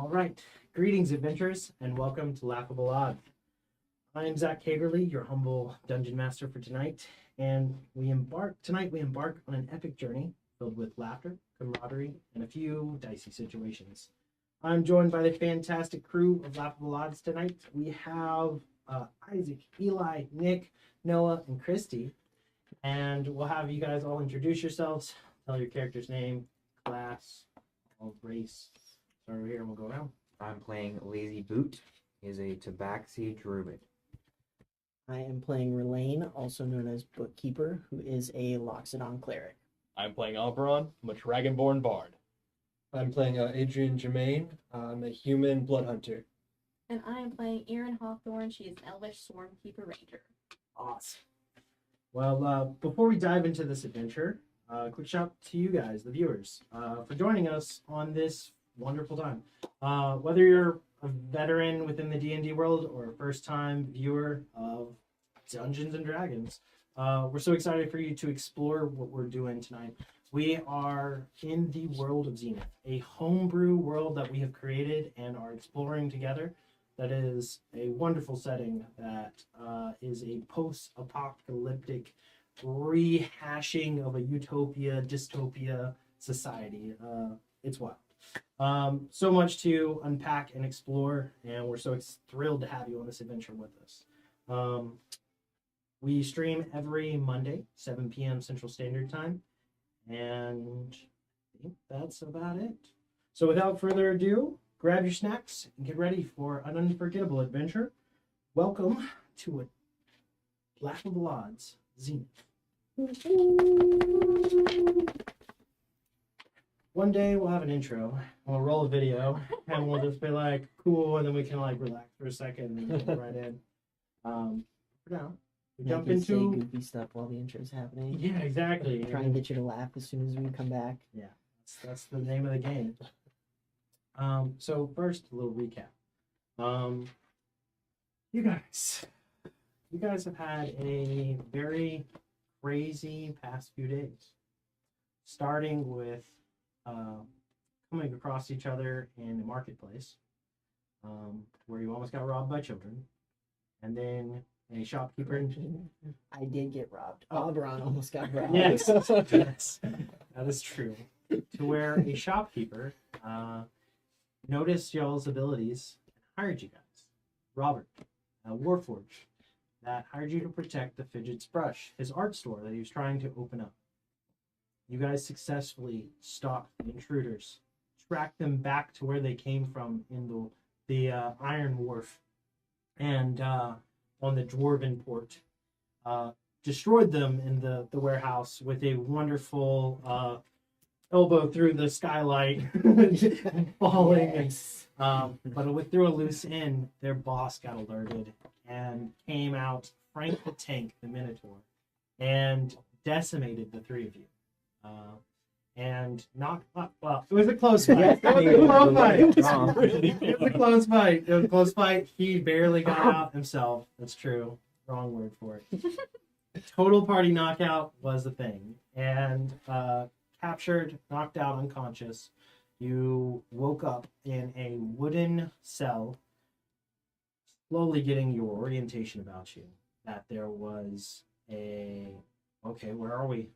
All right, greetings, adventurers, and welcome to Laughable Odds. I am Zach Cagerly, your humble dungeon master for tonight, and we embark on an epic journey filled with laughter, camaraderie, and a few dicey situations. I'm joined by the fantastic crew of Laughable Odds tonight. We have Isaac, Eli, Nick, Noah, and Christy, and we'll have you guys all introduce yourselves, tell your character's name, class, race. Start over here and we'll go around. I'm playing Lazy Boot. He is a Tabaxi druid. I am playing Relaine, also known as Bookkeeper, who is a Loxodon cleric. I'm playing Oberon. I'm a Dragonborn Bard. I'm playing Adrian Germain. I'm a human blood hunter. And I am playing Erin Hawthorne. She is an Elvish Swarmkeeper Ranger. Awesome. Well, before we dive into this adventure, quick shout to you guys, the viewers, for joining us on this wonderful time. Whether you're a veteran within the D&D world or a first-time viewer of Dungeons and Dragons, we're so excited for you to explore what we're doing tonight. We are in the world of Zenith, a homebrew world that we have created and are exploring together. That is a wonderful setting that is a post-apocalyptic rehashing of a utopia, dystopia society. It's wild. So much to unpack and explore, and we're so thrilled to have you on this adventure with us. We stream every Monday, 7 p.m. Central Standard Time, and I think that's about it. So without further ado, grab your snacks and get ready for an unforgettable adventure. Welcome to Laughable Odds, Zenith. One day we'll have an intro, and we'll roll a video, and we'll just be like, cool, and then we can like relax for a second and get right in. For now, we jump Say into... goofy stuff while the intro is happening. Yeah, exactly. Try and get you to laugh as soon as we come back. Yeah, that's the name of the game. So first, a little recap. You guys have had a very crazy past few days, starting with coming across each other in a marketplace, where you almost got robbed by children, and then a shopkeeper. I did get robbed. Oberon almost got robbed. Yes, yes, that is true. To where a shopkeeper noticed y'all's abilities and hired you guys. Robert, a Warforged, that hired you to protect the Fidget's Brush, his art store that he was trying to open up. You guys successfully stalked the intruders, tracked them back to where they came from in the Iron Wharf, and on the Dwarven Port. Destroyed them in the warehouse with a wonderful elbow through the skylight, falling. Yes. But through a loose end, their boss got alerted and came out, Frank the Tank, the Minotaur, and decimated the three of you. And knocked up. Well, it was a close fight. It was a close fight. It was a close fight. It was a close fight. He barely got out himself. That's true. Wrong word for it. Total party knockout was the thing. And captured, knocked out, unconscious. You woke up in a wooden cell, slowly getting your orientation about you. That there was okay, where are we?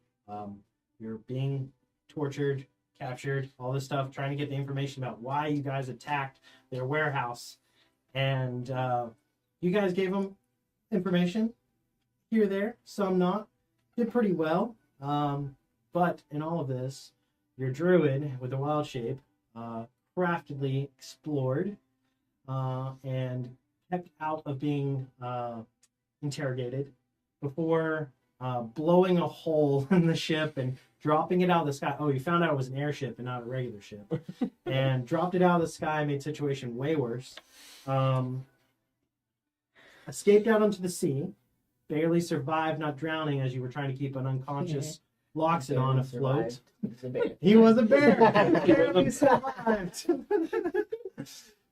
You're being tortured, captured, all this stuff, trying to get the information about why you guys attacked their warehouse. And you guys gave them information here, there, some not. Did pretty well. But in all of this, your druid with a wild shape craftedly explored and kept out of being interrogated before blowing a hole in the ship and dropping it out of the sky. Oh, you found out it was an airship and not a regular ship. And dropped it out of the sky, made the situation way worse. Escaped out onto the sea, barely survived not drowning as you were trying to keep an unconscious Loxodon afloat. He was a bear. Barely survived.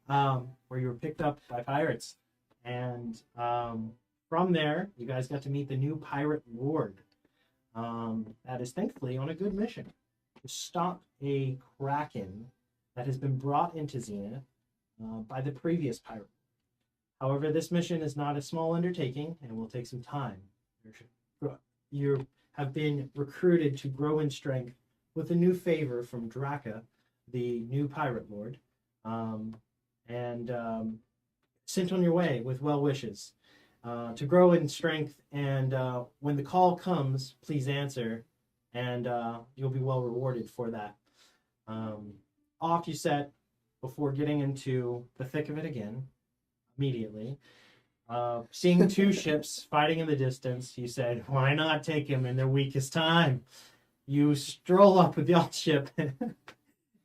Where you were picked up by pirates. And from there, you guys got to meet the new pirate lord. That is thankfully on a good mission to stop a kraken that has been brought into Zenith by the previous pirate. However, this mission is not a small undertaking and will take some time. You have been recruited to grow in strength with a new favor from Draka, the new pirate lord, and sent on your way with well wishes to grow in strength. And when the call comes, please answer, and you'll be well rewarded for that. Off you set before getting into the thick of it again. Immediately, seeing two ships fighting in the distance, you said, "Why not take them in their weakest time?" You stroll up with y'all's ship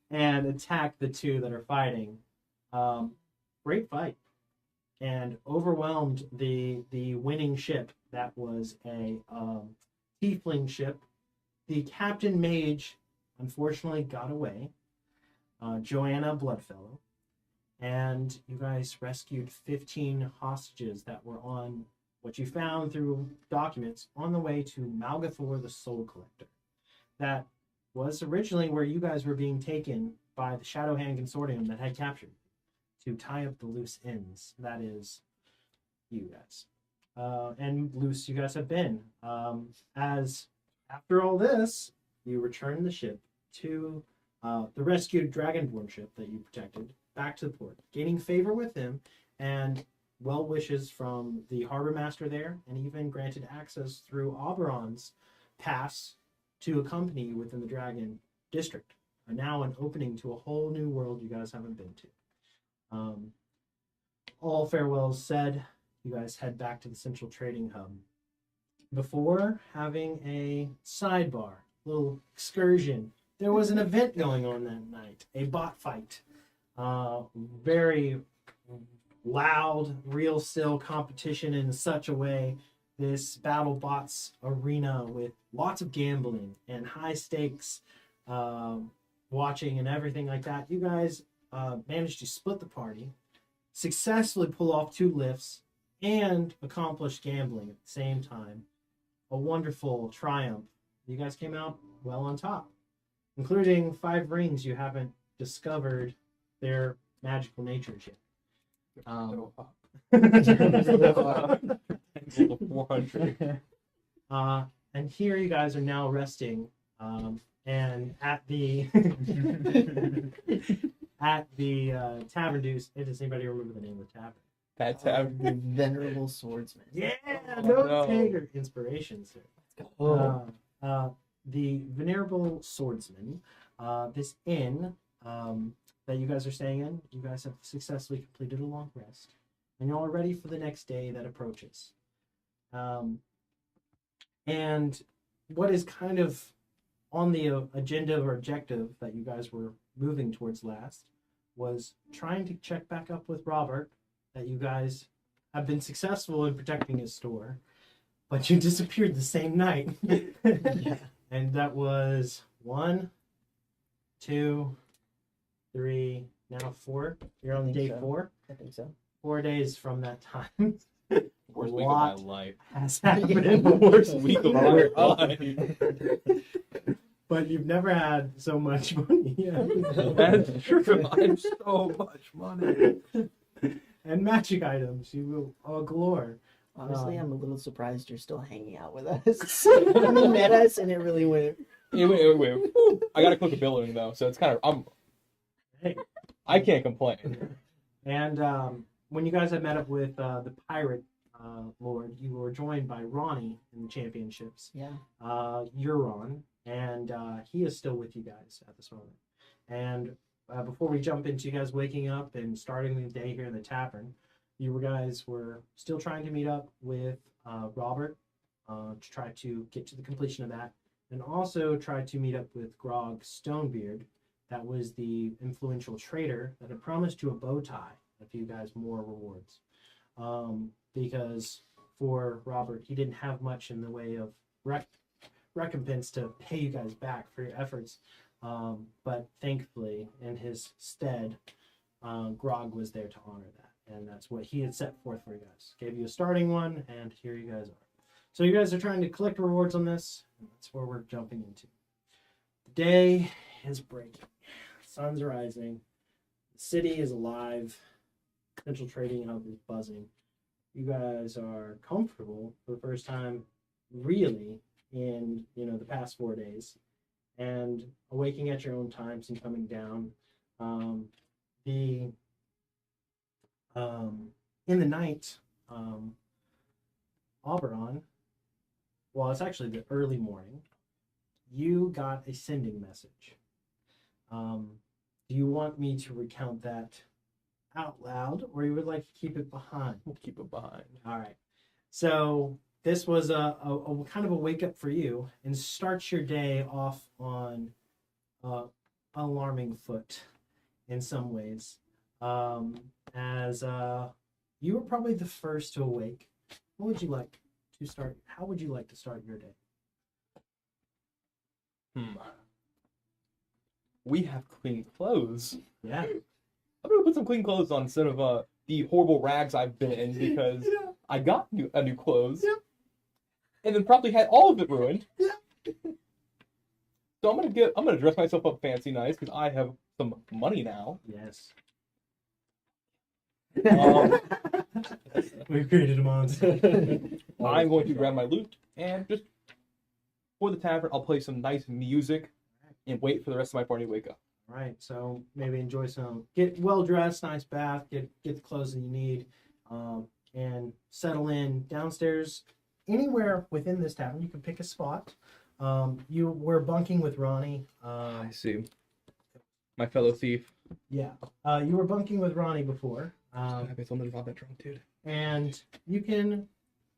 and attack the two that are fighting. Great fight, and overwhelmed the winning ship. That was a tiefling ship. The captain mage unfortunately got away. Joanna Bloodfellow. And you guys rescued 15 hostages that were on what you found through documents on the way to Malgathor the Soul Collector. That was originally where you guys were being taken by the Shadowhand Consortium that had captured to tie up the loose ends. That is you guys. And loose you guys have been. As after all this, you return the ship to the rescued Dragonborn ship that you protected back to the port, gaining favor with him and well wishes from the harbor master there, and even granted access through Oberon's pass to accompany you within the Dragon District. Now an opening to a whole new world you guys haven't been to. All farewells said, you guys head back to the Central Trading Hub before having a sidebar, little excursion. There was an event going on that night, a bot fight. Very loud, real still competition in such a way. This battle bots arena with lots of gambling and high stakes watching and everything like that. You guys managed to split the party, successfully pull off 2 lifts, and accomplish gambling at the same time. A wonderful triumph. You guys came out well on top, including 5 rings you haven't discovered their magical natures yet. 400. And here you guys are now resting, and at the Tavern Deuce. Does anybody remember the name of the tavern? That's The Venerable Swordsman. Yeah, Oh, no no. Tager inspirations here. The Venerable Swordsman. This inn that you guys are staying in, you guys have successfully completed a long rest, and you're all ready for the next day that approaches. And what is kind of on the agenda or objective that you guys were moving towards last was trying to check back up with Robert, that you guys have been successful in protecting his store, but you disappeared the same night. Yeah. And that was 1, 2, 3, now 4. You're on think day so. 4. I think so. 4 days from that time. Worst A week of my lot life. has happened. The worst week of my life. But you've never had so much money. That's true. I have so much money. And magic items, you will galore. Honestly, I'm a little surprised you're still hanging out with us. You met us, and it really went. Wait. Woo. I got to click a billing though, so it's kind of Hey. I can't complain. And when you guys had met up with the pirate lord, you were joined by Ronnie in the championships. Yeah. Euron, and he is still with you guys at this moment. And before we jump into you guys waking up and starting the day here in the tavern, you guys were still trying to meet up with Robert to try to get to the completion of that, and also try to meet up with Grog Stonebeard. That was the influential trader that had promised you a bow tie, a few guys more rewards. Because for Robert, he didn't have much in the way of recompense to pay you guys back for your efforts. But thankfully, in his stead, Grog was there to honor that. And that's what he had set forth for you guys. Gave you a starting one, and here you guys are. So you guys are trying to collect rewards on this, and that's where we're jumping into. The day is breaking. Sun's rising. The city is alive. Central trading hub is buzzing. You guys are comfortable for the first time, really, in the past 4 days, and awaking at your own times and coming down. The in the night, Oberon. Well, it's actually the early morning. You got a sending message. Do you want me to recount that out loud, or you would like to keep it behind? We'll keep it behind. All right. So this was a kind of a wake up for you, and starts your day off on alarming foot in some ways, as you were probably the first to awake. What would you like to start? How would you like to start your day? We have clean clothes. Yeah. I'm gonna put some clean clothes on instead of the horrible rags I've been in because I got a new clothes. Yeah. And then probably had all of it ruined. Yeah. So I'm gonna dress myself up fancy nice because I have some money now. Yes. Um, We've created a monster. I'm going to grab my loot and just for the tavern I'll play some nice music and wait for the rest of my party to wake up. Right. So maybe enjoy get well dressed, nice bath, get the clothes that you need, and settle in downstairs. Anywhere within this tavern, you can pick a spot. You were bunking with Ronnie. I see. My fellow thief. Yeah. You were bunking with Ronnie before. I'm not that drunk, dude. And you can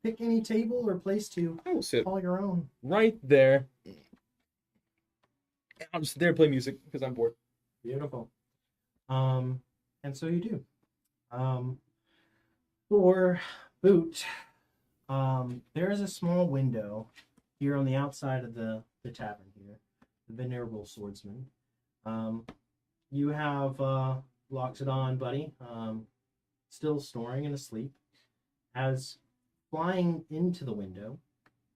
pick any table or place to I will sit call your own. right there. I'll just sit there and play music because I'm bored. Beautiful. And so you do. For Boot, there is a small window here on the outside of the tavern here, the Venerable Swordsman. You have Loxodon, buddy, still snoring and asleep, as flying into the window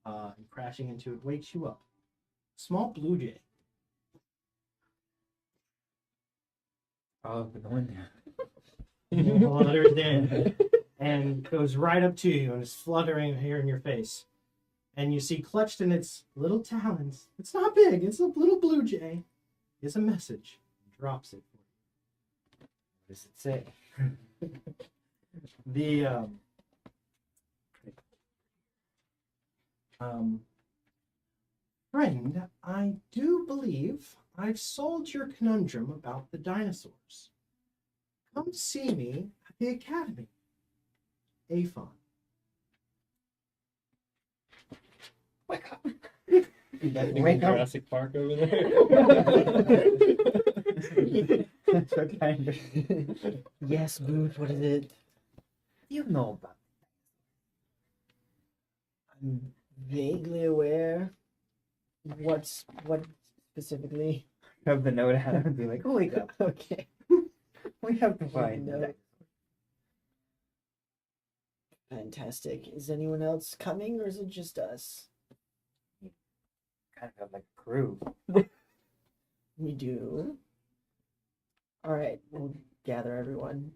and crashing into it wakes you up. Small blue jay. Oh, the window. Flutters in and goes right up to you and is fluttering here in your face. And you see clutched in its little talons, it's not big, it's a little blue jay, is a message. Drops it. What does it say? The friend, I do believe I've solved your conundrum about the dinosaurs. Come see me at the academy. Aphon. Wake up. Wake up. Jurassic Park over there. So kind of. Yes, Boot, what is it? You know about I'm vaguely aware. What specifically? have the note out and be like, oh, wake up. Okay. We have to find No. that. Fantastic. Is anyone else coming, or is it just us? Kind of have like a crew. We do. All right, we'll gather everyone.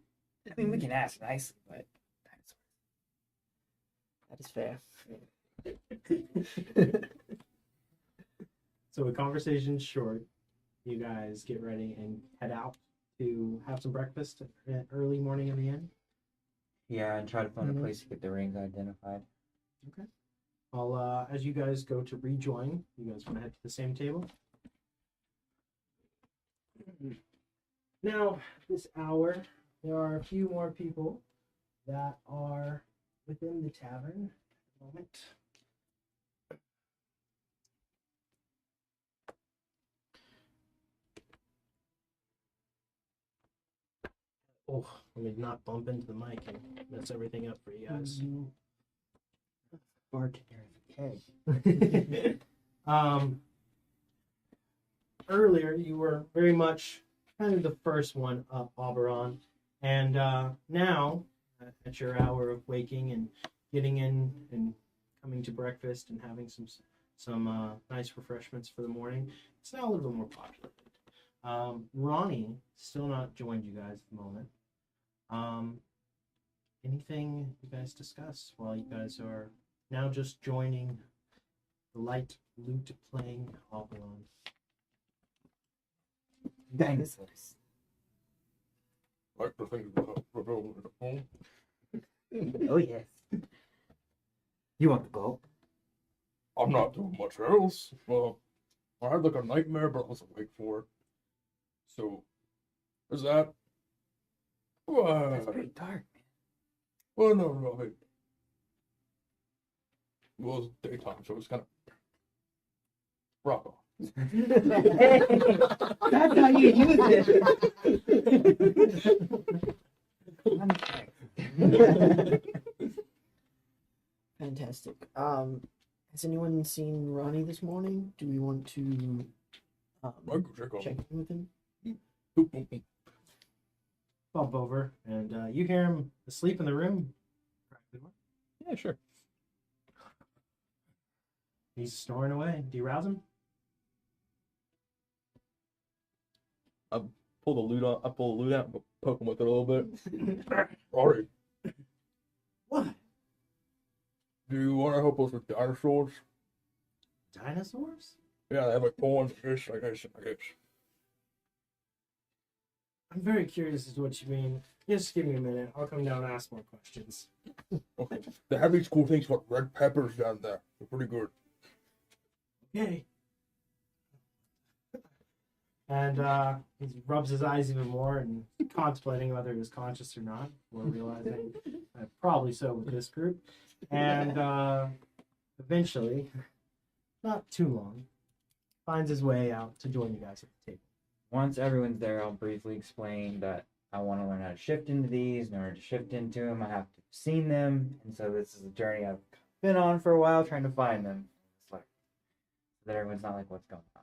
I mean, we can ask nicely, but That is fair. So the conversation's short. You guys get ready and head out to have some breakfast at early morning in the inn. yeah, and try to find Mhm. a place to get the rings identified. Well, as you guys go to rejoin, you guys want to head to the same table. Now, this hour, there are a few more people that are within the tavern at the moment. Oh, let me not bump into the mic and mess everything up for you guys. Bartender. Earlier you were very much kind of the first one up, Oberon, and now at your hour of waking and getting in and coming to breakfast and having some nice refreshments for the morning, it's now a little bit more populated. Ronnie still not joined you guys at the moment. Anything you guys discuss while you guys are now just joining the light lute playing Hobblon? Dinosaurs. Like the things that revealed at home. Oh yes. You want the gold? I'm not doing much else. I had like a nightmare, but I was awake for it. So, there's that. That's pretty dark, Well, no, hey. Well, it was daytime, so it was kind of rock off. man. That's how you use it. Fantastic. Has anyone seen Ronnie this morning? Do we want to I go check on check in with him? Boop, boop, boop. Bump over, and you hear him asleep in the room. Yeah, sure. He's snoring away. Do you rouse him? Pull the loot out. I pull the loot out and poke him with it a little bit. Alright. What? Do you want to help us with dinosaurs? Dinosaurs? Yeah, they have like horns, I guess. I'm very curious as to what you mean. Just give me a minute. I'll come down and ask more questions. Okay. They have these cool things called red peppers down there. They're pretty good. Okay. And he rubs his eyes even more and contemplating whether he was conscious or not, or realizing probably so with this group. And eventually, not too long, finds his way out to join you guys at the table. Once everyone's there, I'll briefly explain that I want to learn how to shift into these. In order to shift into them, I have to have seen them, and so this is a journey I've been on for a while trying to find them. It's like that everyone's not like, what's going on.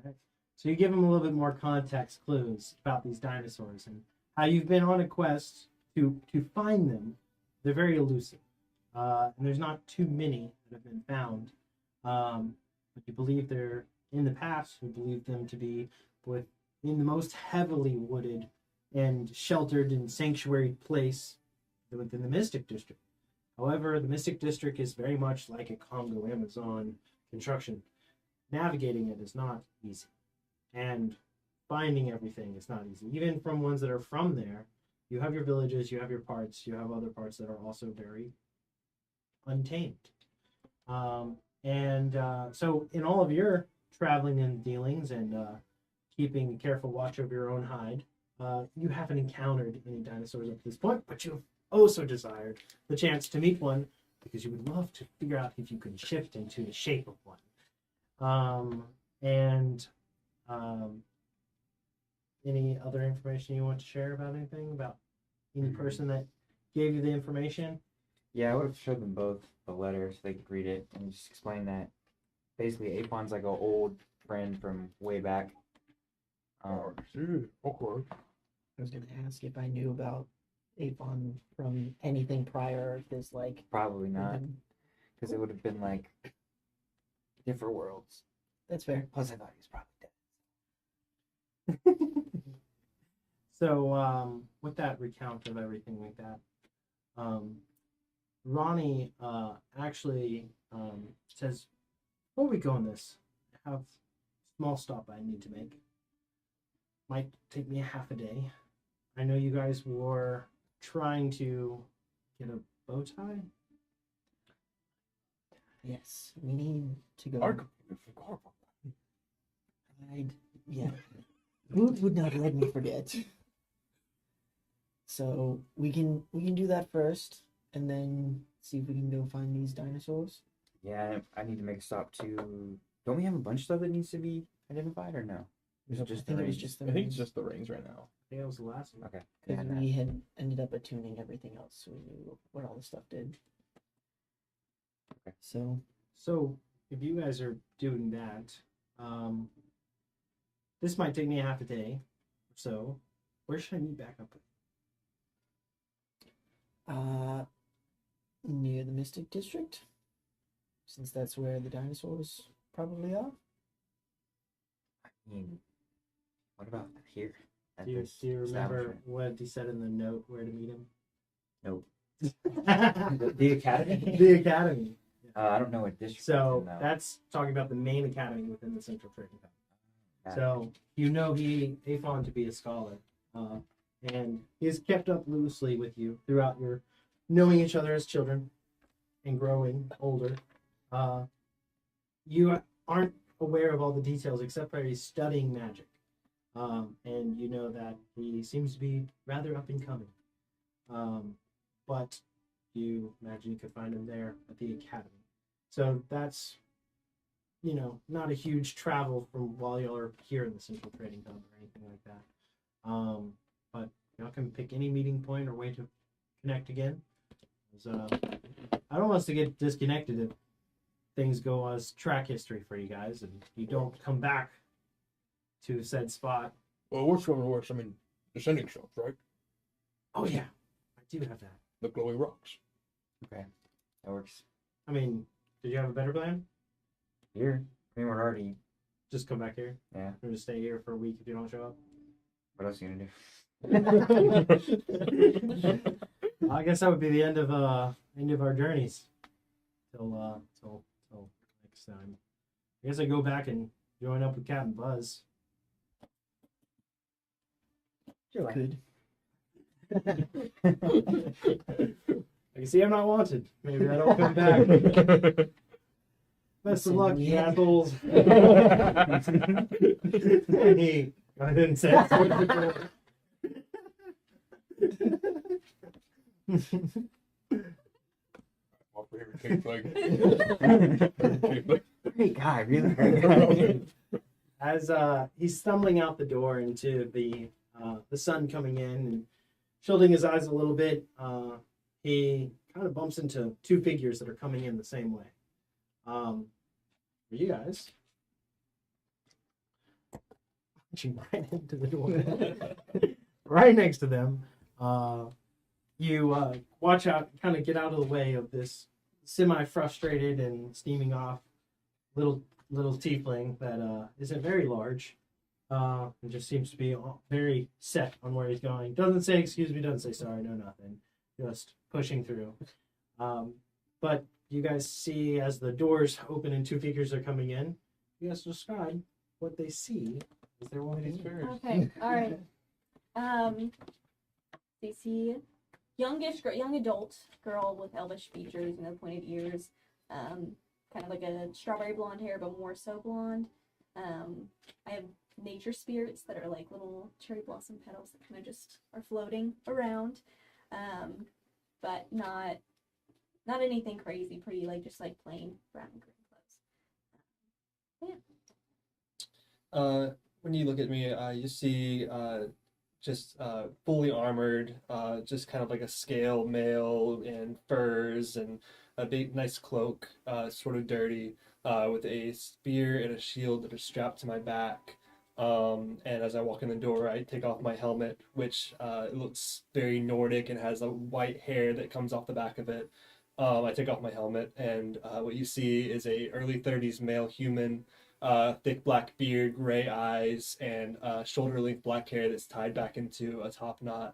Right. So you give him a little bit more context clues about these dinosaurs and how you've been on a quest to find them. They're very elusive, and there's not too many that have been found. But you believe they're in the past. You believe them to be in the most heavily wooded and sheltered and sanctuary place within the Mystic District. However, the Mystic District is very much like a Congo Amazon construction. Navigating it is not easy, and finding everything is not easy. Even from ones that are from there, you have your villages, you have your parts, you have other parts that are also very untamed. So in all of your traveling and dealings and keeping careful watch over your own hide, you haven't encountered any dinosaurs up to this point, but you've also desired the chance to meet one because you would love to figure out if you can shift into the shape of one. Any other information you want to share about anything about any person that gave you the information? Yeah, I would have showed them both the letter so they could read it and just explain that basically Apon's like an old friend from way back. Okay. I was gonna ask if I knew about Apon from anything prior. This like Probably not, because it would have been like different worlds. That's fair. Plus, I thought he was probably dead. So, with that recount of everything like that, Ronnie actually says, before we go on this, I have a small stop I need to make. Might take me a half a day. I know you guys were trying to get a bow tie. Yes, we need to go. I completely forgot about that. Yeah. Who would not let me forget? So we can do that first, and then see if we can go find these dinosaurs. Yeah, I need to make a stop too. Don't we have a bunch of stuff that needs to be identified or no? Is it I just think the it was rings? just the I think it's rings, just the rings right now. I think that was the last one. Okay. because Yeah, we had ended up attuning everything else, so we knew what all the stuff did. Okay. So if you guys are doing that, this might take me a half a day or so. Where should I meet back up with? Near the Mystic District, since that's where the dinosaurs probably are. I mean, What about here? At Do you this remember establishment? what he said in the note where to meet him? Nope. the The academy? The academy. I don't know what district. So it's in, though. that's talking about the main academy within the Central Trading Company. Got it. So you know Aphon to be a scholar, and he has kept up loosely with you throughout your knowing each other as children and growing older. You aren't aware of all the details except for he's studying magic, and you know that he seems to be rather up and coming. But you imagine you could find him there at the academy. So that's, not a huge travel from while y'all are here in the Central Trading Company or anything like that. But y'all can pick any meeting point or way to connect again. I don't want us to get disconnected if things go as track history for you guys and you don't come back to said spot. Well, worst comes to worst, I mean, the sending shops, right? Oh yeah, I do have that. The glowing rocks. Okay, that works. I mean, did you have a better plan? Here, I mean, we're already. Just come back here? Yeah. Or just stay here for a week if you don't show up? What else are you gonna do? I guess that would be the end of our journeys till next time. I guess I go back and join up with Captain Buzz. Sure. Good. I can see I'm not wanted. Maybe I don't come back. Best of luck, you assholes. And he got in said My favorite cake flag. Great guy, really great guy. As he's stumbling out the door into the sun coming in and shielding his eyes a little bit, he kind of bumps into two figures that are coming in the same way. For you guys, punching right into the door, right next to them. You watch out, kind of get out of the way of this semi-frustrated and steaming off little tiefling that isn't very large. And just seems to be very set on where he's going. Doesn't say excuse me, doesn't say sorry, no nothing. Just pushing through. But you guys see as the doors open and two figures are coming in, you guys describe what they see as they're walking in. Okay, all right. They see young adult girl with elvish features, pointed ears, kind of like a strawberry blonde hair, but more so blonde. I have nature spirits that are like little cherry blossom petals that kind of just are floating around, but not anything crazy. Pretty just plain brown and green clothes. When you look at me, you see just fully armored, just kind of like a scale mail and furs and a big nice cloak, sort of dirty, with a spear and a shield that are strapped to my back. And as I walk in the door, I take off my helmet, which it looks very Nordic and has a white hair that comes off the back of it. I take off my helmet, and what you see is a early 30s male human, thick black beard, gray eyes, and shoulder-length black hair that's tied back into a top knot.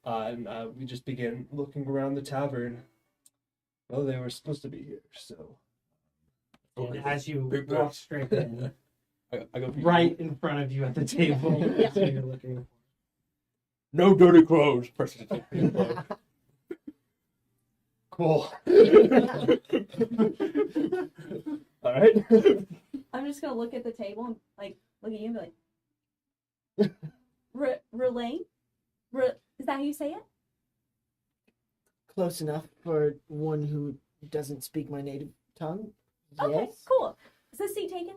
And we just begin looking around the tavern. Well, they were supposed to be here, so. And as you Big walk guys. straight in, I go right in front of you at the table, that's what you're looking for. No dirty clothes. Press it to take the Cool. All right. I'm just gonna look at the table and look at you and be like, Relaine? Is that how you say it? Close enough for one who doesn't speak my native tongue. Okay, Yes. cool. Is this seat taken?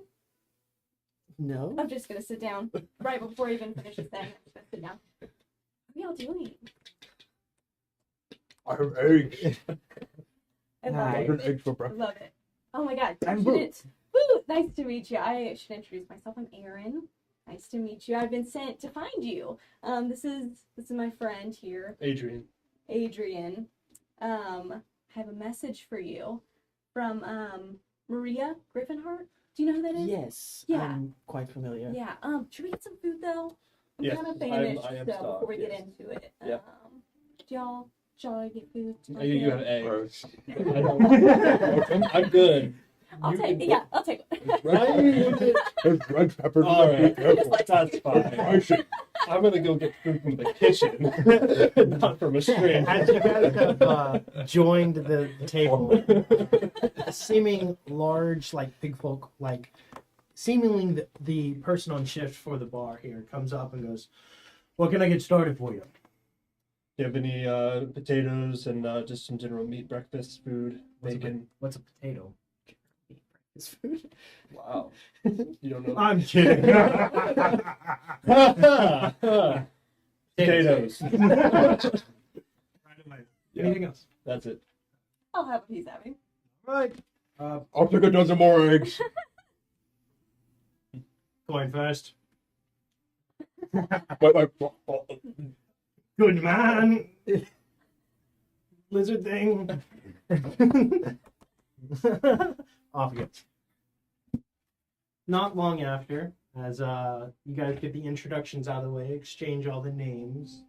No. I'm just gonna sit down right before he even finishes saying it. I'm just gonna sit down. What are y'all doing? I have eggs. I love Nice. I it. have eggs for I breakfast. love it. Oh my god. I I'm shouldn't. Woo! Nice to meet you. I should introduce myself. I'm Erin. Nice to meet you. I've been sent to find you. This is my friend here, Adrian. Adrian. I have a message for you from Maria Griffinhart. Do you know who that is? Yes, Yeah. I'm quite familiar. Yeah. Should we get some food though? I'm Yes, kind of I famished, am so starved, before we get yes. into it. Yep. Shall I get food? You have eggs. Right. I don't. I'm good. I'll take it. Yeah, I'll take it. Right? There's red peppers. All right. Careful. That's fine. I should. I'm gonna go get food from the kitchen, not from a stranger. As you guys have joined the table, a seeming large, like pig folk, like seemingly the person on shift for the bar here comes up and goes, "What can I get started for you?" Do you have any potatoes and just some general meat breakfast food, bacon? What's a potato? This food. Wow. You don't know. I'm kidding. Potatoes. Anything else? That's it. I'll have a piece of it. Right. I'll take a dozen more eggs. Going first. Wait. Good man. Lizard thing. Off he goes. Not long after, as you guys get the introductions out of the way, exchange all the names.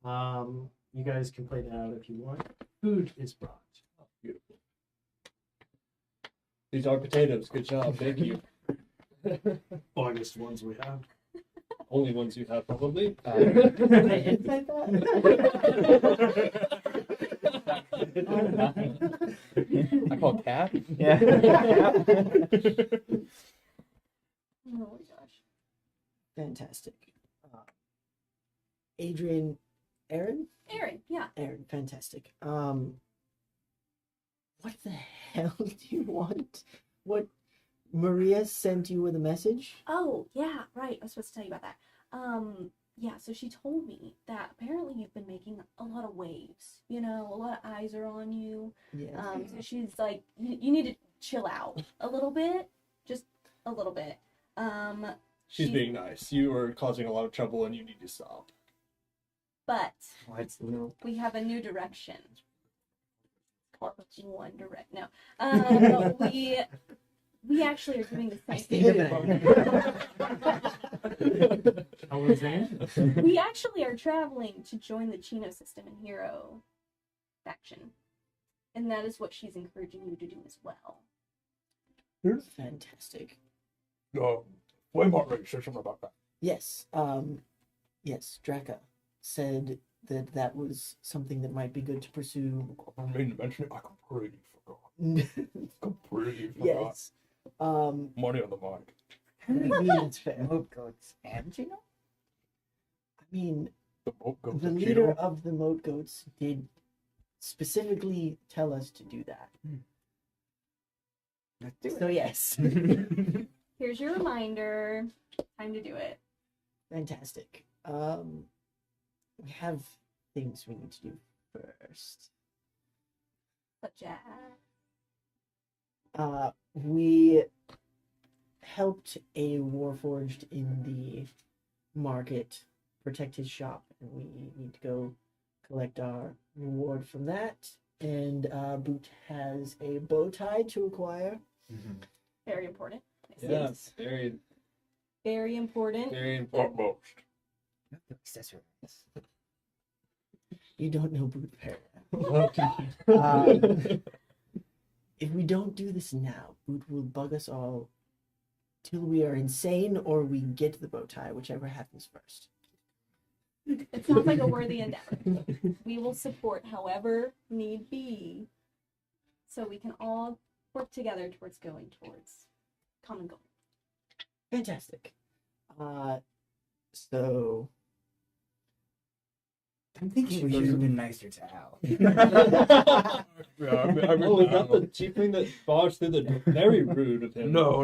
You guys can play that out if you want. Food is brought. Beautiful. These are potatoes. Good job. Thank you. Finest ones we have. Only ones you have, probably. I didn't say that. I call Cap. Yeah. Oh my gosh. Fantastic. Adrian, Aaron, Yeah. fantastic. What the hell do you want? What Maria sent you with a message? Oh, yeah, right. I was supposed to tell you about that. Yeah, so she told me that apparently you've been making a lot of waves. You know, a lot of eyes are on you. Yes. So she's like, you need to chill out a little bit. Just a little bit. She's being nice. You are causing a lot of trouble and you need to stop. But What's we have a new direction. One direct. No. We actually are doing the same thing. How was that? We actually are traveling to join the Chino system and Hero faction. And that is what she's encouraging you to do as well. Fantastic. Flameheart Ray said something about that. Yes. Yes. Draka said that that was something that might be good to pursue. I mean to mention it, I completely forgot. Completely forgot. Yes. Money on the mic. That's fair. Moat goats and Gino? I mean, The boat goes the to leader Cheeto. of the moat goats did specifically tell us to do that. Let's do So yes. Here's your reminder. Time to do it. Fantastic. We have things we need to do first. Such as. We helped a warforged in the market protect his shop, and we need to go collect our reward from that. And Boot has a bow tie to acquire. Very important. Yeah, Yes. very, Very important. very important. Utmost. Accessories. You don't know Boot very Okay. If we don't do this now, Boot will bug us all till we are insane or we get the bow tie, whichever happens first. It sounds like a worthy endeavor. We will support however need be so we can all work together towards going towards common goal. Fantastic. So I'm thinking we should have been nicer to Al. Yeah, I mean, Oh, is that the tiefling that barged through the door? Very rude of him. no.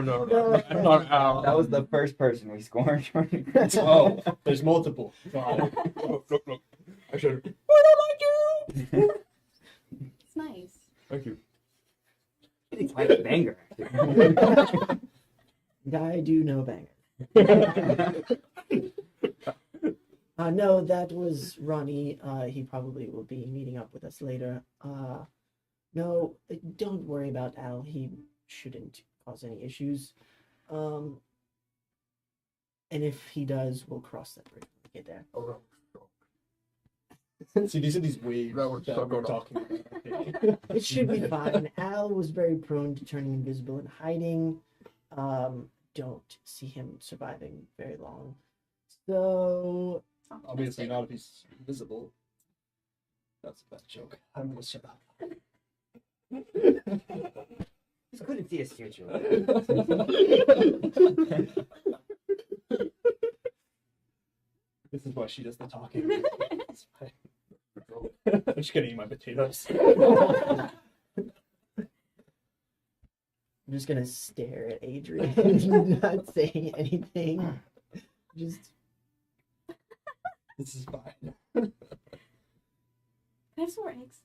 I'm not out. That was the first person we scored. Oh, there's multiple. Look. I said, It's nice. thank you. It's like a banger. I do know banger. No, that was Ronnie. He probably will be meeting up with us later. No, don't worry about Al. He shouldn't cause any issues. And if he does, we'll cross that bridge when we get there. Oh, See, these are these waves That would that suck we're on. talking about. It should be fine. Al was very prone to turning invisible and hiding. Don't see him surviving very long. So Obviously not if he's invisible. That's a bad joke. I'm gonna shut up. Just couldn't see his future. This is why she does the talking. It's fine. I'm just gonna eat my potatoes. I'm just gonna stare at Adrian, not saying anything. Just This is fine. Can I have some more eggs?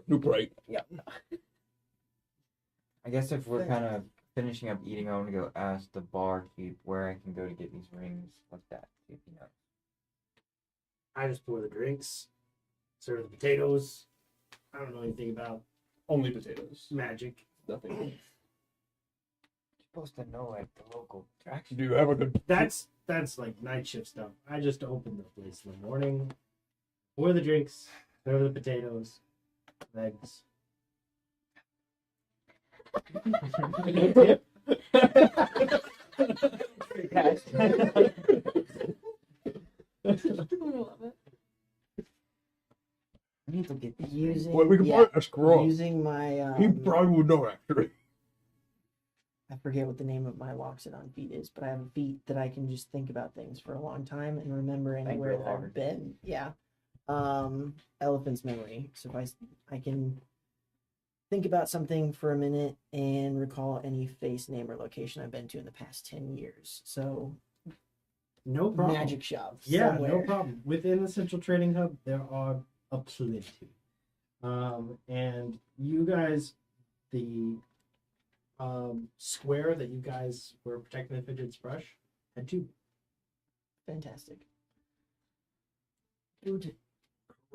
New break. I guess if we're kind of finishing up eating, I want to go ask the barkeep where I can go to get these rings like that. See if he knows. I just pour the drinks, serve the potatoes. I don't know anything about Only potatoes. magic. Nothing. You're supposed to know like the local attraction. Do you have a good? That's like night shift stuff. I just open the place in the morning, pour the drinks, serve the potatoes, eggs. I love it. I need to get these rings. using Well, we can yeah, probably ask Ross. using my He probably would know actually. I forget what the name of my Loxodon feat is, but I have a feat that I can just think about things for a long time and remember Think anywhere real that hard. I've been. Yeah. Elephant's memory. So if I can think about something for a minute and recall any face, name, or location I've been to in the past 10 years. So No problem. magic shop. Yeah, somewhere. no problem. Within the Central Trading Hub, there are a plenty. And you guys, the square that you guys were protecting the Fidget's brush had two. Fantastic. Dude,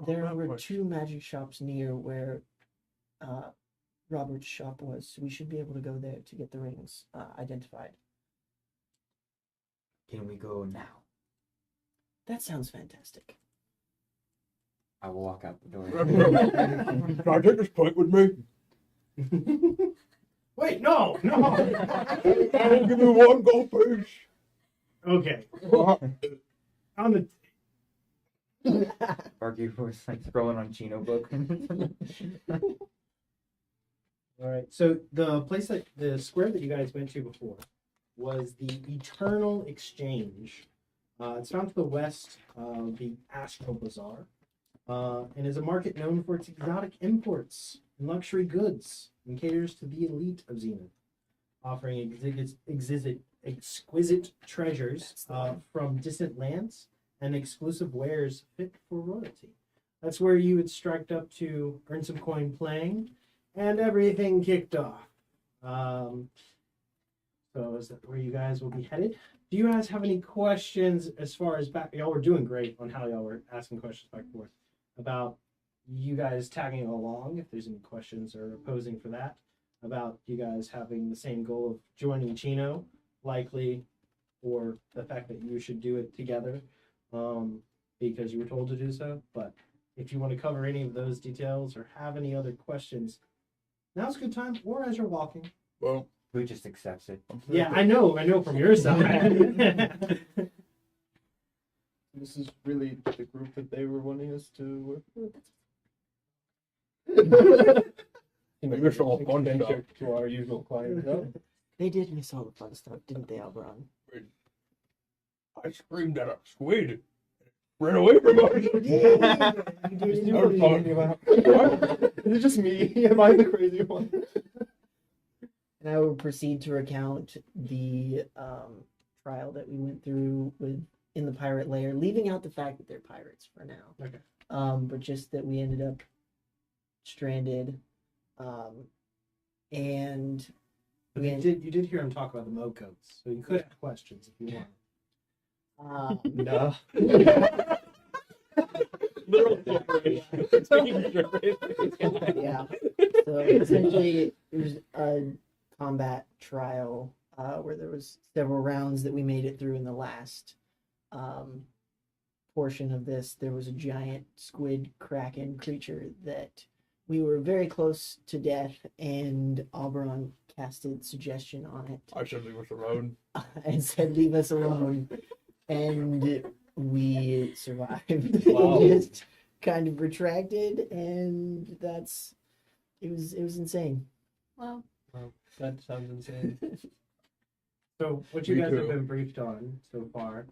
there were two magic shops near where Robert's shop was, so we should be able to go there to get the rings identified. Can we go now? That sounds fantastic. I will walk out the door. Can I take this plate with me? Wait, no. Give me one gold piece. Okay. On the Barkeep was like scrolling on Chino book. All right. So the square that you guys went to before was the Eternal Exchange. It's found to the west of the Astral Bazaar, and is a market known for its exotic imports and luxury goods, and caters to the elite of Zenith, offering exquisite treasures from distant lands and exclusive wares fit for royalty. That's where you had struck up to earn some coin playing, and everything kicked off. So is that where you guys will be headed? Do you guys have any questions as far as back? Y'all were doing great on how y'all were asking questions back and forth about you guys tagging along. If there's any questions or opposing for that, about you guys having the same goal of joining Chino, likely, or the fact that you should do it together, because you were told to do so. But if you want to cover any of those details or have any other questions, now's a good time, or as you're walking. Well, Who just accepts it? Yeah, I know from your side. This is really the group that they were wanting us to work with. Maybe it's all fun stuff. To our usual clientele. They did miss all the fun stuff, didn't they, Alberon? I screamed at a squid. Ran away from us. You did. You know what I'm talking about. Is it just me? Am I the crazy one? And I will proceed to recount the trial that we went through in the pirate lair, leaving out the fact that they're pirates for now. Okay. But just that we ended up stranded, and But you did hear him talk about the Mo coats, so you could have questions if you want. No. Yeah. So essentially, it was combat trial where there was several rounds that we made it through in the last portion of this. There was a giant squid kraken creature that we were very close to death, and Oberon casted suggestion on it I should leave us alone. and said, "Leave us alone." And we survived. Wow. Just kind of retracted, and it was insane. Well, Wow, that sounds insane. So what you Me guys too. have been briefed on so far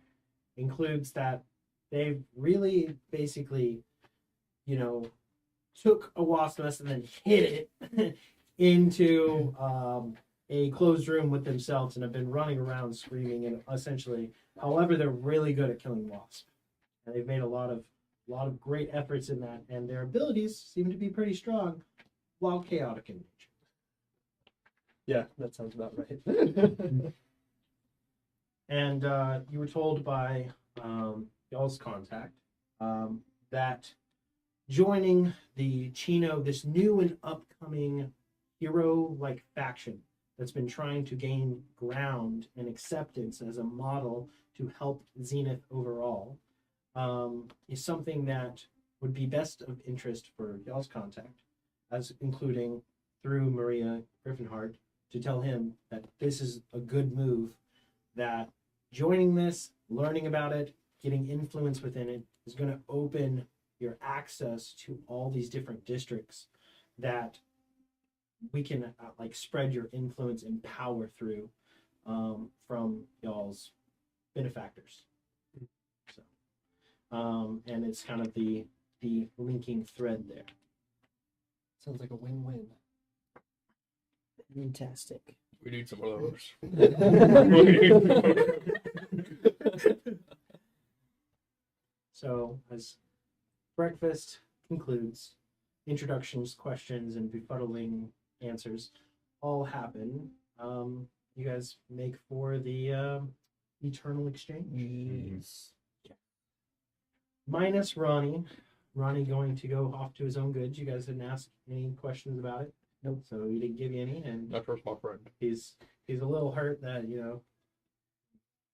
includes that they've really basically, took a wasp nest and then hid it into a closed room with themselves and have been running around screaming and essentially, however, they're really good at killing wasps. And they've made a lot of great efforts in that, and their abilities seem to be pretty strong while chaotic in nature. Yeah, that sounds about right. And you were told by y'all's contact that joining the Chino, this new and upcoming hero-like faction that's been trying to gain ground and acceptance as a model to help Zenith overall, is something that would be best of interest for y'all's contact, as including through Maria Griffinhart, to tell him that this is a good move, that joining this, learning about it, getting influence within it is going to open your access to all these different districts that we can spread your influence and power through from y'all's benefactors. So, and it's kind of the linking thread there. Sounds like a win-win. Fantastic. We need some of those. So as breakfast concludes, introductions, questions, and befuddling answers all happen. You guys make for the eternal exchange. Yes. Minus Ronnie. Ronnie going to go off to his own goods. You guys didn't ask any questions about it. Nope. So he didn't give you any, and That's my friend. he's a little hurt that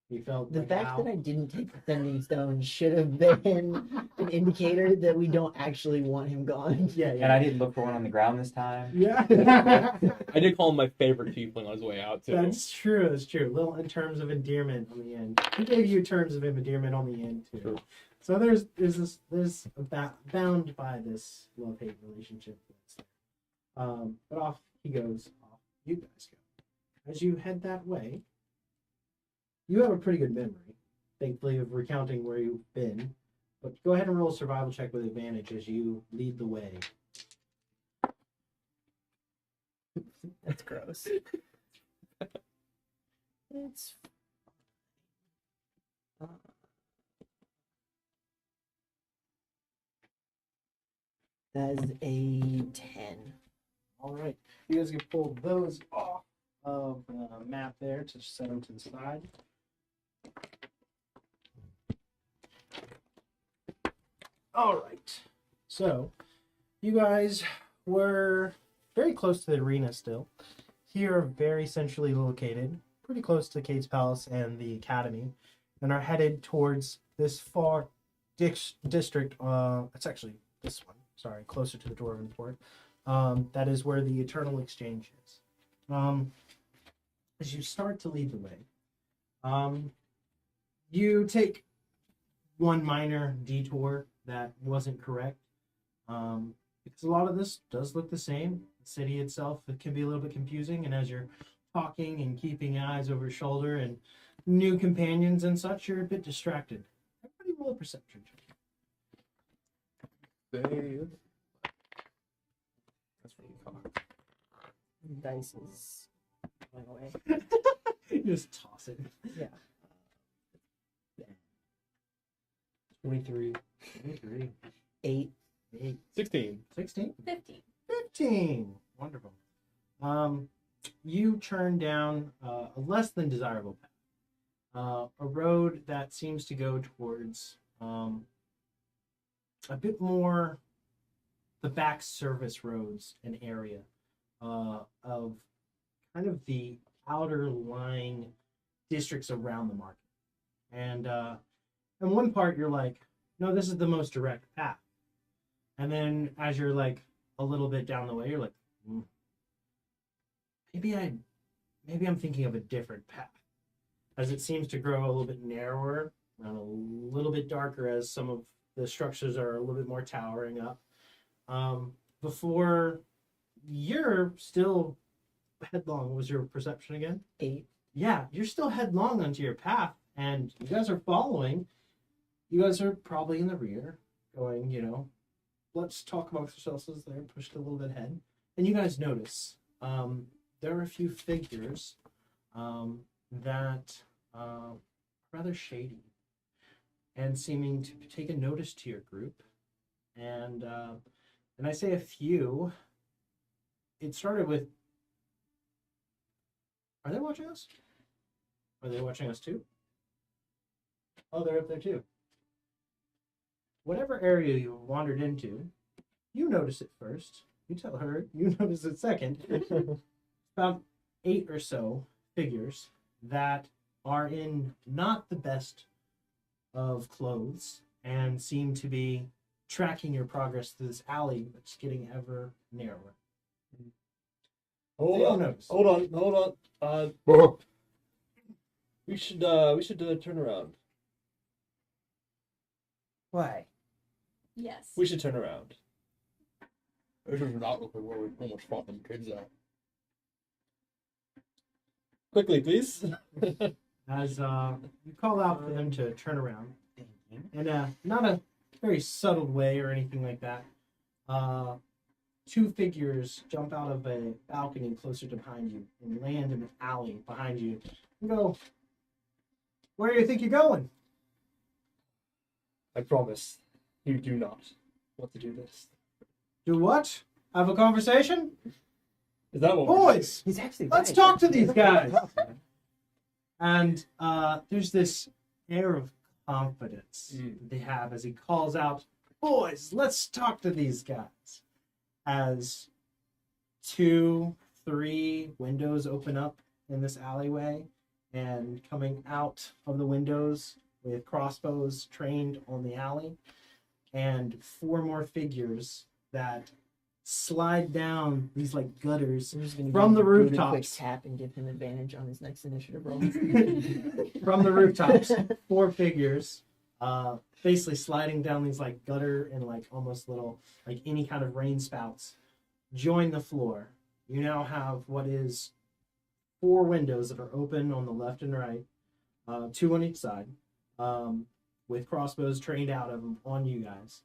he felt The like, fact ow. that I didn't take the sending stone should have been an indicator that we don't actually want him gone. Yeah, And yeah. I didn't look for one on the ground this time. Yeah. I did call him my favorite tiefling on his way out too. That's true. That's true. Little in terms of endearment on the end. He gave you terms of endearment on the end too. True. So there's bound by this love-hate relationship. But off he goes. Off you guys go. As you head that way, you have a pretty good memory, thankfully, of recounting where you've been. But go ahead and roll a survival check with advantage as you lead the way. That's gross. It's that is a 10. All right. You guys can pull those off of the map there to set them to the side. All right. So, you guys were very close to the arena still. Here, very centrally located, pretty close to Kate's Palace and the Academy, and are headed towards this far district. It's actually this one. Sorry, closer to the Dwarven Port. That is where the Eternal Exchange is. As you start to lead the way, you take one minor detour that wasn't correct, because a lot of this does look the same. The city itself, it can be a little bit confusing, and as you're talking and keeping eyes over your shoulder and new companions and such, you're a bit distracted. Everybody roll a perception check. That's what you call it. Dice is going away. Just toss it. Yeah. 23. 23. 8. 8. 16. 16. 15. 15. Wonderful. You turn down a less than desirable path. A road that seems to go towards a bit more the back service roads and area of kind of the outer lying districts around the market. And in one part, you're like, no, this is the most direct path. And then as you're like a little bit down the way, you're like, maybe I'm thinking of a different path. As it seems to grow a little bit narrower and a little bit darker as some of the structures are a little bit more towering up. Before you're still headlong. What was your perception again? 8. Yeah, you're still headlong onto your path, and you guys are following. You guys are probably in the rear, going, let's talk amongst ourselves as they're pushed a little bit ahead. And you guys notice there are a few figures that are rather shady and seeming to take a notice to your group. And I say a few. It started with, are they watching us? Are they watching us too? Oh, they're up there too. Whatever area you wandered into, you notice it first. You tell her, you notice it second. About 8 or so figures that are in not the best of clothes and seem to be tracking your progress through this alley that's getting ever narrower. Hold They on. notice. Hold on. Oh, We should turn around. Why? Yes. We should turn around. this does not look like where we almost fought them kids at. Quickly, please. As you call out for them to turn around, in not a very subtle way or anything like that, 2 figures jump out of a balcony closer to behind you and land in the alley behind you and go, where do you think you're going? I promise you do not want to do this. Do what? Have a conversation? Is that what Boys, He's actually let's right. talk to these guys. And there's this air of confidence that they have as he calls out, boys, let's talk to these guys. As 2, 3 windows open up in this alleyway, and coming out of the windows with crossbows trained on the alley, and 4 more figures that slide down these like gutters I'm just gonna From give the him a really quick rooftops. tap and give him advantage on his next initiative roll. from the rooftops. 4 figures, basically sliding down these like gutter and like almost little like any kind of rain spouts. Join the floor. You now have what is 4 windows that are open on the left and right, 2 on each side, with crossbows trained out of them on you guys.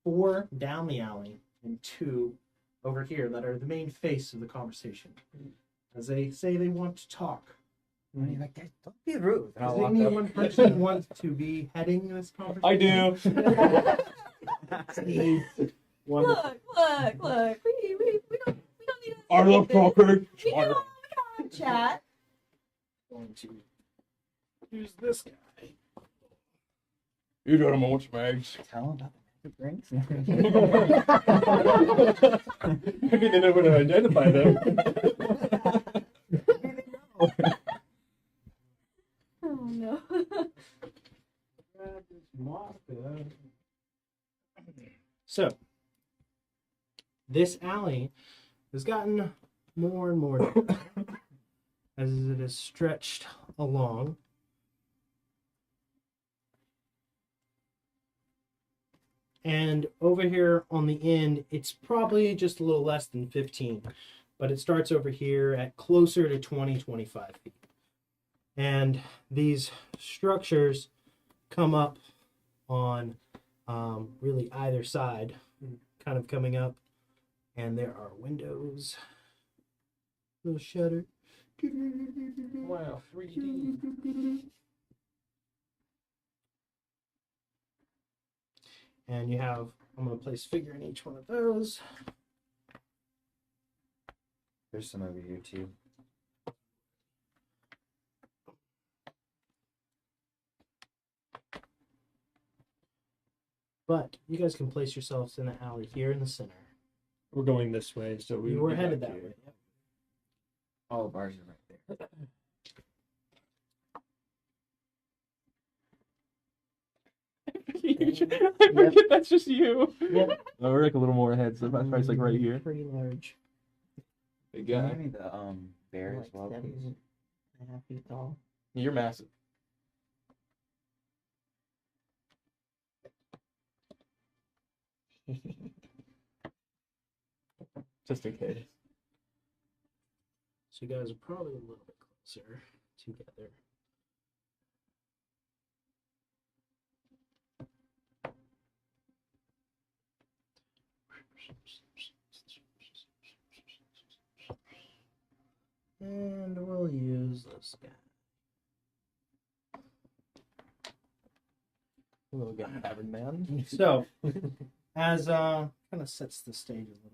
4 down the alley and 2 over here that are the main face of the conversation. As they say they want to talk. And he's like, don't be rude. And Does I'll walk any up. one person want to be heading this conversation? I do. Wonderful. Look. We don't need to I love talking. We can chat. Going to use this guy. You got a moment, Mags. Tell him about the magic rings. Maybe they know where to identify them. Oh no. So, this alley has gotten more and more dark as it is stretched along. And over here on the end, it's probably just a little less than 15, but it starts over here at closer to 20, 25 feet. And these structures come up on really either side, kind of coming up, and there are windows, little shutter. Wow, 3D. And you have, I'm going to place a figure in each one of those. There's some over here too. But you guys can place yourselves in the alley here in the center. We're going this way, so we You will were be headed back that here. way. Yep. All of ours are right there. I forget that's just you. Yep. Oh, we're like a little more ahead, so my price like right here. Pretty large. Big Can you guy. give me the bear Like as well, please? 7.5 feet tall. You're massive. Just in case. So you guys are probably a little bit closer together. And we'll use this guy. Little guy, average man. So, as kind of sets the stage a little bit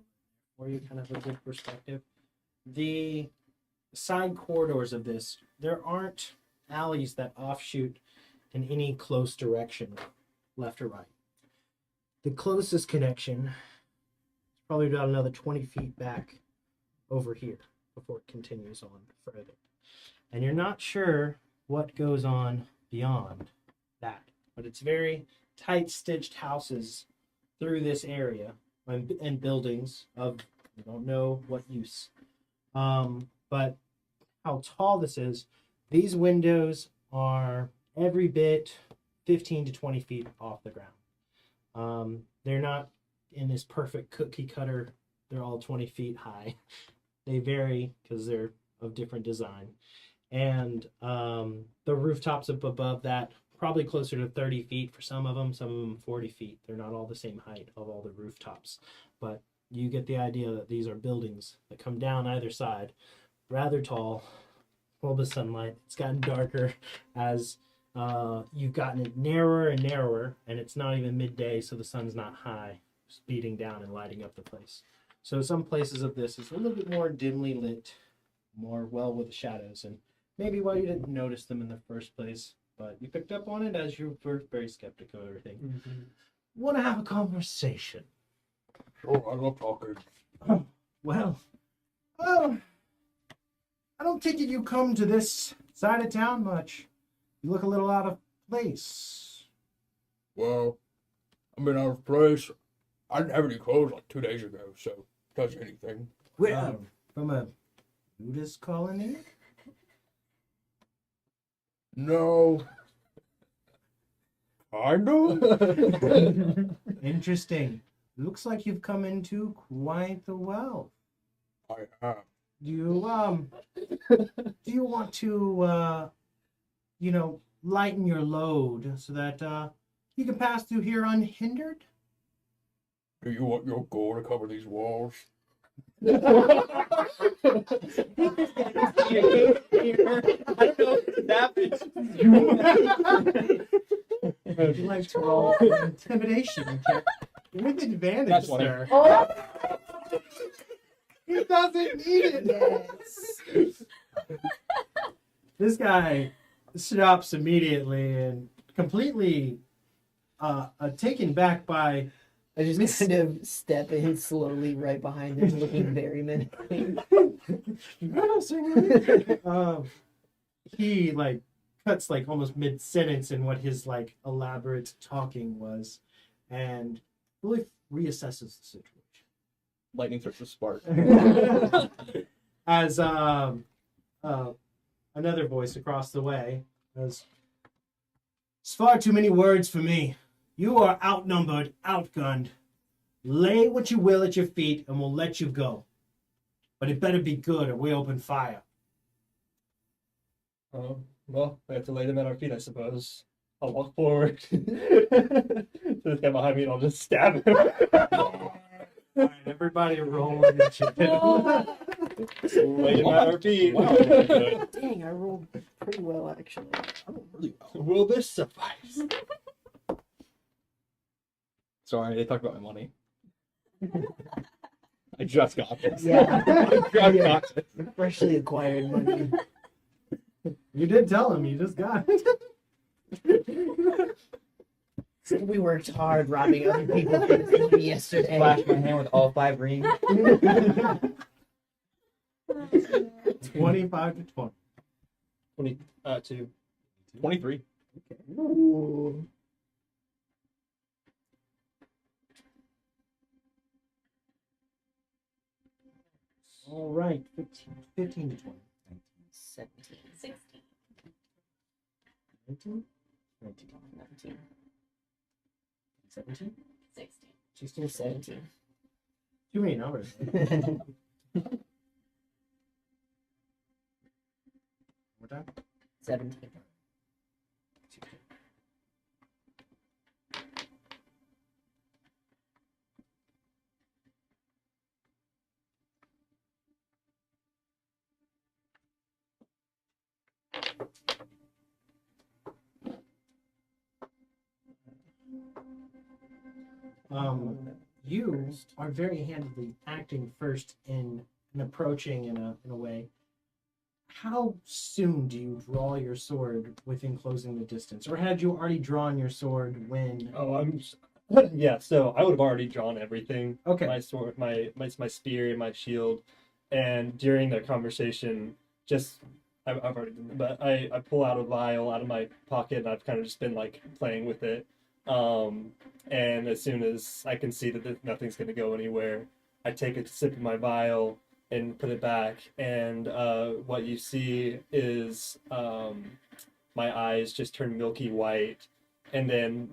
for you, kind of a good perspective. The side corridors of this, there aren't alleys that offshoot in any close direction, left or right. The closest connection is probably about another 20 feet back over here before it continues on further. And you're not sure what goes on beyond that. But it's very tight stitched houses through this area and buildings of you don't know what use. But how tall this is, these windows are every bit 15 to 20 feet off the ground. They're not in this perfect cookie cutter, they're all 20 feet high. They vary because they're of different design. And the rooftops up above that, probably closer to 30 feet for some of them 40 feet. They're not all the same height of all the rooftops. But you get the idea that these are buildings that come down either side, rather tall, full of sunlight. It's gotten darker as you've gotten it narrower and narrower, and it's not even midday, so the sun's not high, just beating down and lighting up the place. So some places of this is a little bit more dimly lit, more well with the shadows, and maybe why you didn't notice them in the first place, but you picked up on it as you were very skeptical of everything. Mm-hmm. Want to have a conversation? Sure, I love talking. Well, I don't think you come to this side of town much. You look a little out of place. Well, I've been out of place. I didn't have any clothes like 2 days ago, so does anything. From a Buddhist colony? No. Kind of? Interesting. Looks like you've come into quite the wealth. I have. Do you want to lighten your load so that you can pass through here unhindered? Do you want your gold to cover these walls? I don't know if that Would you like to roll an intimidation check with advantage, That's funny. sir? He doesn't need it. Yes. This guy stops immediately and completely taken back by. I just kind of step in slowly right behind him, looking very menacing. He cuts almost mid sentence in what his elaborate talking was, and really reassesses the situation. Lightning starts to spark. As another voice across the way says, "It's far too many words for me. You are outnumbered, outgunned. Lay what you will at your feet, and we'll let you go. But it better be good, or we open fire." Well, we have to lay them at our feet, I suppose. I'll walk forward to this guy behind me, and I'll just stab him. All right, everybody roll initiative. Lay him at our feet. Dang, I rolled pretty well, actually. Really well. Will this suffice? Sorry, they talked about my money. I just got this. Yeah. I just got this. Freshly acquired money. You did tell him, you just got it. We worked hard robbing other people for this money yesterday. Flash my hand with all 5 rings. 20 25 to 20. 22. 23. Ooh. All right, 15 to 20. 17. 16. 19, 19. 17, 16. 16, 17. Too many numbers. More time? 17. You are very handily acting first in and approaching in a way. How soon do you draw your sword within closing the distance, or had you already drawn your sword when? Oh, yeah. So I would have already drawn everything. Okay. My sword, my spear, and my shield. And during the conversation, I've already done it, but I pull out a vial out of my pocket, and I've kind of just been like playing with it. And as soon as I can see that nothing's going to go anywhere, I take a sip of my vial and put it back. And what you see is my eyes just turn milky white, and then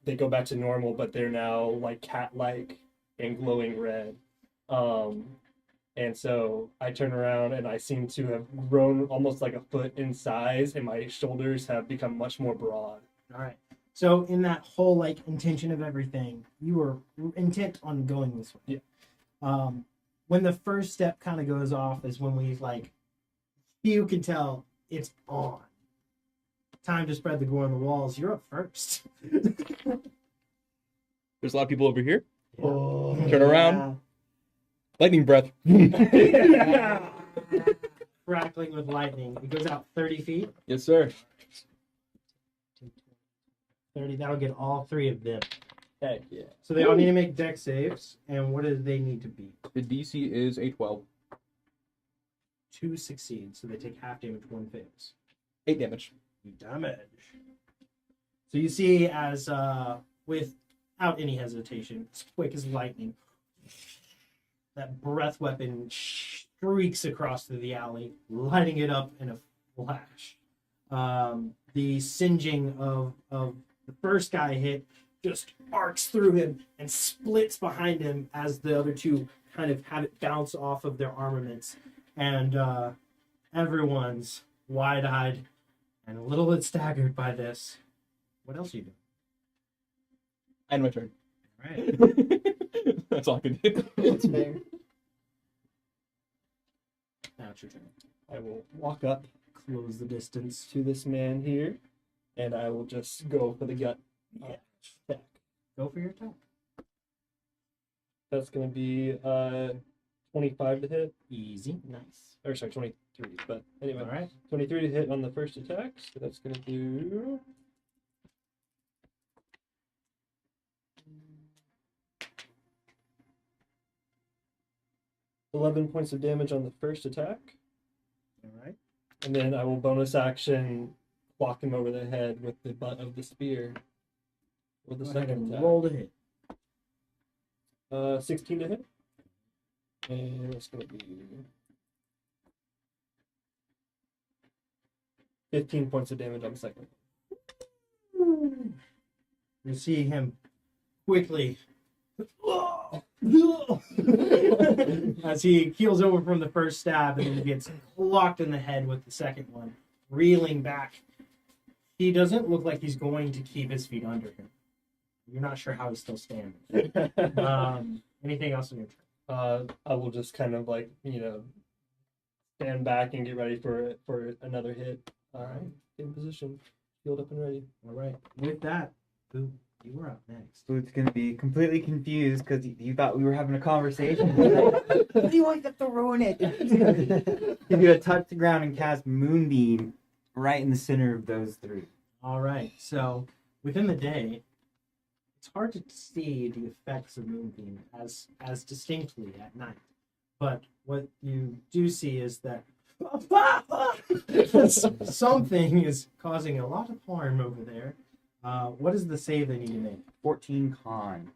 they go back to normal, but they're now like cat-like and glowing red. And so I turn around and I seem to have grown almost like a foot in size, and my shoulders have become much more broad. All right. So in that whole like intention of everything, you were intent on going this way. Yeah. When the first step kind of goes off is when we like, you can tell it's on. Time to spread the gore on the walls. You're up first. There's a lot of people over here. Oh, Turn around. Lightning breath. Crackling with lightning. It goes out 30 feet. Yes, sir. 30. That'll get all three of them. Heck yeah. So they all need to make dex saves. And what do they need to beat? The DC is a 12. 2 succeed. So they take half damage, 1 fails. 8 damage. Damage. So you see as without any hesitation, as quick as lightning, that breath weapon streaks across through the alley, lighting it up in a flash. The singeing of the first guy hit just arcs through him and splits behind him as the other two kind of have it bounce off of their armaments. And everyone's wide-eyed and a little bit staggered by this. What else are you doing? And my turn. All right. That's all I can do. That's fair. Now it's your turn. I will walk up Close the distance. to this man here, and I will just go for the gut. Yeah. Attack. Go for your attack. That's going to be 25 to hit. Easy. Nice. Or sorry, 23. But anyway, All right. 23 to hit on the first attack. So that's going to do... $11 points of damage on the first attack. All right. And then I will bonus action walk him over the head with the butt of the spear. With the Go ahead second and attack. roll to hit. 16 to hit. And it's going to be 15 points of damage on the second. You see him quickly as he keels over from the first stab and then gets clocked in the head with the second one, reeling back. He doesn't look like he's going to keep his feet under him. You're not sure how he's still standing. Anything else in your turn? I will just kind of like, stand back and get ready for another hit. All right, in position, healed up and ready. All right. With that, Boo, you were up next. Booth's gonna be completely confused because you thought we were having a conversation. What do you want to throw in it? He's gonna touch the ground and cast Moonbeam right in the center of those three. All right. So within the day, it's hard to see the effects of Moonbeam as distinctly at night. But what you do see is that Something is causing a lot of harm over there. What is the save they need to make? 14 con.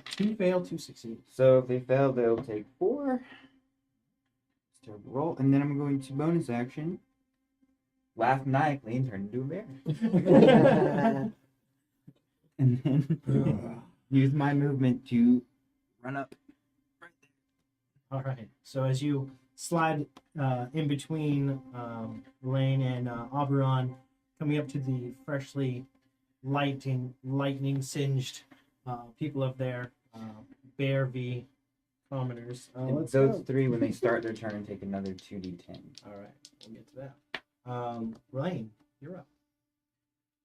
Two fail, two succeed. So if they fail, they'll take 4. It's a terrible roll. And then I'm going to bonus action. Laugh maniacally and turn into a bear. And then use my movement to run up. All right. So as you slide in between Lane and Oberon, coming up to the freshly lightning singed people of there, Bear v. Commoners. And Let's those go. 3, when they start their turn, take another 2d10. All right. We'll get to that. Lane, you're up.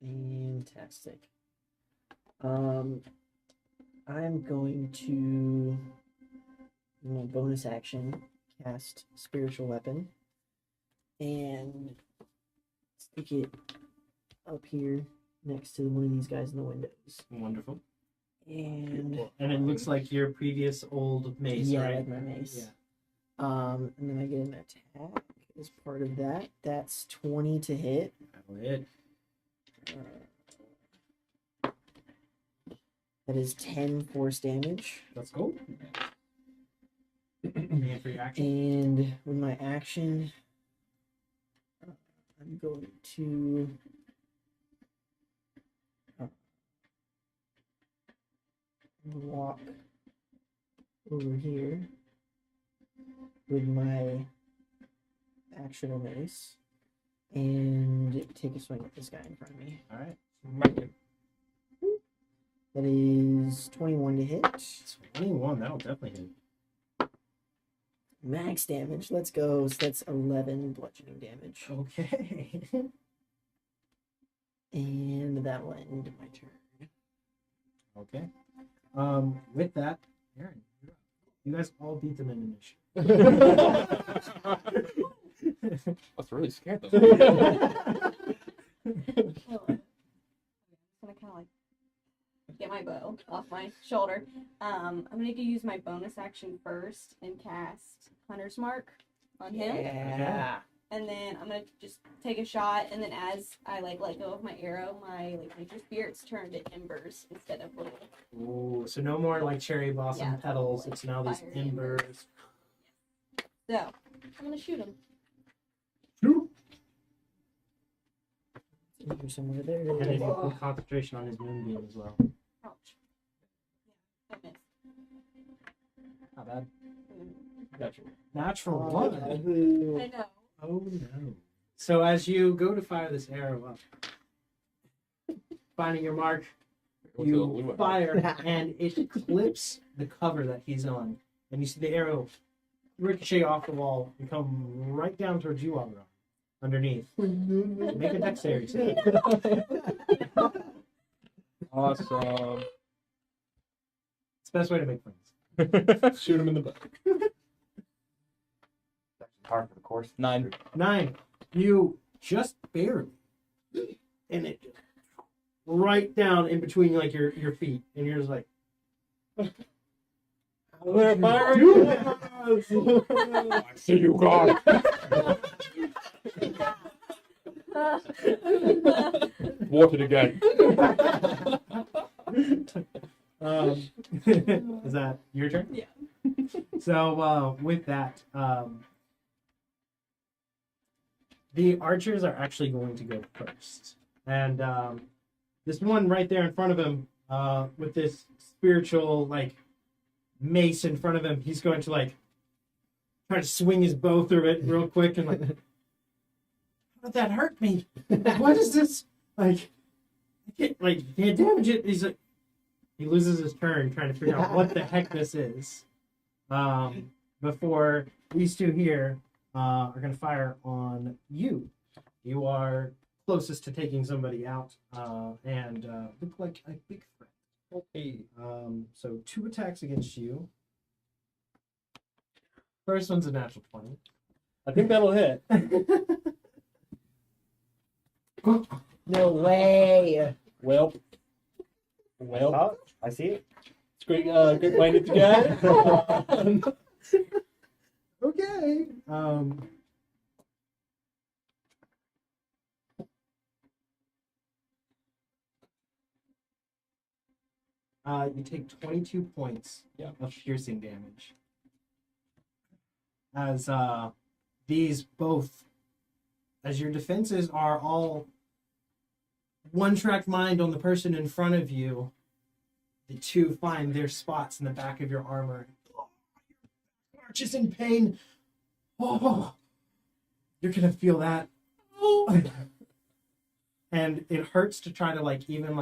Fantastic. I'm going to bonus action cast spiritual weapon and stick it up here next to one of these guys in the windows. Wonderful. And And it looks like your previous old mace, yeah, right? like my mace. Yeah. And then I get an attack as part of that. That's 20 to hit. That'll hit. That is 10 force damage. Let's go. And for your action. And with my action, I'm going to walk over here with my actual mace and take a swing at this guy in front of me. All right. That is 21 to hit. 21, that'll definitely hit. Max damage. Let's go. So that's 11 bludgeoning damage. Okay. And that will end my turn. Okay. With that, Aaron, you're up. You guys all beat them in initiative. I was really scared though. I'm gonna kind of like get my bow off my shoulder. I'm gonna use my bonus action first and cast Hunter's Mark on him, Yeah. and then I'm gonna just take a shot. And then as I let go of my arrow, my nature spirits turn to embers instead of little. Ooh, so no more like cherry blossom Yeah, petals. like It's now these fire embers. So I'm gonna shoot him. Shoot. There's somewhere there. And then you put concentration on his moonbeam as well. Ouch. Yeah, I missed. Not bad. Gotcha. Natural Oh, one. no. I know. Oh no. So as you go to fire this arrow up, finding your mark, you fire and it clips the cover that he's on. And you see the arrow ricochet off the wall and come right down towards you, Amra, underneath. Make a dexterity save. Awesome. It's the best way to make friends. Shoot him in the back. That's par for the course. 9. 9. You just barely. And it just right down in between like your feet. And you're just like, They're firing. do I see you, God. Walk it again. Is that your turn? Yeah. So with that, the archers are actually going to go first, and this one right there in front of him, with this spiritual like mace in front of him, he's going to like try to swing his bow through it real quick and like, how did that hurt me? What is this? Like, can't damage it. He's like, he loses his turn trying to figure out what the heck this is. Before these two here are going to fire on you. You are closest to taking somebody out and look like a big threat. Okay. So 2 attacks against you. First one's a natural 20. I think that'll hit. No way. Well, Oh, I see it. Great-minded guy. Okay. You take 22 points of piercing damage. As these both, as your defenses are all one-track mind on the person in front of you, the two find their spots in the back of your armor. Oh, your arch is in pain. Oh, you're gonna feel that. Oh. And it hurts to try to even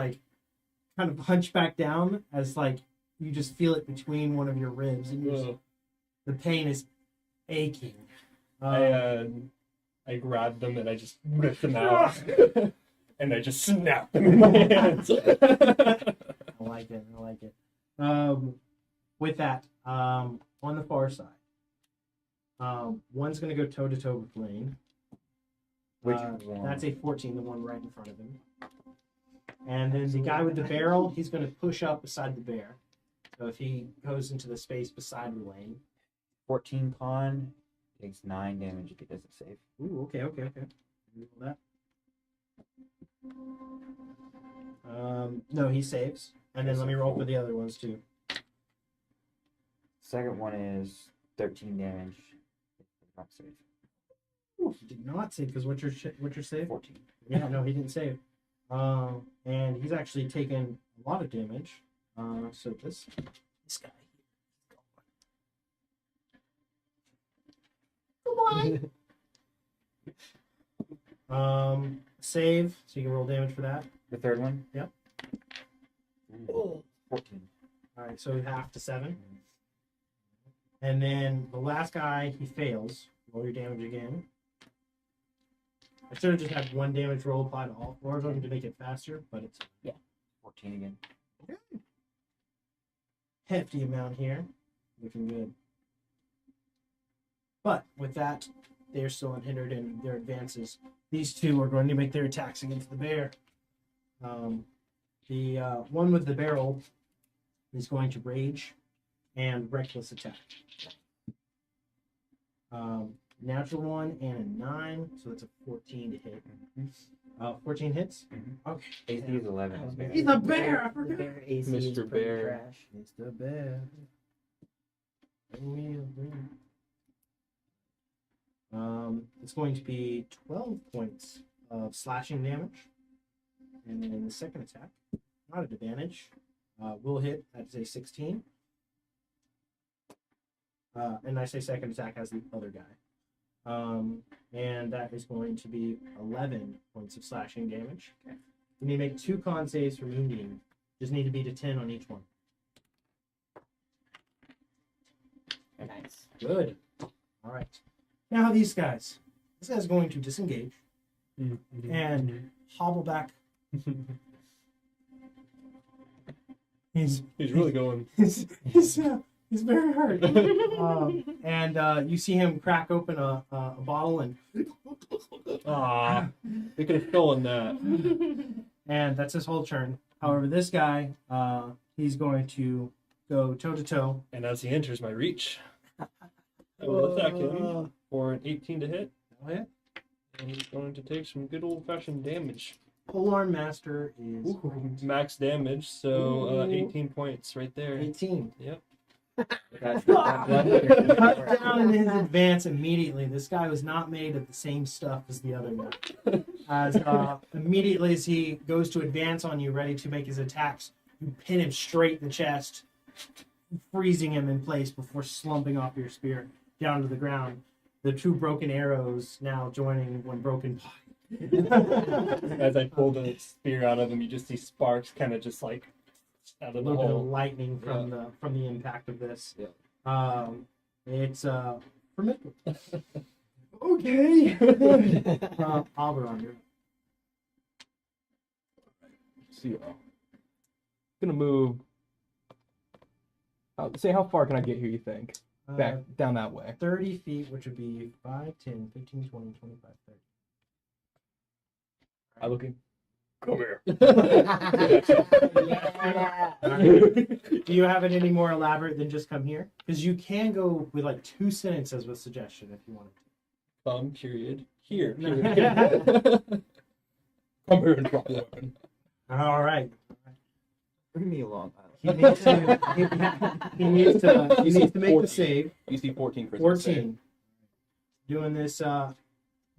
kind of hunch back down as you just feel it between one of your ribs and the pain is aching. I grab them and I just rip them out. And I just snap them in my hands. I like it. With that, on the far side, one's going to go toe to toe with Lane. Which one? That's a 14, the one right in front of him. And then the guy with the barrel, he's going to push up beside the bear. So if he goes into the space beside Lane. 14 con takes 9 damage if he doesn't save. Ooh, okay. Roll that. No, he saves. And then let me roll for the other ones too. Second one is 13 damage. Not save. Ooh, he did not save because what's your save? 14. Yeah, no, he didn't save. And he's actually taken a lot of damage. So this guy here. Goodbye. Save, so you can roll damage for that. The third one? Yep. Ooh, 14. All right, so half to 7. And then the last guy, he fails. Roll your damage again. I should have just had one damage roll apply to all 4 of them to make it faster, but it's 14 again. hefty amount here. Looking good. But with that, they're still unhindered in their advances. These two are going to make their attacks against the bear. The one with the barrel is going to rage and reckless attack. Natural 1 and a 9, so that's a 14 to hit. 14 hits? Okay. AC is 11. He's a bear! I The forgot. bear AC Mr. is pretty Bear. trash. It's the bear. It's going to be 12 points of slashing damage. And then the second attack, not at advantage, will hit. That's a 16. And I say second attack as the other guy. And that is going to be 11 points of slashing damage. Okay. You need to make 2 con saves for wounding. Just need to beat a 10 on each one. Nice. Good. All right. Now these guys. This guy's going to disengage and hobble back. He's really going. He's very hurt. And you see him crack open a bottle and They could have stolen that. and that's his whole turn. However, this guy, he's going to go toe to toe. And as he enters my reach, I will attack him for an 18 to hit. Oh, yeah. And he's going to take some good old-fashioned damage. Polearm Master is Max damage, so Ooh. 18 points right there. 18. Yep. Cut down in his advance immediately. This guy was not made of the same stuff as the other guy. As immediately as he goes to advance on you, ready to make his attacks, you pin him straight in the chest, freezing him in place before slumping off your spear down to the ground. The 2 broken arrows now joining one broken body. As I pull the spear out of him, you just see sparks kind of just like out A of the little bit of hole. lightning from the impact of this. Yeah. It's formidable. Okay. Alberon, you're See, gonna move. Say, how far can I get here, you think? Back down that way. 30 feet, which would be 5, 10, 15, 20, 25, 30. I looking. Come here. Do you have it any more elaborate than just come here? Because you can go with like 2 sentences with suggestion if you wanted Come, period. Here. to. Come here and drop the weapon. All right. Bring me along. He needs to. He needs to make the save. DC 14 for 14. Doing this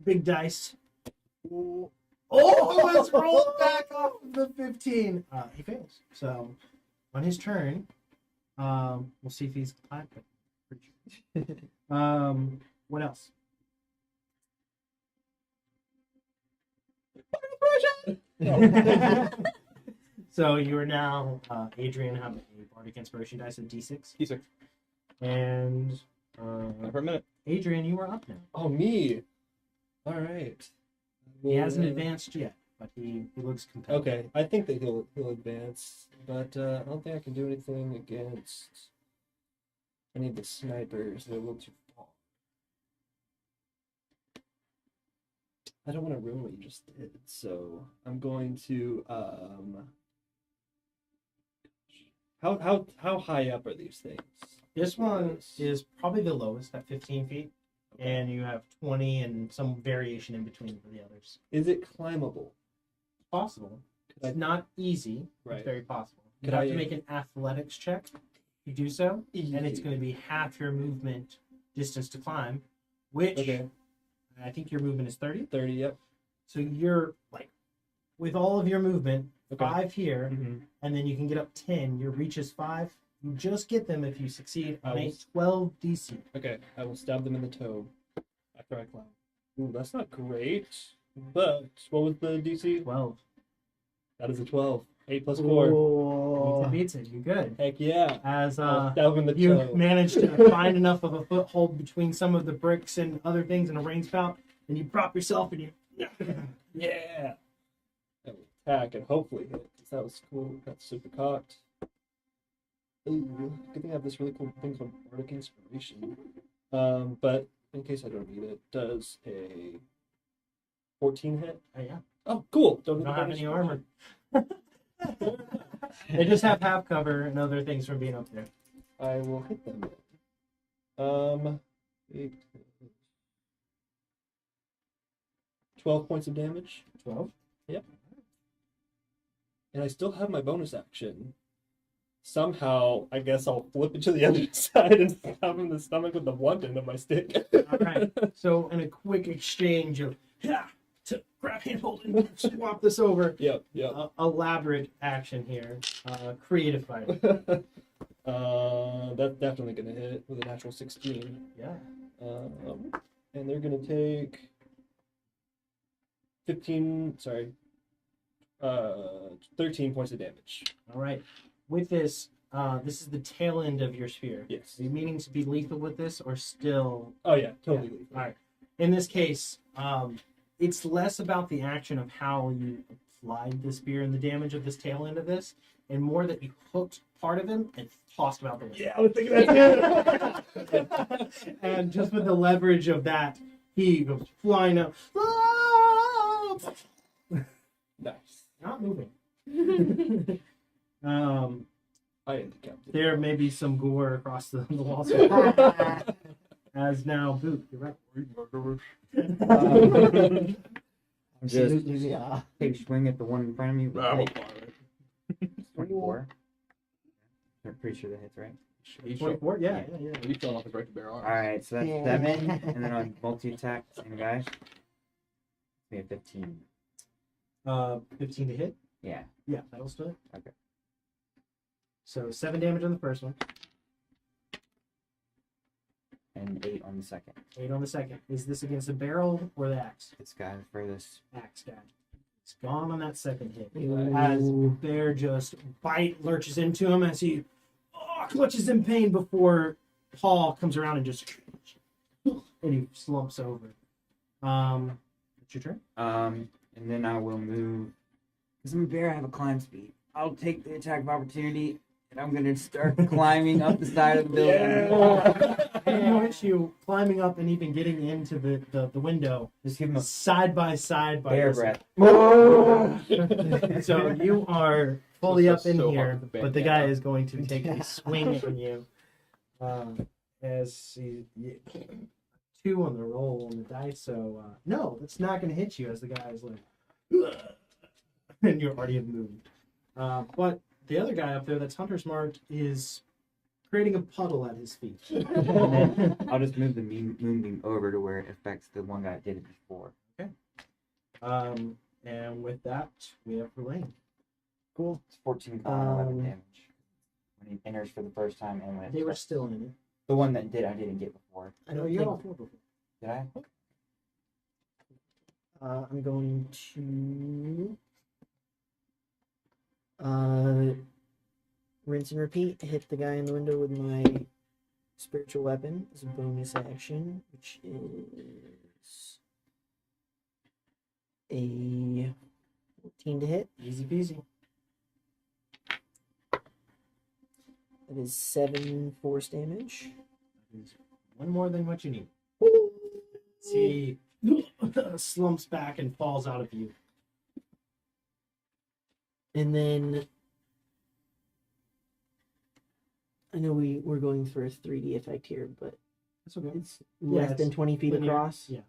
big dice. Oh, it's rolled back off of the 15. He fails. So on his turn, we'll see if he's what else? So you are now Adrian have a bardic inspiration dice of D6. D6. And For a minute. Adrian, you are up now. Oh, me. All right. He hasn't advanced yet, but he looks compelled. Okay, I think that he'll advance, but I don't think I can do anything against any of the snipers. They're a little too far. I don't want to ruin what you just did, so I'm going to How high up are these things? This one is probably the lowest at 15 feet, and you have 20 and some variation in between for the others. Is it climbable? Possible. I- It's not easy. Right. It's very possible. You Could have I- to make an athletics check. You do so, and it's going to be half your movement distance to climb, which Okay, I think your movement is 30. 30. Yep. So you're like, with all of your movement, Okay. 5 here, Mm-hmm. and then you can get up 10. Your reach is 5. You just get them if you succeed on a Nice. 12 DC. Okay, I will stab them in the toe after I climb. Ooh, that's not great. But what was the DC? 12. That is a 12. 8 plus 4. Oh, beats it. You're good. Heck yeah. As I'll stab him in the you toe. manage to find enough of a foothold between some of the bricks and other things in a rain spout, and you prop yourself and you. Yeah. I will attack and hopefully hit, because that was cool. That's super cocked. Ooh, good thing I have this really cool thing called Bardic Inspiration. But in case I don't need it, does a 14 hit? Oh, yeah. Oh, cool. Don't have any armor. They just have half cover and other things from being up there. I will hit them. 8, 12 points of damage. 12. And I still have my bonus action. Somehow, I guess I'll flip it to the other side and stab him in the stomach with the blunt end of my stick. All right. So, in a quick exchange of to grab handhold and swap this over, Yep. elaborate action here. Creative fighting. That's definitely gonna hit with a natural 16. Yeah. And they're gonna take 13 points of damage. All right. With this, this is the tail end of your sphere. Yes. Are you meaning to be lethal with this, or still? Oh yeah, totally. Yeah. All right. In this case, it's less about the action of how you applied the spear and the damage of this tail end of this, and more that you hooked part of him and tossed him out the window. Yeah, I was thinking that too. And just with the leverage of that, he goes flying up. Nice. Not moving. I am the captain. There may be some gore across the walls. As now, Boot, you're right. Just Absolutely, yeah. take a swing at the one in front of me. Nah, we'll fire it. 24. I'm pretty sure that hits, right? He's 24? Yeah. He's showing off his right to bear arms. Alright, so that's Yeah. 7. And then on multi attack, same guy. We have 15. 15 to hit? Yeah. Yeah, that'll still hit. Okay. So 7 damage on the first one, And 8 on the second. 8 on the second. Is this against the barrel or the axe? This guy furthest. Axe guy. It's gone on that second hit. Ooh. As Bear just lurches into him as he clutches in pain before Paul comes around and just and he slumps over. It's your turn. And then I will move. Because I'm a bear, I have a climb speed. I'll take the attack of opportunity And I'm gonna start climbing up the side of the building. And no issue climbing up and even getting into the window Just give him a side by side by bear yourself. breath. So you are fully up in So hard here, with the but the bandana. guy is going to take a swing on you. As he 2 on the roll on the dice, so no, that's not going to hit you. As the guy is like, and you already have moved. But the other guy up there, that's Hunter's Mark, is creating a puddle at his feet. I'll just move the moonbeam over to where it affects the one guy that did it before. And with that, we have Verlaine. Cool. It's 14 fire, 11 damage. When he enters for the first time and when it They were starts. still in it. The one that did I didn't get before. I No, don't you're think all 4 before. Did I? I'm going to rinse and repeat. Hit the guy in the window with my spiritual weapon as a bonus action, which is a 14 to hit. Easy peasy. That is 7 force damage. That is 1 more than what you need. See, slumps back and falls out of view. And then I know we're going for a 3D effect here, but That's okay. it's less it's than 20 feet linear. across. Yeah.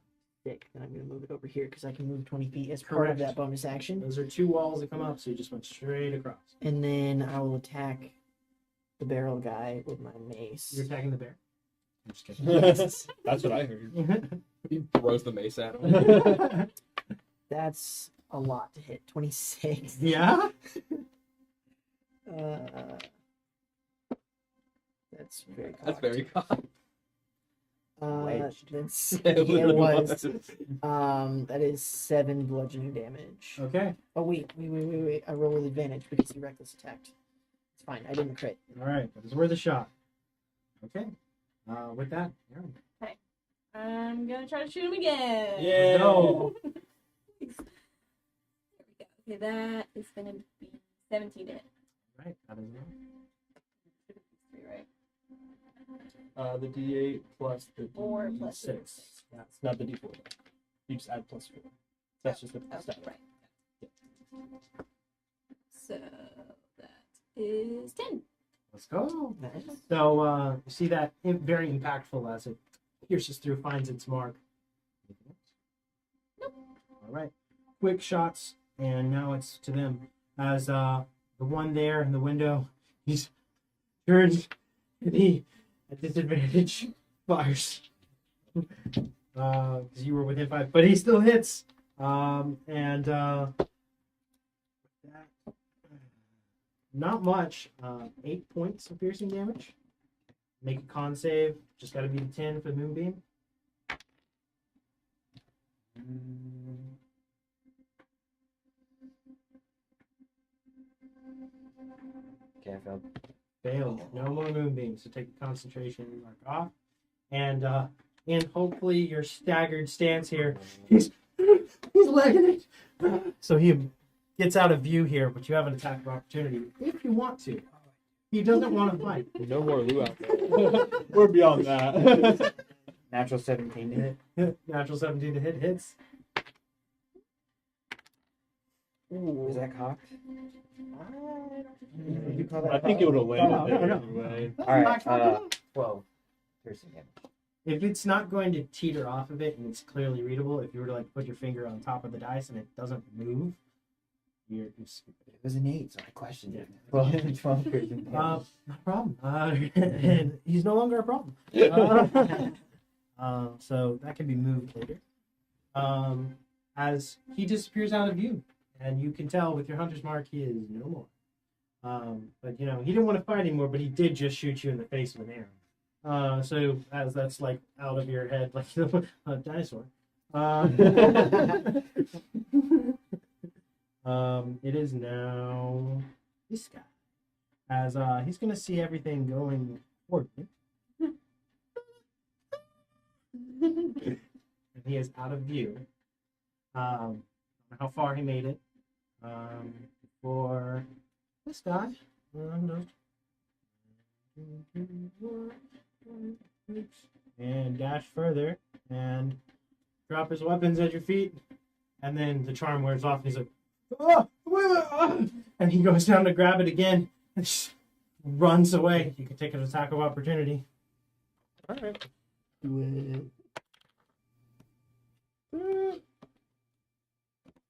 Sick. Then I'm going to move it over here because I can move 20 feet as part of Correct. that bonus action. Those are 2 walls that come up, so you just went straight across. And then I will attack the barrel guy with my mace. You're attacking the bear. I'm just kidding. That's what I heard. He throws the mace at him. That's a lot to hit. 26. Yeah? That's very That's cocked. very common. Wedged. That's It it literally was. was. That is 7 bludgeoning damage. Okay. Oh wait. I roll with advantage because he reckless attacked. It's fine. I didn't crit. All right. That was worth a shot. Okay. With that, Aaron. I'm gonna try to shoot him again. Yeah. No. There we go. Okay, that is gonna be 17 to hit. Right. That is Right. The D8 plus the 4 plus D6. 6. Yeah. It's not the D4. Though. You just add plus 4. That's just the Okay, stat. right. So that is 10. Let's go. Nice. So you see that very impactful as it pierces through, finds its mark. Nope. All right. Quick shots, and now it's to them. As the one there in the window, he's turned and he at disadvantage fires. Because you were within 5, but he still hits. Not much. 8 points of piercing damage. Make a con save. Just got to be 10 for the moonbeam. Okay, I failed. Failed. No more moonbeams. So take the concentration mark off. And hopefully your staggered stance here. He's legging it. So he gets out of view here, but you have an attack of opportunity if you want to. He doesn't want to fight. No more Lou out there. We're beyond that. Natural 17 to hit. Natural 17 to hit hits. Is that cocked? You call that I think it would have landed No, there no. anyway. All right, 12 piercing damage. If it's not going to teeter off of it and it's clearly readable, if you were to like put your finger on top of the dice and it doesn't move, you're stupid. It was an 8, so I questioned it. 12 piercing damage. Not a problem. And he's no longer a problem. So that can be moved later. As he disappears out of view, and you can tell with your hunter's mark he is no more. But you know he didn't want to fight anymore, but he did just shoot you in the face with an arrow. So as that's like out of your head, like a dinosaur. It is now this guy. As he's gonna see everything going toward me. And he is out of view. How far he made it. For this guy. and dash further and drop his weapons at your feet. And then the charm wears off and he's like, "Oh, and he goes down to grab it again and just runs away. You can take an attack of opportunity. All right. Do it.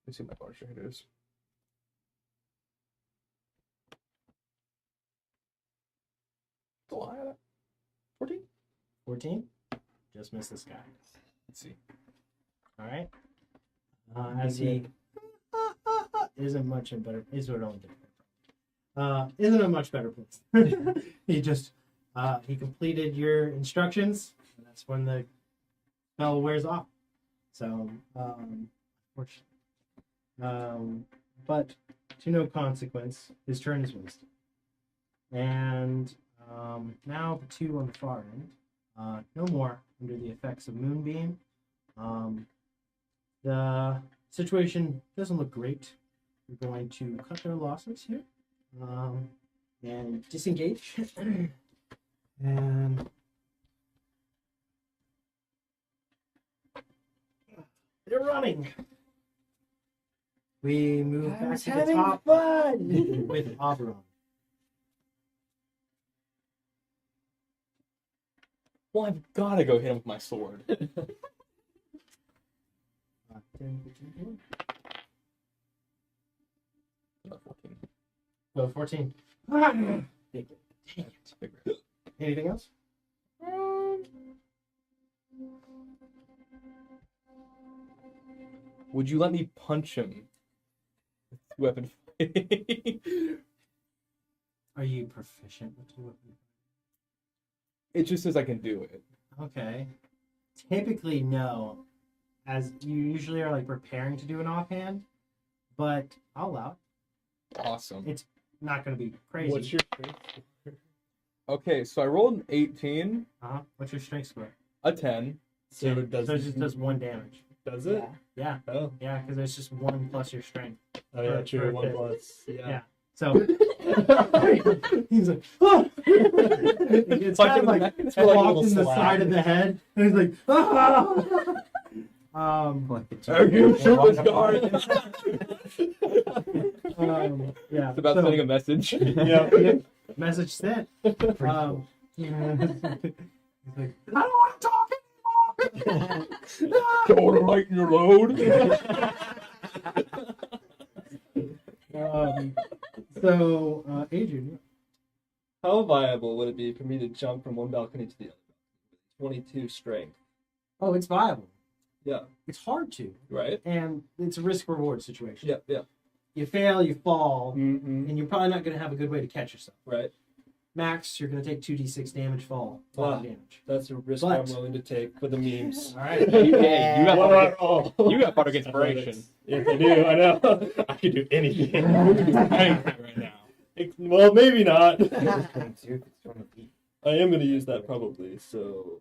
Let's see what my bar strength is. Still high at it. 14? 14. Just missed this guy. Let's see. All right. As he isn't much in better. Is what only isn't a much better place. He just he completed your instructions. And that's when the spell wears off. So, but to no consequence, his turn is wasted. And now the two on the far end, no more under the effects of Moonbeam. The situation doesn't look great. We're going to cut their losses here and disengage. And they're running. We move back to the top fun. with Oberon. Well, I've got to go hit him with my sword. 10, 15, Not 14. oh, 14. Dang it. Bigger. Anything else? Would you let me punch him with weapon fighting? Are you proficient with two weapons? It just says I can do it. Okay. Typically, no. As you usually are like preparing to do an offhand, but I'll allow it. Awesome. It's not going to be crazy. What's your strength? Okay, so I rolled an 18, What's your strength score? a 10. So it does, So it just does 1 damage. does it? Yeah, Oh, yeah, because it's just 1 plus your strength. oh yeah, For true. a 1 hit. plus. Yeah. So he's like, oh! It's kind of like It's like a walked little in the slap. side of the head, and he's like, ah! Are you sure this guard? Yeah. It's about so, sending a message. Yeah. message sent. He's like, I don't want to talk anymore. Don't want to lighten your load. Adrian, How viable would it be for me to jump from one balcony to the other? 22 strength. oh, it's viable. Yeah. It's hard to, Right? and it's a risk-reward situation. Yep, yep. You fail, you fall, Mm-hmm. and you're probably not going to have a good way to catch yourself. Right. Max, you're going to take 2d6 damage fall damage. That's a risk But- I'm willing to take for the memes. All right. Hey, you got What bardic- about you got bardic inspiration. Yes, I do. I know. I can do anything. Anything right now. Well, maybe not. 22, 20 feet. I am going to use that probably. So,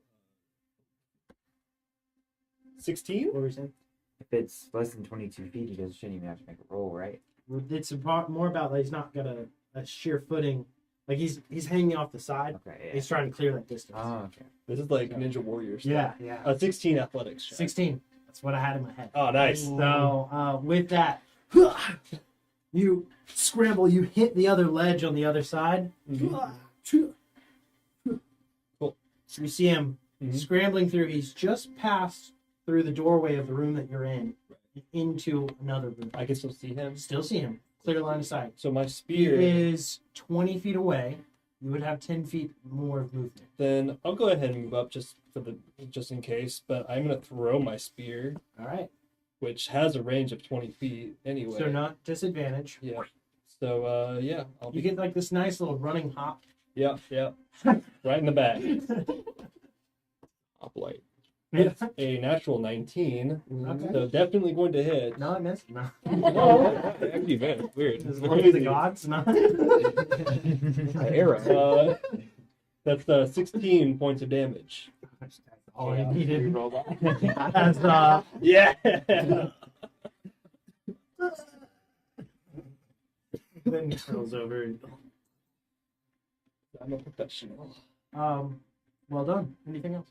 16? What were you saying? If it's less than 22 feet, he shouldn't even have to make a roll, right? It's more about that he's not got a sheer footing. Like he's hanging off the side. Okay, yeah. He's trying to clear that distance. Oh, okay. This is like Ninja Warrior stuff. Yeah. 16 athletics. check. 16. That's what I had in my head. Oh, nice. So with that, you scramble. You hit the other ledge on the other side. Mhm. Cool. You see him Mhm. scrambling through. He's just passed through the doorway of the room that you're in into another room. I can still see him. Still see him. Clear line of sight. So my He spear. is 20 feet away. You would have 10 feet more of movement. Then I'll go ahead and move up just in case. But I'm gonna throw my spear, All right. which has a range of 20 feet anyway. So not disadvantage. Yeah. So yeah, I'll You be. get like this nice little running hop. Yeah, yeah. Right in the back. Hoplite. It's a natural 19. Okay. So definitely going to hit. No, I missed. No. Empty vent. Weird. As long as the gods, no. Arrow. That's 16 points of damage. All I needed. Roll that. As Yeah. then he curls over. And, I'm a professional. Well done. Anything else?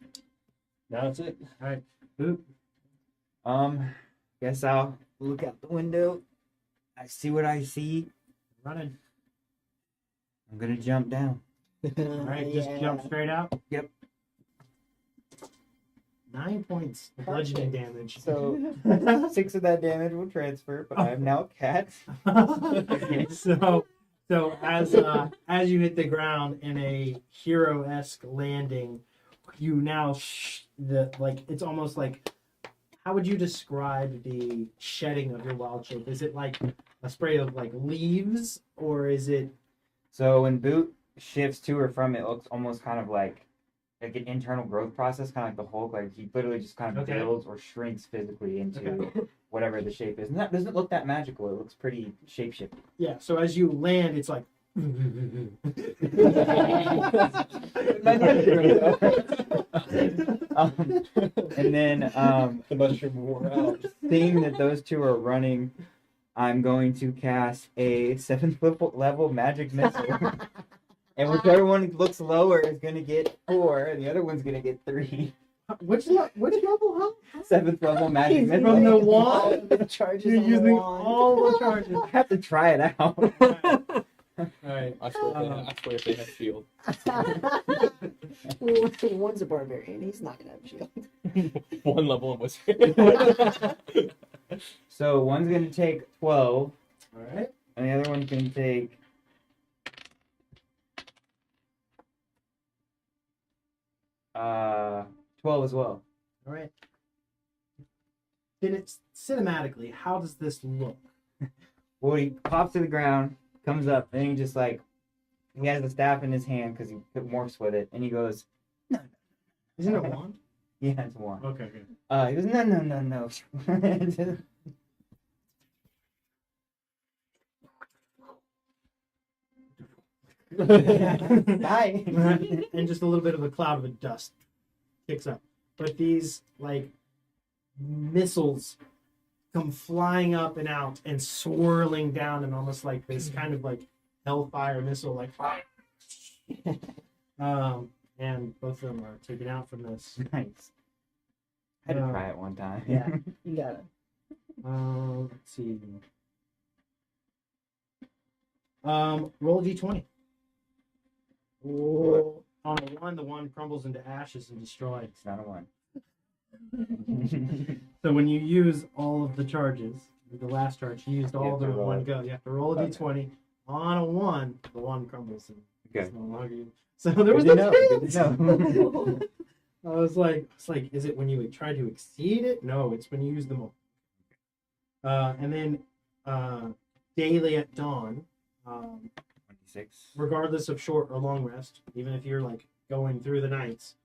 Now that's it. All right. Boop. Guess I'll look out the window. I see what I see. Running. I'm gonna jump down. All right. Just jump straight out. Yep. 9 points of bludgeoning damage. So 6 of that damage will transfer, but I am now a cat. So as you hit the ground in a hero-esque landing, you now it's almost like, how would you describe the shedding of your wild shape? Is it like a spray of like leaves, or is it? So when Boot shifts to or from, it looks almost kind of like an internal growth process, kind of like the Hulk. Like he literally just kind of builds or shrinks physically into whatever the shape is. And that doesn't look that magical. It looks pretty shapeshifting. Yeah. So as you land, it's like. And then The mushroom wore out. seeing that those two are running, I'm going to cast a 7th level magic missile. And whichever one looks lower is going to get 4, and the other one's going to get 3. Which level? Huh? 7th level magic He's missile. From the all wand? the charges You're on the using wand. all the charges. I have to try it out. All right. I swear if they have shield. One's a barbarian. He's not gonna have a shield. One level of wizard. So one's going to take 12, All right. and the other one's going to take 12 as well. All right. Cinematically, how does this look? Well, he pops to the ground, comes up, and he just like, he has the staff in his hand because he morphs with it, and he goes, Isn't it a wand? yeah, it's one. Okay, good. He goes, no. Bye. And just a little bit of a cloud of dust kicks up. But these like missiles come flying up and out and swirling down, and almost like this kind of like hellfire missile, like and both of them are taken out from this. Nice. I had to try it one time. Yeah, you got it. Let's see. Roll a d20. Whoa. On a 1, the 1 crumbles into ashes and destroyed. It's not a 1. So when you use all of the charges, the last charge, you used all of them in one go. You have to roll a d20. On a 1, the 1 crumbles and Okay. it's no longer you. So there was Good no to chance. know. I was like, is it when you try to exceed it? No, it's when you use them all. And then daily at dawn, 26. regardless of short or long rest, even if you're like going through the nights,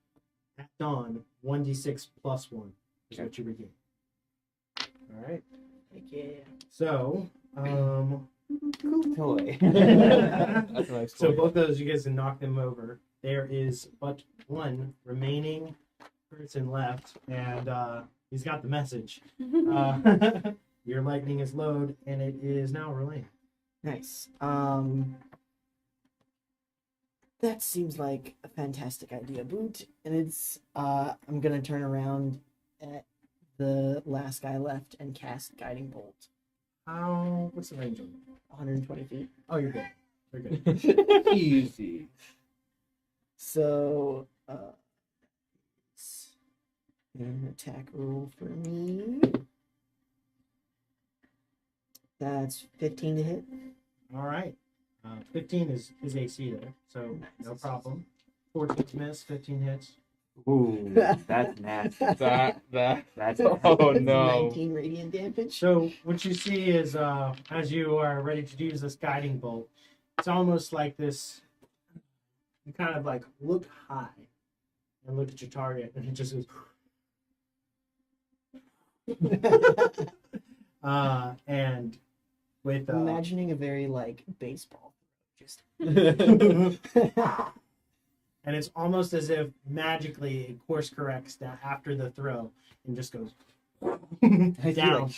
at dawn, 1d6 plus 1 is what you regain. All right. Heck yeah. So, Cool toy. That's a nice so toy. both those, you guys can knock them over. There is but one remaining person left, and he's got the message. Your lightning is low, and it is now Relaine. Nice. That seems like a fantastic idea, Boot. And it's I'm gonna turn around at the last guy left and cast Guiding Bolt. What's the range on it? 120 feet. Oh, you're good. You're good. Easy. So it's an attack roll for me. That's 15 to hit. All right. 15 is AC there, so no problem. 14 miss, 15 hits. Ooh, that's nasty. That's Oh no. 19 radiant damage. So what you see is, as you are ready to use this guiding bolt, it's almost like this. You kind of like look high and look at your target, and it just goes. And with I'm imagining a very like baseball. Just and it's almost as if magically it course corrects down after the throw and just goes down,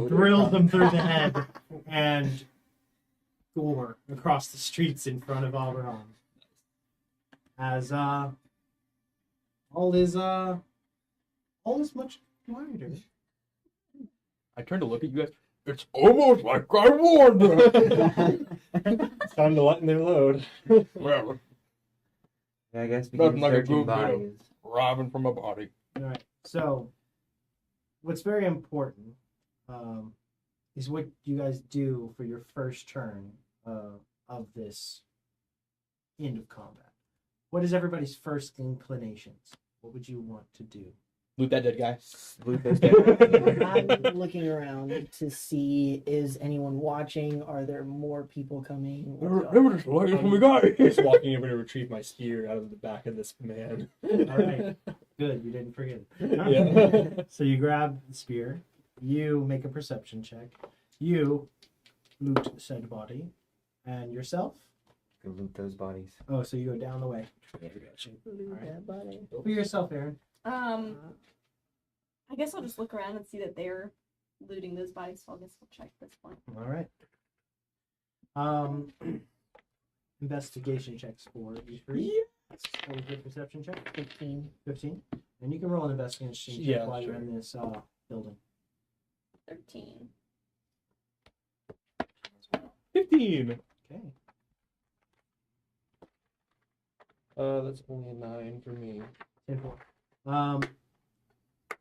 drills them through the head, and gore across the streets in front of Auberon. as all is much quieter. I turned to look at you guys. It's almost like I warned them. It's time to lighten their load. Well, Yeah, I guess Nothing begin like a searching good bit of- bodies. robbing from a body. All right. So, what's very important is what you guys do for your first turn of this end of combat. What is everybody's first inclinations? What would you want to do? Loot that dead guy. Loot those dead. I'm looking around to see, is anyone watching? Are there more people coming? They were just looking for me, guy. Just walking over to retrieve my spear out of the back of this man. All right. Good. You didn't forget it. Yeah. So you grab the spear. You make a perception check. You loot said body. And yourself? Go loot those bodies. Oh, so you go down the way. Yeah. Alright. That body. For yourself, Aaron. I guess I'll just look around and see that they're looting those bodies, so I guess we'll check at this point. All right. Investigation checks for you three. What was your perception check? 15. 15. And you can roll an investigation check Yeah, while you're sure. in this building. 13. 15. Okay. That's only a 9 for me. 10-4.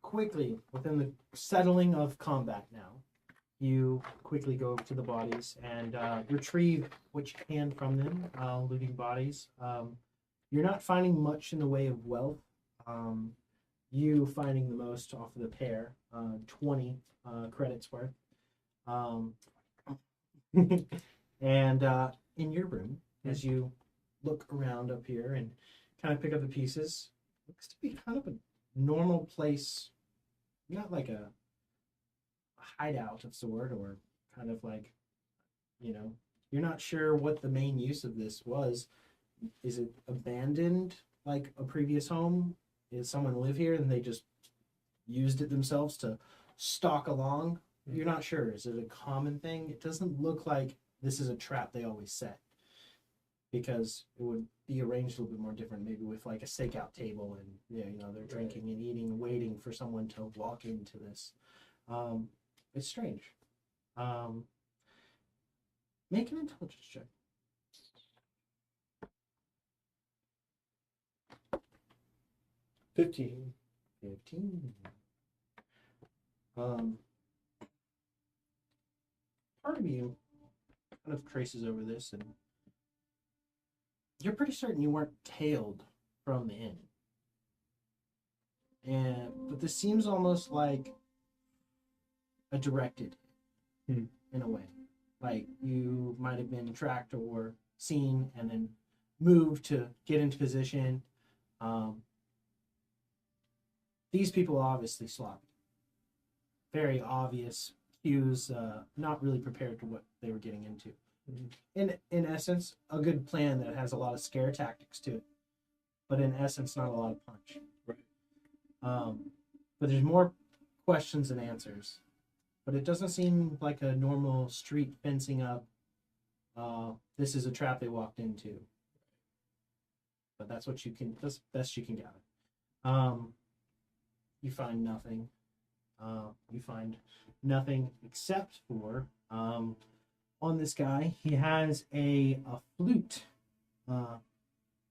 Quickly, within the settling of combat now, you quickly go to the bodies and retrieve what you can from them, looting bodies. You're not finding much in the way of wealth. You finding the most off of the pair, 20 credits worth. And in your room, as you look around up here and kind of pick up the pieces, looks to be kind of a normal place, not like a hideout of sort, or kind of like, you're not sure what the main use of this was. Is it abandoned like a previous home? Is someone live here and they just used it themselves to stalk along? You're not sure. Is it a common thing? It doesn't look like this is a trap they always set, because it would be arranged a little bit more different, maybe with like a stakeout table and they're drinking and eating and waiting for someone to walk into this. It's strange. Make an intelligence check. 15. 15. Part of you kind of traces over this, and you're pretty certain you weren't tailed from the inn. But this seems almost like a directed hit, in a way. Like you might have been tracked or seen and then moved to get into position. These people are obviously sloppy. Very obvious cues, not really prepared to what they were getting into. In essence, a good plan that has a lot of scare tactics to it, but in essence, not a lot of punch. Right. But there's more questions than answers. But it doesn't seem like a normal street fencing up. This is a trap they walked into. But that's what that's best you can gather. You find nothing. You find nothing except for on this guy, he has a flute,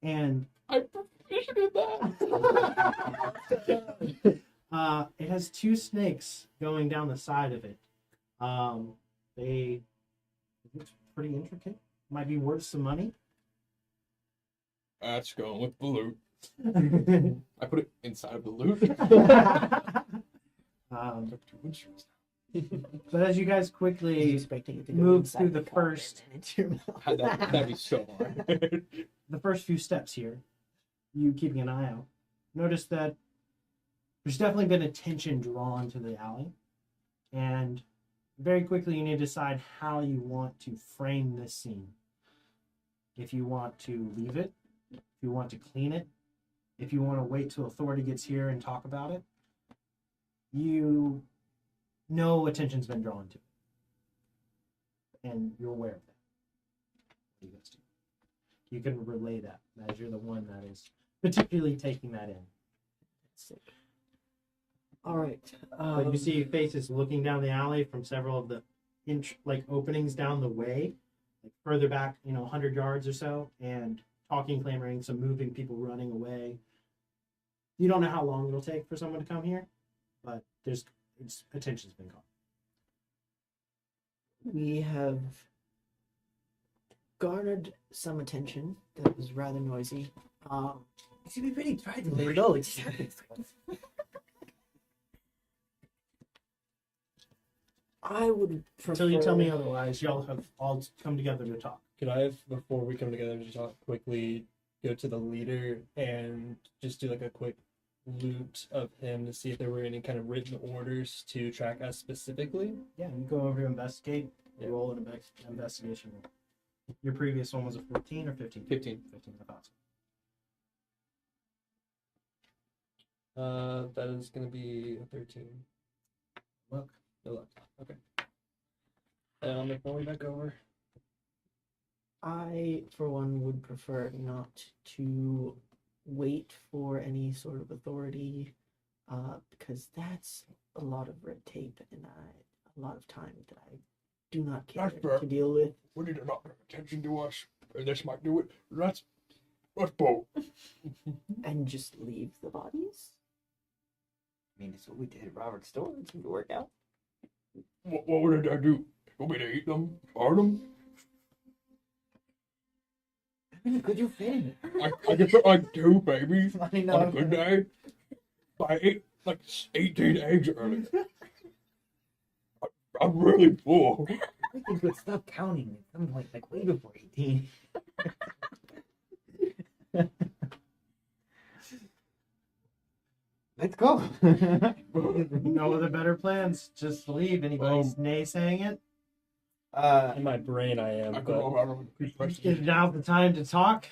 and I proficiented that. it has two snakes going down the side of it. It looks pretty intricate. Might be worth some money. That's going with the loot. I put it inside of the loot. But as you guys He's quickly expecting it to go move inside through the car first- and into your mouth. That'd be so hard. the first few steps here, you keeping an eye out, notice that there's definitely been attention drawn to the alley, and very quickly you need to decide how you want to frame this scene. If you want to leave it, if you want to clean it, if you want to wait till authority gets here and talk about it, no attention's been drawn to it, and you're aware of that. What do you guys do? You can relay that as you're the one that is particularly taking that in. Sick. All right. But you see faces looking down the alley from several of the openings down the way, like further back, 100 yards or so, and talking, clamoring, some moving people running away. You don't know how long it'll take for someone to come here, but its attention's been caught. We have garnered some attention that was rather noisy. You should be pretty frightened. There we go. It just happens. I would prefer. Until you tell me otherwise, y'all have all come together to talk. Could I have, before we come together to talk, quickly go to the leader and just do like a quick loot of him to see if there were any kind of written orders to track us specifically? Yeah, you go over to investigate. Yeah. Roll an investigation. Your previous one was a 14 or 15? 15. 15, I thought so. That is going to be a 13. Look. No luck. Okay. And I'll make my way back over. I, for one, would prefer not to wait for any sort of authority, because that's a lot of red tape and a lot of time that I do not care That's fair. to deal with. We need to not pay attention to us. This might do it. Let's vote. And just leave the bodies. I mean, it's what we did at Robert's store. It seemed to work out. What would I do? Want me to eat them? Burn them? I mean, could you fit in it? I can put like 2 babies I know. on a good day. I ate like 18 eggs earlier. I'm really full. I think we'd stop counting at some point, like way before 18. Let's go. No other better plans. Just leave. Anybody's naysaying it? In my brain, I am. I But go out of Is now the time to talk?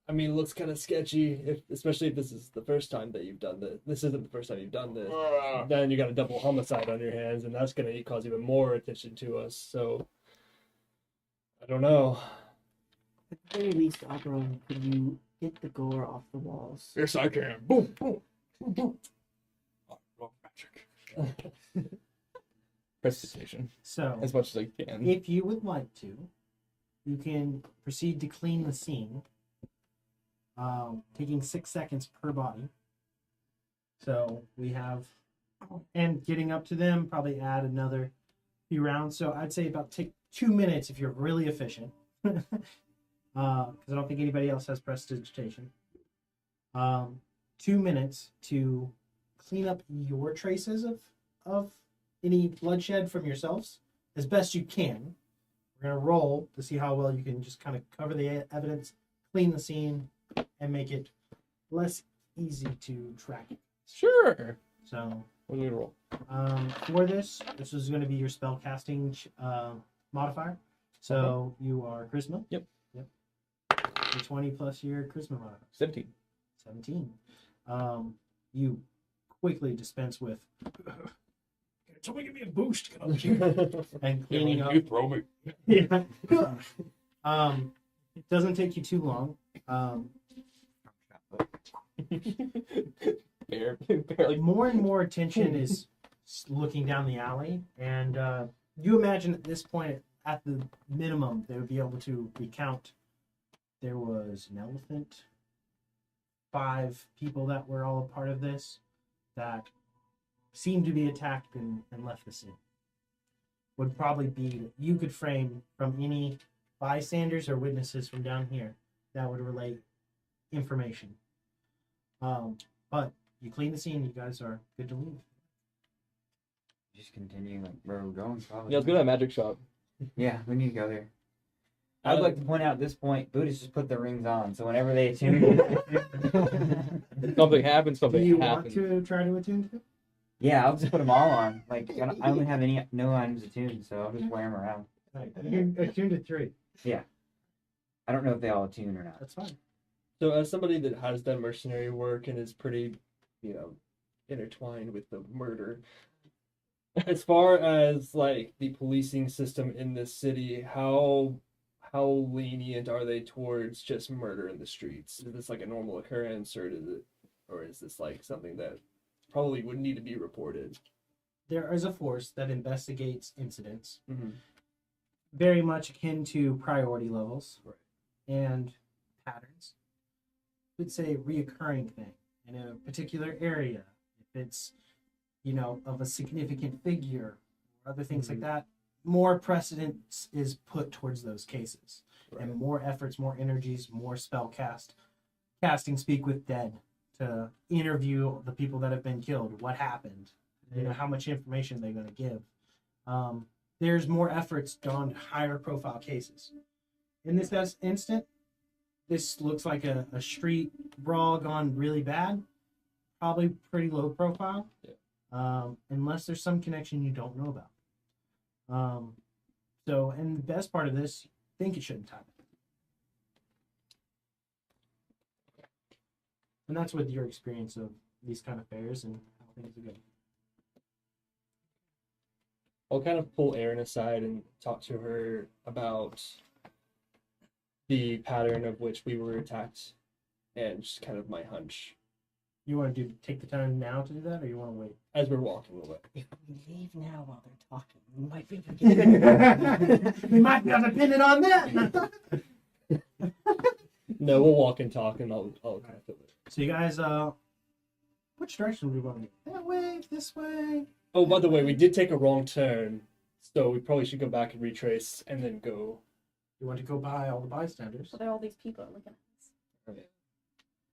I mean, it looks kind of sketchy, especially if this is the first time that you've done this. This isn't the first time you've done this. Then you got a double homicide on your hands, and that's going to cause even more attention to us. So, I don't know. At the very least, Oberon, could you get the gore off the walls? Yes, I can. Boom, boom, boom, boom. I love magic. Prestidigitation. So, As much as I can. if you would like to, you can proceed to clean the scene, taking 6 seconds per body. So we have, and getting up to them, probably add another few rounds. So I'd say about take 2 minutes if you're really efficient, because I don't think anybody else has prestidigitation. 2 minutes to clean up your traces of any bloodshed from yourselves as best you can. We're going to roll to see how well you can just kind of cover the evidence, clean the scene, and make it less easy to track it. Sure. So, What do we roll? for this is going to be your spell casting modifier. So you are charisma. Yep. Your 20 plus your charisma modifier. 17. 17. You quickly dispense with. Somebody give me a boost. Get up here. And cleaning up. You throw me. Yeah. It doesn't take you too long. Barely. More and more attention is looking down the alley, and you imagine at this point, at the minimum, they would be able to recount. There was an elephant, 5 people that were all a part of this, that seemed to be attacked and left the scene. Would probably be that you could frame from any bystanders or witnesses from down here that would relate information. But you clean the scene, you guys are good to leave. Just continue like where we're going, probably. Yeah, let's go to that magic shop. Yeah, we need to go there. I would like to point out at this point, Buddhists just put the rings on, so whenever they attune, Something happens, Do something you happens. want to try to attune to it? yeah, I'll just put them all on. Like I only have no items attuned, so I'll just wear them around. Right. You can attune to 3. I don't know if they all attune or not. That's fine. So, as somebody that has done mercenary work and is pretty, intertwined with the murder, as far as like the policing system in this city, how how lenient are they towards just murder in the streets? Is this like a normal occurrence, or is this like something that probably would need to be reported? There is a force that investigates incidents, Mm-hmm. very much akin to priority levels Right. and patterns. It's a reoccurring thing in a particular area. If it's, of a significant figure or other things like that, more precedence is put towards those cases. Right. And more efforts, more energies, more casting speak with dead to interview the people that have been killed. What happened? How much information they're going to give. There's more efforts on higher profile cases. In this instant, this looks like a street brawl gone really bad. Probably pretty low profile. Yeah. Unless there's some connection you don't know about. And the best part of this, think it shouldn't happen. And that's with your experience of these kind of fairs and how things are going. I'll kind of pull Erin aside and talk to her about the pattern of which we were attacked and just kind of my hunch You want to take the time now to do that, or you want to wait? as we're walking away. If we leave now while they're talking, we might be able to get We might be able to pin it on that. No, we'll walk and talk, and I'll kind of it. So you guys, which direction do we want to go? That way, this way. Oh, by the way, we did take a wrong turn, so we probably should go back and retrace and then go. You want to go by all the bystanders? So there are all these people looking at us.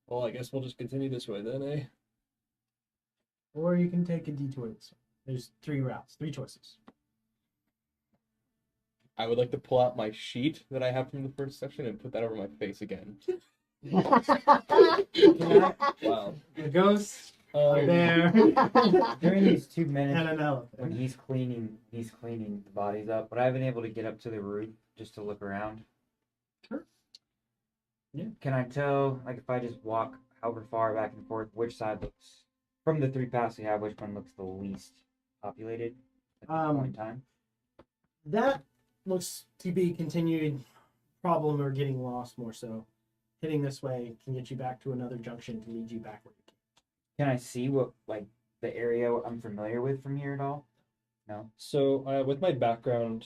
Well, I guess we'll just continue this way then, eh? Or you can take a detour this way. There's 3 routes, 3 choices. I would like to pull out my sheet that I have from the first session and put that over my face again. Wow. The ghosts are Um, there. During these 2 And minutes an elephant. when he's cleaning the bodies up, would I have been able to get up to the roof just to look around? Sure. Yeah. Can I tell, like, if I just walk however far back and forth, which side looks, from the 3 paths we have, which one looks the least populated at this point in time? That looks to be continued problem or getting lost more so. Hitting this way can get you back to another junction to lead you back where you came. Can I see what, like, the area I'm familiar with from here at all? No? So, with my background,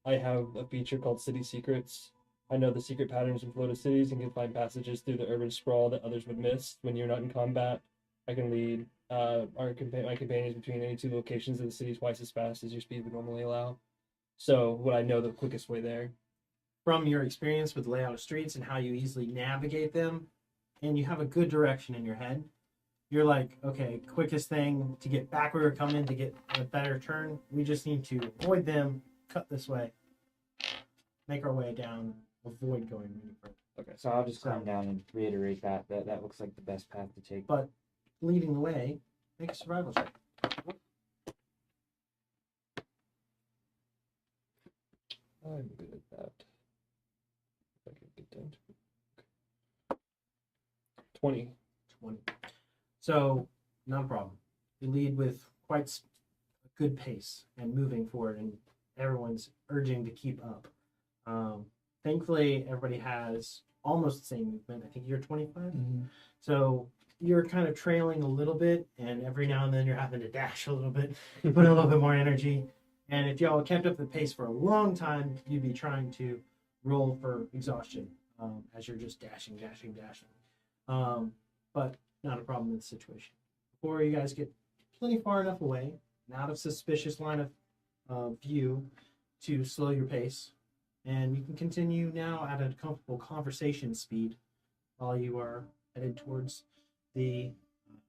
I have a feature called City Secrets. I know the secret patterns and flow to cities and can find passages through the urban sprawl that others would miss when you're not in combat. I can lead my companions between any 2 locations of the city twice as fast as your speed would normally allow. So, would I know the quickest way there? From your experience with layout of streets and how you easily navigate them, and you have a good direction in your head, you're like, okay, quickest thing to get back where we're coming, to get a better turn, we just need to avoid them, cut this way, make our way down, avoid going any further. Okay, so I'll just climb down and reiterate that looks like the best path to take. But leading the way, make a survival check. I'm good at that. If I can get down to 20. 20. So, not a problem. You lead with quite a good pace and moving forward, and everyone's urging to keep up. Thankfully, everybody has almost the same movement. I think you're 25. So, you're kind of trailing a little bit, and every now and then you're having to dash a little bit, put in a little bit more energy. And if y'all kept up the pace for a long time, you'd be trying to roll for exhaustion as you're just dashing. But not a problem in this situation. Before you guys get plenty far enough away, and out of suspicious line of view, to slow your pace. And you can continue now at a comfortable conversation speed while you are headed towards the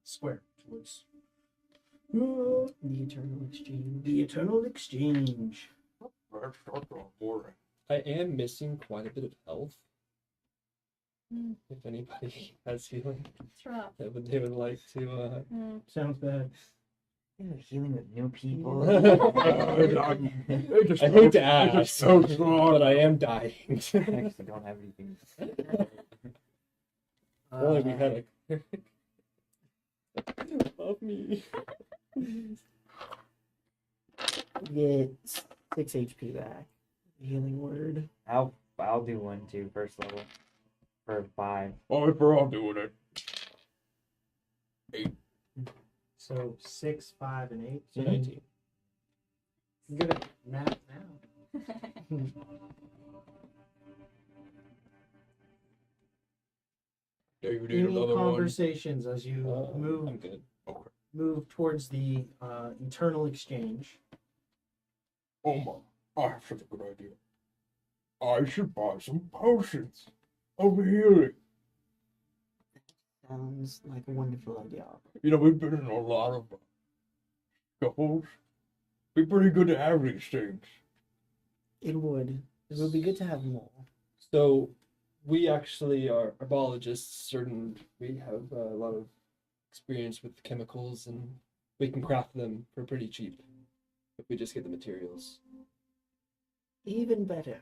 square, towards the eternal exchange. the eternal exchange. Perhaps start on boring. I am missing quite a bit of health. Mm. If anybody has healing It's rough. that they would like to. Sounds bad. You're healing with new people. I hate to ask, so strong. but I am dying. I actually don't have anything. Only we had a. Love me. Get 6 HP back. Healing word. I'll I'll do 1 too, first level. For 5. Oh, if we're all doing it. 8. So 6, 5, and 8. So 19. I'm good at math now. Do you need Any another one? conversations as you I'm good. move towards the eternal exchange? Oh my, I have such a good idea. I should buy some potions over here. Sounds like a wonderful idea. You know, we've been in a lot of scuffles. Be pretty good to have these things. It would. It would be good to have more. So we actually are herbologists, certain we have a lot of experience with chemicals, and we can craft them for pretty cheap if we just get the materials. Even better.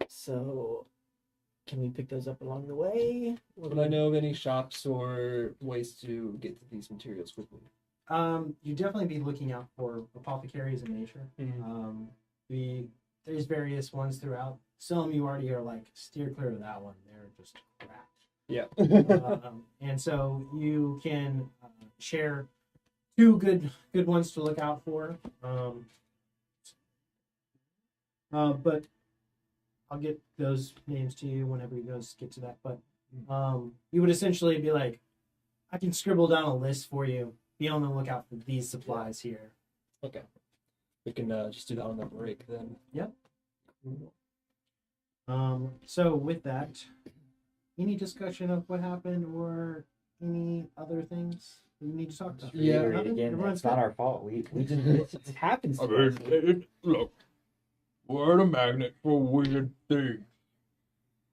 So, can we pick those up along the way? Would I know of any shops or ways to get to these materials quickly? You definitely be looking out for apothecaries in nature. There's various ones throughout. Some you already are like, steer clear of that one. They're just crap. Yeah. And so you can share 2 good ones to look out for. But I'll get those names to you whenever you guys get to that. But you would essentially be like, I can scribble down a list for you. Be on the lookout for these supplies here. Okay. We can just do that on the break then. Yep. So with that, any discussion of what happened or any other things we need to talk about? Yeah. Reiterate Nothing? again, Everyone's it's not good? our fault. We just it happens I to us. mean, look, we're the magnet for weird things.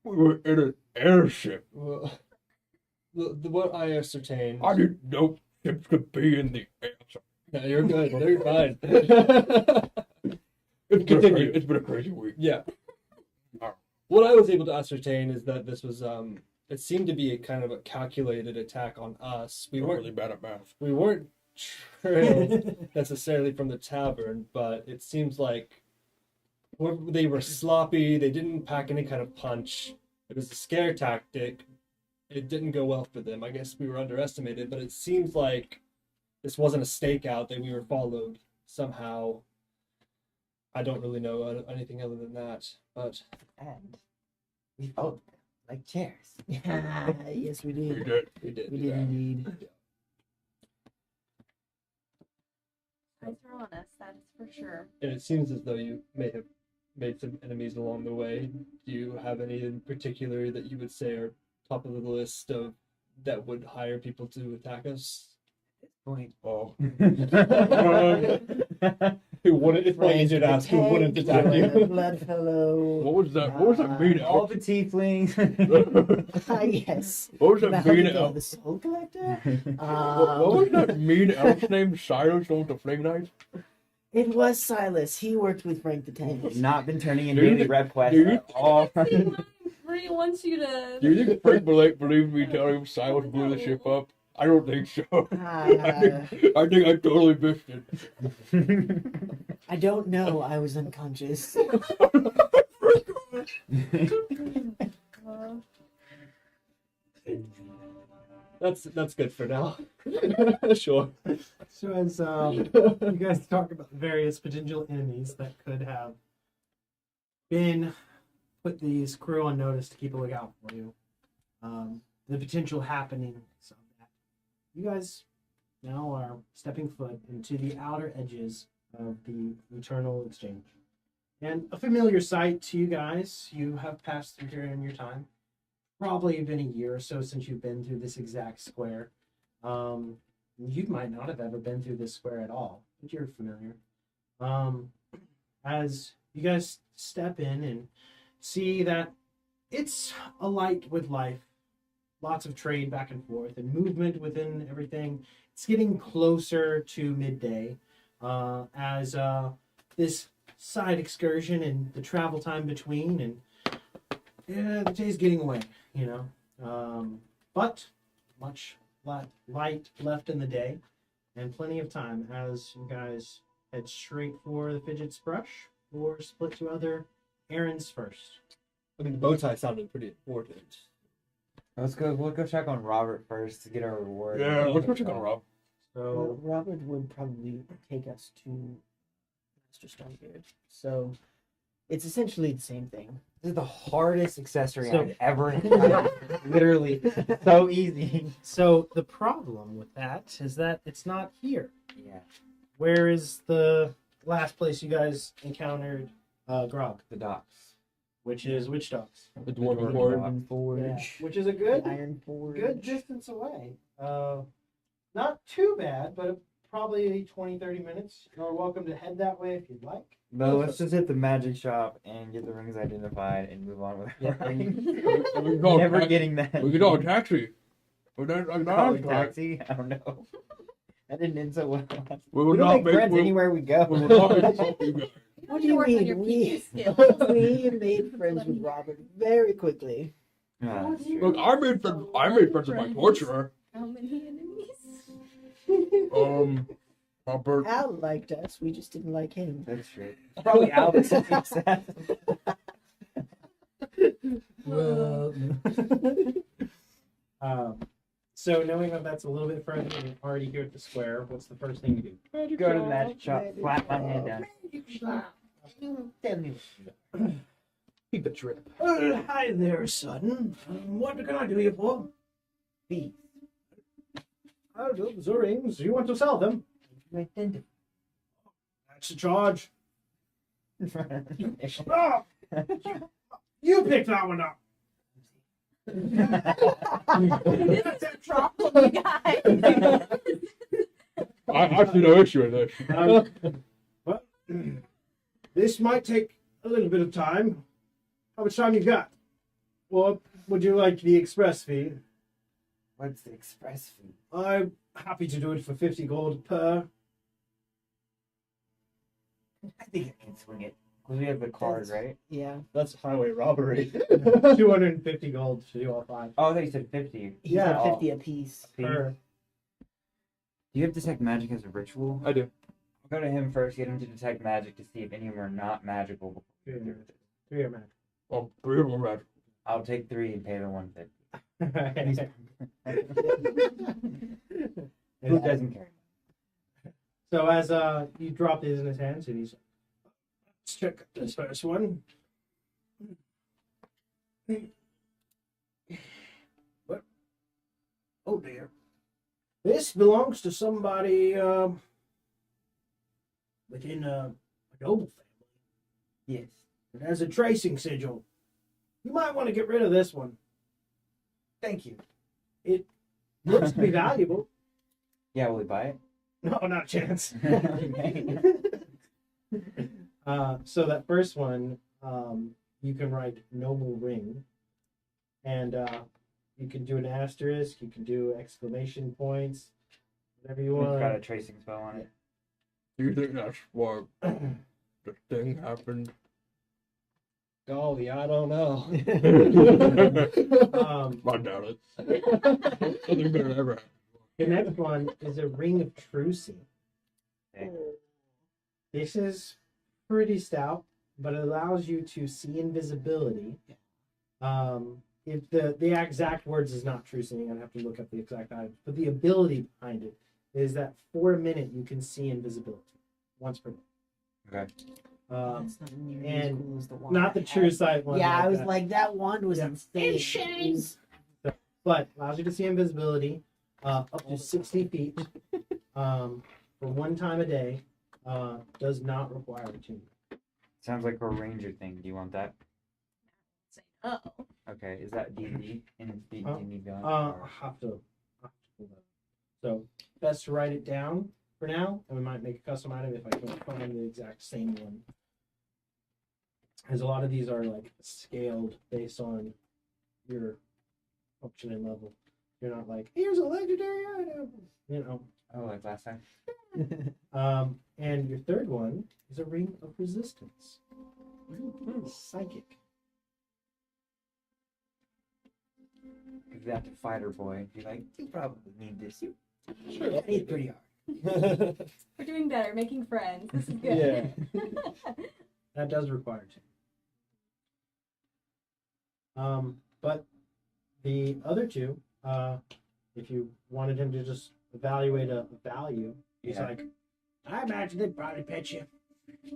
We were in an airship. Well, what I ascertained. I didn't know ships could be in the air. No, you're good. No, you're fine. Continue. It's been a crazy week. Yeah. What I was able to ascertain is that this was it seemed to be a kind of a calculated attack on us. We're really bad at math. We weren't trailed necessarily from the tavern, but it seems like they were sloppy. They didn't pack any kind of punch. It was a scare tactic. It didn't go well for them. I guess we were underestimated, but it seems like this wasn't a stakeout, that we were followed somehow. I don't really know anything other than that, but And we fold them like chairs. Yes, we We did. did. we did. We did indeed. Eyes are on us, that is for sure. And it seems as though you may have made some enemies along the way. Do you have any in particular that you would say are top of the list of that would hire people to attack us? Point. Oh. Who wouldn't? It's probably easier to ask who wouldn't attack you. Bloodfellow. What was that? What was that mean All elf? the tieflings. Yes. What was that mean The elf? Soul Collector? What was that mean elf's name? Silas, the one with the fling knife? It was Silas. He worked with Frank the Tank. Not been turning in Dude, daily rep quests dude. at all. He wants you to. Do you think Frank believes me telling him Silas blew the ship up? I don't think so. I think I totally missed it. I don't know. I was unconscious. That's good for now. Sure. So as you guys talk about various potential enemies that could have been put these crew on notice to keep a lookout for you, the potential happenings of that, you guys now are stepping foot into the outer edges of the Eternal Exchange. And a familiar sight to you guys, you have passed through here in your time. Probably been a year or so since you've been through this exact square. You might not have ever been through this square at all, but you're familiar. As you guys step in and see that it's alight with life, lots of trade back and forth and movement within everything. It's getting closer to midday as this side excursion and the travel time between, and yeah, the day's getting away, you know. But much light left in the day and plenty of time as you guys head straight for the Fidget's Brush or split to other Aaron's first. I mean, the bow tie sounded pretty important. We'll go check on Robert first to get our reward. Yeah, let's go check on Rob. Well, So Robert would probably take us to Master Stonebeard. So it's essentially the same thing. This is the hardest accessory So- I've ever encountered. Literally, so easy. so the problem with that is that it's not here. Yeah, Where is the last place you guys encountered Grog? the docks. Which is which docks? The Dwarven Dwarven Forge. Yeah. Which is a The good Iron Forge. good distance away. Not too bad, but probably 20-30 minutes. You're welcome to head that way if you'd like. No, let's just hit the magic shop and get the rings identified and move on with Yeah. our We can call Never a getting that. We could call a taxi. We don't Call a taxi? I don't know. That didn't end so well. We We will don't not make make. friends We anywhere we go. will not make fun of you guys. What You do you work on your mean? PQ skills. We made friends with Robert very quickly. Ah, that's true. Look, I made friends with my torturer. How many enemies? Robert. Al liked us. We just didn't like him. That's true. Probably Albus is the assassin. Well, so knowing that that's a little bit further and you're already here at the square, what's the first thing you do? Go to the magic shop, slap my hand down. Tell me. Keep the trip. Hi there, son. What can I do you for? Thief. I'll do the rings. You want to sell them? Identify. That's the charge. Ah, you picked that one up. This is a problem, you guys. I see no issue with this. Well, this might take a little bit of time. How much time you got? Or would you like the express fee? What's the express fee? I'm happy to do it for 50 gold per. I think I can swing it. Because we have the card, right? Yeah. That's highway robbery. 250 gold to do all 5. Oh, I thought you said 50. He Yeah. said 50 apiece. Per. Do you have detect magic as a ritual? I do. I'll go to him first, get him to detect magic to see if any of them are not magical before we Yeah. do it. 3 are magic. Well, 3 of them are magic. I'll take 3 and pay the 150. Who doesn't care? So as you drop these in his hands, and he's, let's check this first one. What? Oh dear. This belongs to somebody within a noble family. Yes. It has a tracing sigil. You might want to get rid of this one. Thank you. It looks to be valuable. Yeah, will he buy it? No, not a chance. Okay. So that first one, you can write noble ring, and you can do an asterisk. You can do exclamation points, whatever you We've want. got a tracing spell on it. Do you think that's why the thing happened? Golly, I don't know. I doubt it. Nothing better than ever happened. The next one is a ring of trucing. Okay. This is pretty stout, but it allows you to see invisibility. If the exact words is not trucing, I'd have to look up the exact item. But the ability behind it is that for a minute you can see invisibility once per minute. Okay. That's not nearly as and cool as the one Not I the had. true sight one. Yeah, I was that. like, that one was Yeah. insane. It was- But allows you to see invisibility up to 60 feet for one time a day. Does not require attunement. Sounds like a ranger thing. Do you want that? Oh. Okay. Is that D&D? And it's D&D Beyond? I'll or- have to pull that up. So best to write it down for now, and we might make a custom item if I can find the exact same one. As a lot of these are like scaled based on your function and level. You're not like, here's a legendary item, you know. Oh, like last time? And your third one is a ring of resistance. Psychic. Give that to Fighter Boy. Be like, you probably need this. You Sure. it's pretty hard. We're doing better, making friends. This is good. Yeah. That does require two. But the other two, if you wanted him to just evaluate a value, he's Yeah. like, I imagine they'd probably bet you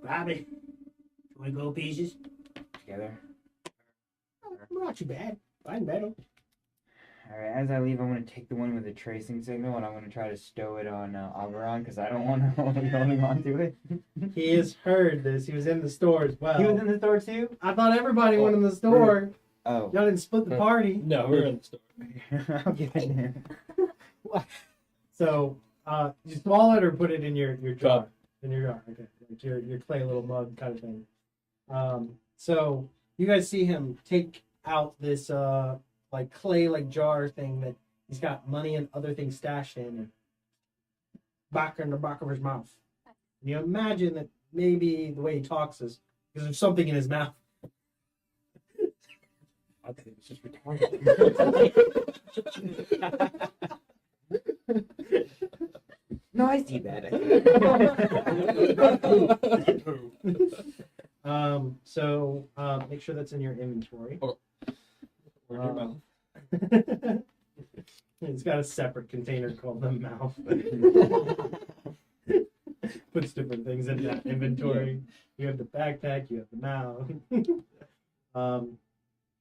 probably 20 gold pieces. Together. Not too bad. Fine battle. All right. As I leave, I'm gonna take the one with the tracing signal, and I'm gonna try to stow it on Oberon because I don't want to be holding on to it. He has heard this. He was in the store as well. He was in the store too. I thought everybody went in the store. Oh. Y'all didn't split the party. No, we're in the store. I'll get in there. So, you swallow it or put it in your jar? Cup. In your jar, okay. Like your clay little mug kind of thing. So you guys see him take out this like clay like jar thing that he's got money and other things stashed in back in the back of his mouth. And you imagine that maybe the way he talks is because there's something in his mouth. I think it's just retarded. No, I see that. So make sure that's in your inventory. We're in your mouth. It's got a separate container called the mouth. Puts different things in that inventory. You have the backpack, you have the mouth.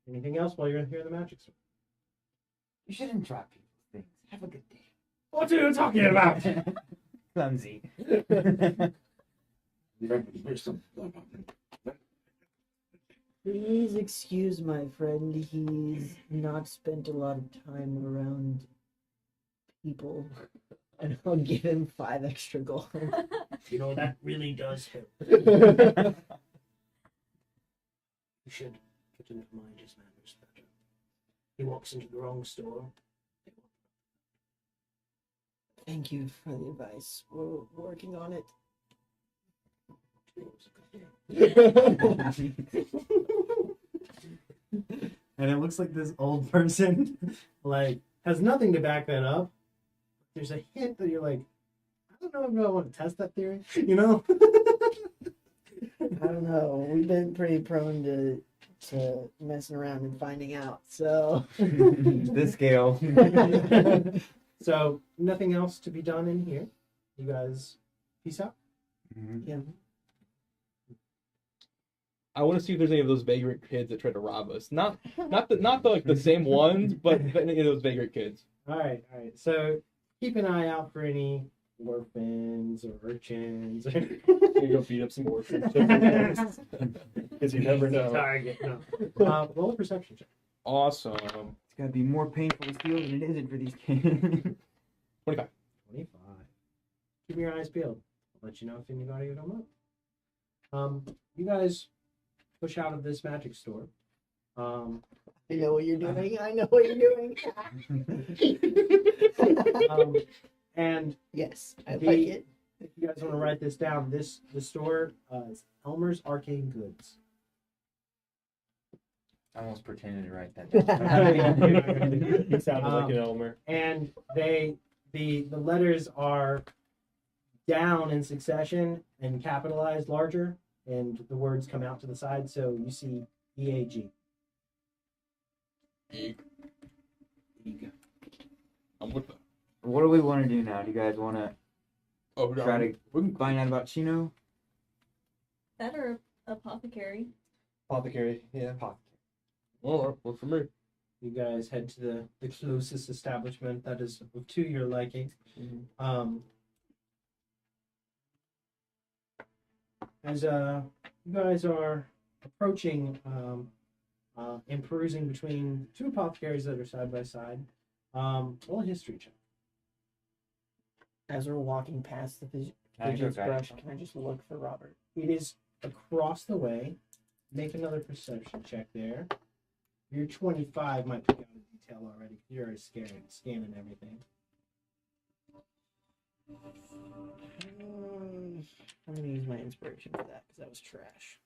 Anything else while you're here in the magic store? You shouldn't drop people's things. Have a good day. What are you talking about? Clumsy. Please excuse my friend. He's not spent a lot of time around people. And I'll give him 5 extra gold. You know, that really does help. You should put into mind his manners better. He walks into the wrong store. Thank you for the advice. We're working on it. And it looks like this old person like has nothing to back that up. There's a hint that you're like, I don't know if I want to test that theory, you know? I don't know. We've been pretty prone to messing around and finding out. So The scale. So nothing else to be done in here. You guys peace out. yeah. I want to see if there's any of those vagrant kids that try to rob us. Not the like the same ones, but any of those vagrant kids. All right. So keep an eye out for any orphans or urchins. You go beat up some orphans. Because you never know. Target. No. Roll a perception check. Awesome. It's gotta be more painful to steal than it isn't for these kids. 25. 25. Keep your eyes peeled. I'll let you know if anybody would come up. You guys push out of this magic store. I know what you're doing. I know what you're doing. And Yes, I The- like it. if you guys want to write this down, the store is Elmer's Arcane Goods. I almost pretended to write that down. You sounded like an Elmer. And the letters are down in succession and capitalized larger, and the words come out to the side, so you see EAG. Eek. I'm with that. What do we want to do now? Do you guys want to Oh, yeah. try to We can find out about Chino? That or apothecary. Apothecary, yeah. All right, work for me. You guys head to the closest establishment that is to your liking. As you guys are approaching and perusing between two apothecaries that are side by side, roll a history check. As we're walking past the I pigeon's go brush, back. can I just look for Robert? It is across the way. Make another perception check there. Your 25 might pick out a detail already. You're already scanning everything. I'm gonna use my inspiration for that because that was trash.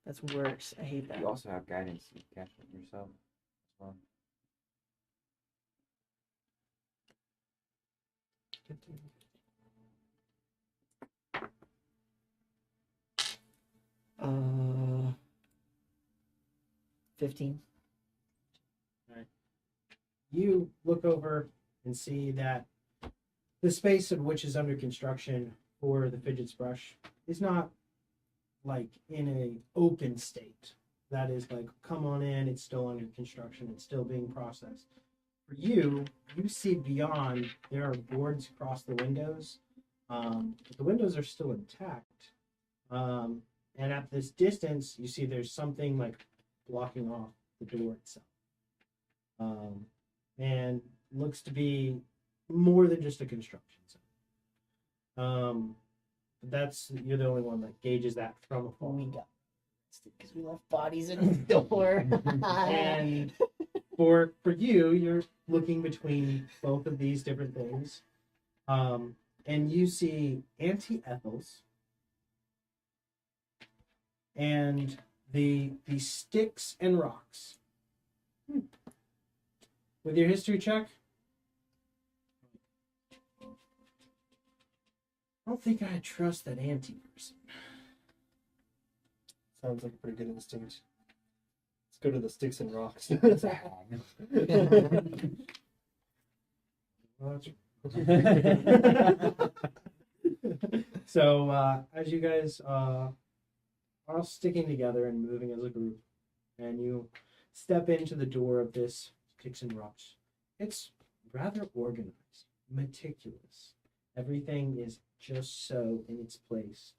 That's worse. I hate that. You also have guidance. You catch it yourself as well. 15. You look over and see that the space of which is under construction for the fidget's brush is not like in a open state. That is like, come on in, it's still under construction, it's still being processed. For you, you see beyond, there are boards across the windows. But the windows are still intact. And at this distance, you see there's something like blocking off the door itself. And looks to be more than just a construction zone. That's, you're the only one that gauges that from afar. We got because we left bodies in his door. And for you, you're looking between both of these different things. And you see Auntie Ethel's and the sticks and rocks. With your history check, I don't think I trust that Auntie person. Sounds like a pretty good instinct. Let's go to the sticks and rocks. So as you guys are all sticking together and moving as a group, and you step into the door of this Sticks and Rocks, it's rather organized, meticulous. Everything is just so in its place,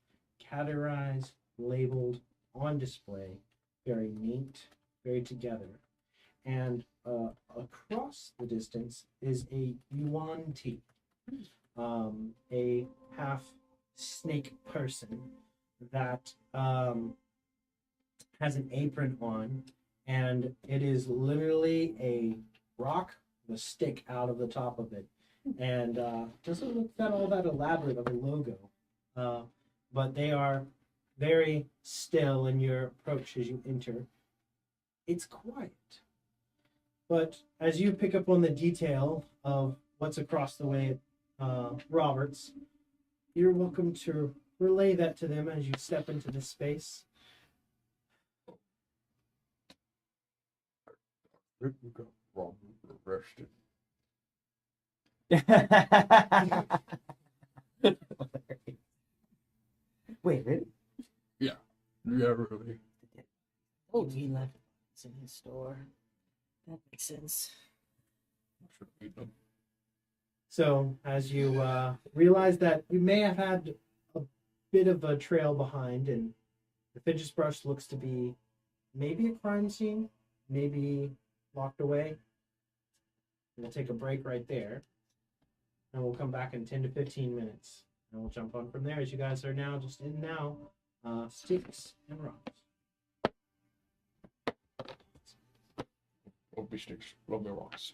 categorized, labeled, on display, very neat, very together. And across the distance is a yuan tea, a half snake person that has an apron on, and it is literally a rock with a stick out of the top of it, and doesn't look that all that elaborate of a logo, but they are very still in your approach as you enter. It's quiet. But as you pick up on the detail of what's across the way at Roberts, you're welcome to relay that to them as you step into this space. I think we got Robert arrested. Wait, really? Yeah, really. Oh, he left bodies in his store. That makes sense. Should eat them. So as you realize that you may have had a bit of a trail behind, and the fidget brush looks to be maybe a crime scene, maybe locked away. We'll take a break right there, and we'll come back in 10 to 15 minutes, and we'll jump on from there as you guys are now just in now Sticks and Rocks. Love me sticks, love me rocks.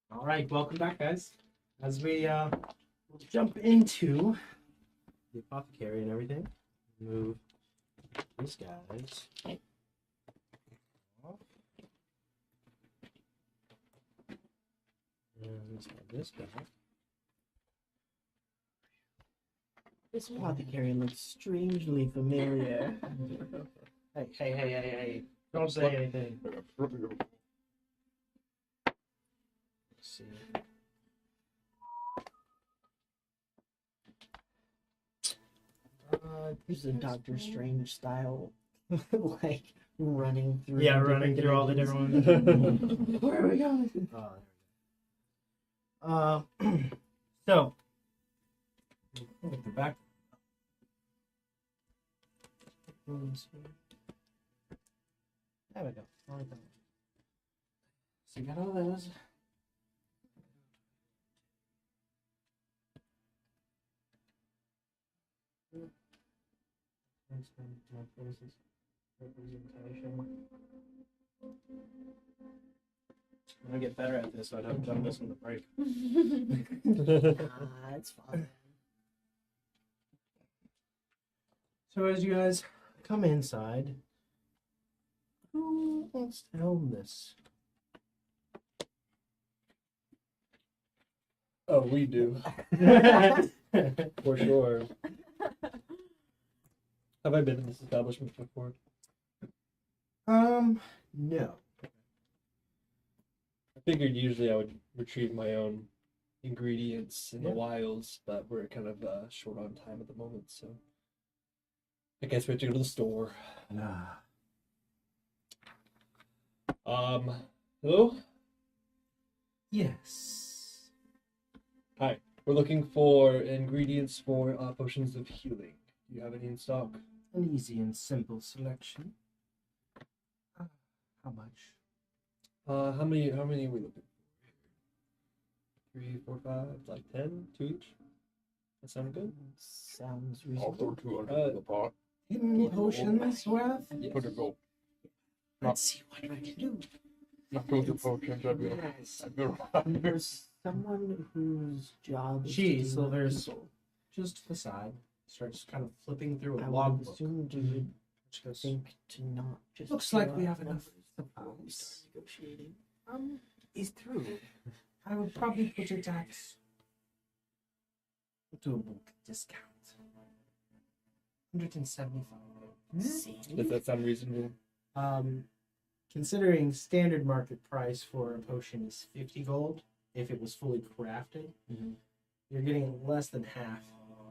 All right, welcome back, guys. As we jump into the apothecary and everything, move these guys off. And let's move this back. This apothecary looks strangely familiar. Hey. Don't say anything. Let's see. This is a Doctor Strange style, like running through. Yeah, different running through all the dimensions. different ones. Where are we going? So, look at the back. There we go. Right there. So you got all those. I'm gonna get better at this, so I'd have done this on the break. It's fine. So as you guys come inside, who wants to helm this? Oh, we do. For sure. Have I been in this establishment before? No. I figured usually I would retrieve my own ingredients in the Yeah. wilds, but we're kind of short on time at the moment, so I guess we have to go to the store. Nah. Hello? Yes. Hi. We're looking for ingredients for potions of healing. Do you have any in stock? An easy and simple selection. How much? How many are we looking for? 3, 4, 5, like 10? 2 each? That sound good? Sounds I'll throw reasonable. 200 in the pot. 10 potions worth? Yes. Put it go. Let's see what we can do. Not 200 potions. I'd be Yes. I'd be There's someone whose job is She to heal slithers people. just to the side, starts kind of flipping through a I would logbook. assume you would Which goes, think to not just. Looks like throw we out have enough numbers before we supplies. start negotiating. He's through. I would probably put it at do a bulk discount. 175. See? Does that sound reasonable? Considering standard market price for a potion is 50 gold, if it was fully crafted, you're getting less than half,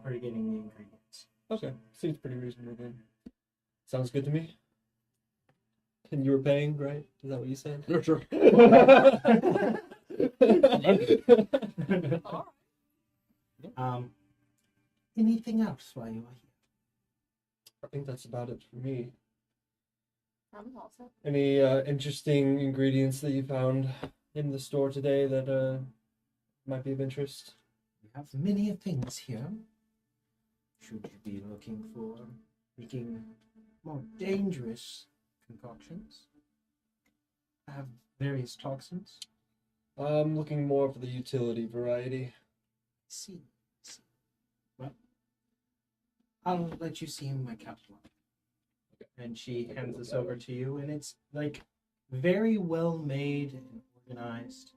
or you're getting the ingredients. Okay, seems pretty reasonable then. Sounds good to me. And you were paying, right? Is that what you said? Yeah, sure. Anything else while you are here? I think that's about it for me. I'm also. Any interesting ingredients that you found in the store today that might be of interest? We have many things here. Should you be looking for making more dangerous concoctions? I have various toxins. I'm looking more for the utility variety. See. Well, I'll let you see my catalog. And she hands this over to you, and it's like very well made and organized.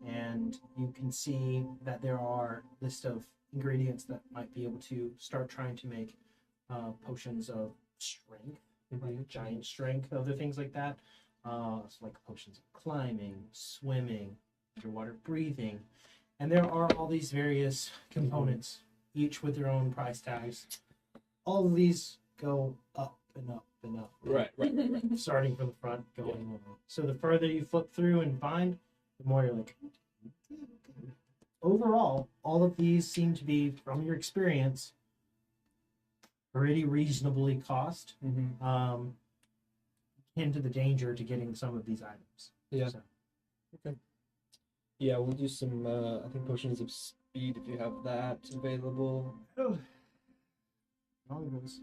And you can see that there are a list of ingredients that might be able to start trying to make potions of strength, like giant strength, other things like that. So like potions of climbing, swimming, underwater breathing. And there are all these various components, each with their own price tags. All of these go up and up and up. Right. Starting from the front, going along. So the further you flip through and find, the more you're like, overall, all of these seem to be, from your experience, pretty reasonably cost. Into the danger to getting some of these items. Yeah. So, Okay. Yeah, we'll do some, I think, potions of speed if you have that available. all those.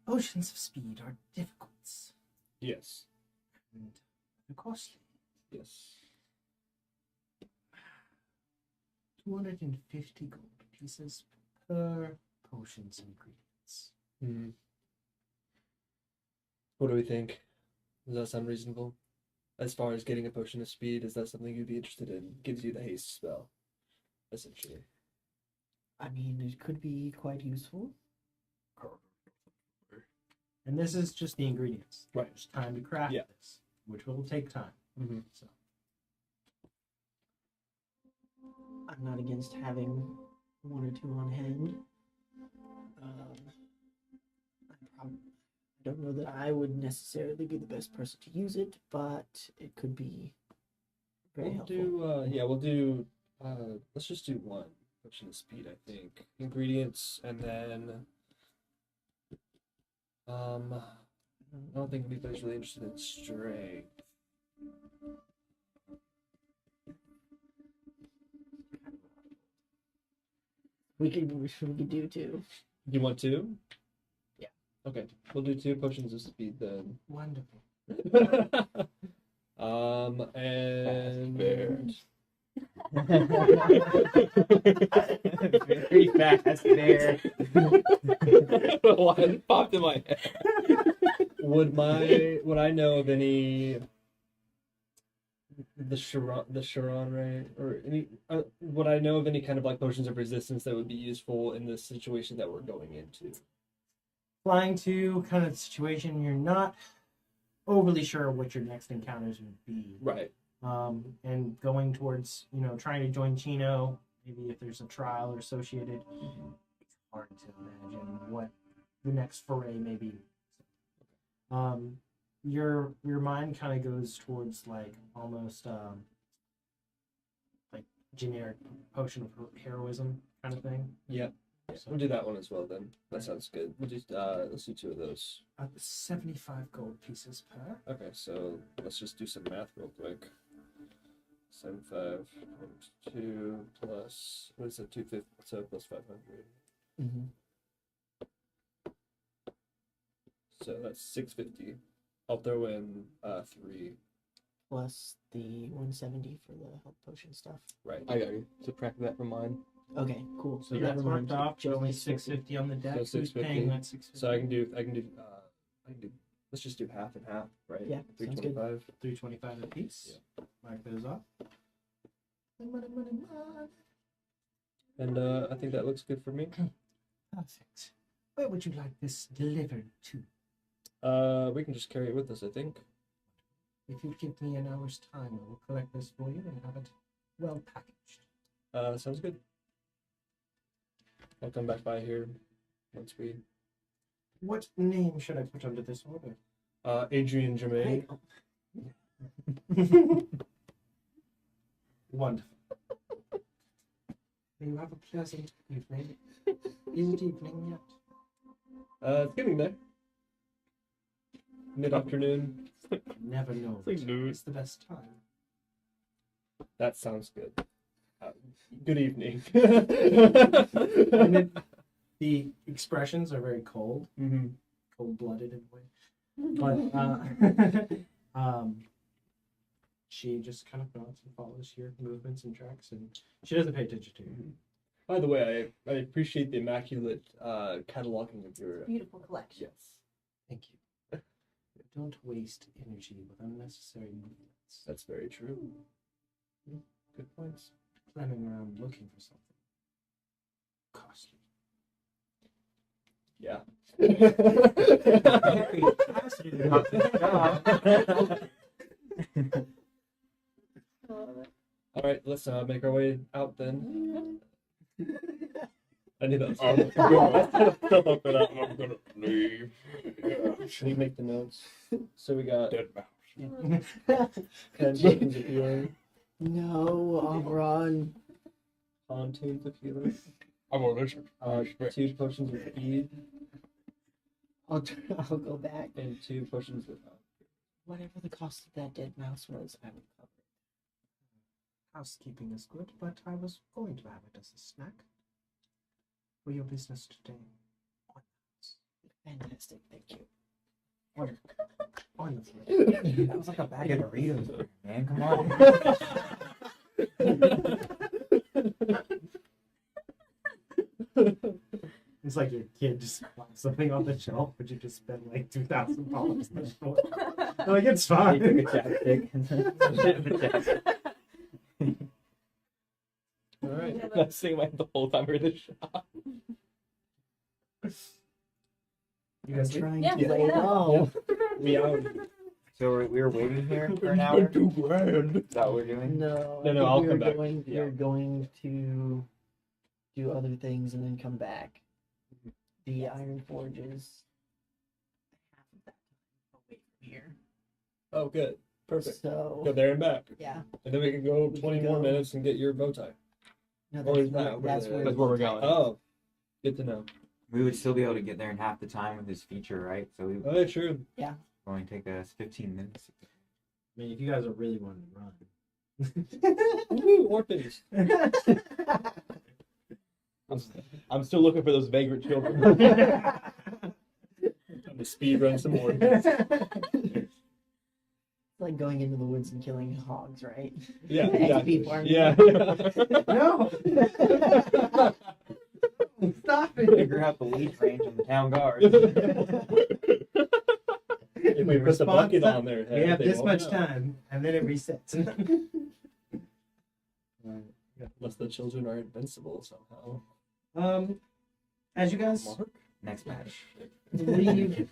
Potions of speed are difficult Yes. and costly. Yes. 250 gold pieces per potions ingredients. What do we think? Does that sound reasonable? As far as getting a potion of speed, is that something you'd be interested in? Gives you the haste spell, essentially. I mean, it could be quite useful. And this is just the ingredients. Right. There's time to craft Yeah. this, which will take time. So I'm not against having one or two on hand. I don't know that I would necessarily be the best person to use it, but it could be very helpful. We'll do, let's just do one potion of speed, I think. Ingredients, and then, I don't think anybody's really interested in strength. We could do two. You want two? Yeah. Okay, we'll do two potions of speed then. wonderful. And Very fast there. Why it popped in my head? would I know of any the Chiron, right? Or any would I know of any kind of like potions of resistance that would be useful in this situation that we're going into? Flying to kind of situation, you're not overly sure what your next encounters would be. Right. And going towards, trying to join Chino, maybe if there's a trial or associated, it's hard to imagine what the next foray may be. Your mind kind of goes towards like almost like generic potion of heroism kind of thing. Yep. So, We'll do that one as well then. That sounds good. We'll just let's do two of those. 75 gold pieces per. Okay, so let's just do some math real quick. 75 times 2 plus what is it? 250. So plus 500. So that's 650. I'll throw in 3. Plus the 170 for the health potion stuff. Right. I got you. Subtract that from mine. Okay, cool. So that's marked off. Just Only the 650 on the deck. So Who's 650. paying that 650? So I can do. Let's just do half and half, right? Yeah, sounds good. 325. 325 a piece. Mark those off. And I think that looks good for me. Perfect. Where would you like this delivered to? We can just carry it with us, I think. If you give me an hour's time, I will collect this for you and have it well packaged. Sounds good. I'll come back by here once we. What name should I put under this order? Adrian Germain. Wonderful. May you have a pleasant evening. Isn't evening yet? It's getting there. Mid-afternoon. Never know. It's like noon. It's the best time. That sounds good. Good evening. And then the expressions are very cold, Mm-hmm. cold-blooded in a way. But she just kind of nods and follows your movements and tracks, and she doesn't pay attention to you. By the way, I appreciate the immaculate cataloging of your. Beautiful collection. Yes, Thank you. Don't waste energy with unnecessary movements. that's very true. Good points. Climbing around looking for something costly. Yeah. All right, let's make our way out then. I knew that was I'm gonna leave. Yeah. Should we make the notes? So we got Dead mouse. 10 potions of healing, No, Oberon. pontoons of healing, I'm gonna listen. 2 potions of speed, I'll go back. and 2 potions of. Whatever the cost of that dead mouse was, I will cover it. Housekeeping is good, but I was going to have it as a snack for your business today. Fantastic, thank you. Wonderful. That was like a bag of Doritos, man. Come on. It's like your kid just finds something on the shelf, but you just spend like $2,000 in the store. Like, it's He fine. took a chapstick and shit in the chapstick. All right. I was singing my the whole time we were in the shop. You guys leave? Trying Yeah, to lay yeah. low. We out. So we were waiting here for an hour. Is $2,000. that what we're doing? No, No, I no, think I'll we come were back. Going, Yeah. We're going to do other things and then come back. The Iron Forge is half of that time away from here. Oh, good. Perfect. Go So, there and back. yeah. And then we can go We 20 can more go. minutes and get your bow tie. No, Or is that where, where that's the- where That's where we're going. Oh, good to know. We would still be able to get there in half the time with this feature, right? So we would Oh, yeah, true. only take us 15 minutes. I mean, if you guys are really wanting to run. Woo, orphans. I'm still looking for those vagrant children. I'm gonna speed run some more. It's like going into the woods and killing hogs, right? Yeah, XP exactly. farming. Yeah. No! Stop it! Figure out the lead range on the town guard. If we put the bucket on their head, We have they this won't much know. time, and then it resets. Unless the children are invincible somehow. As you guys Next match. leave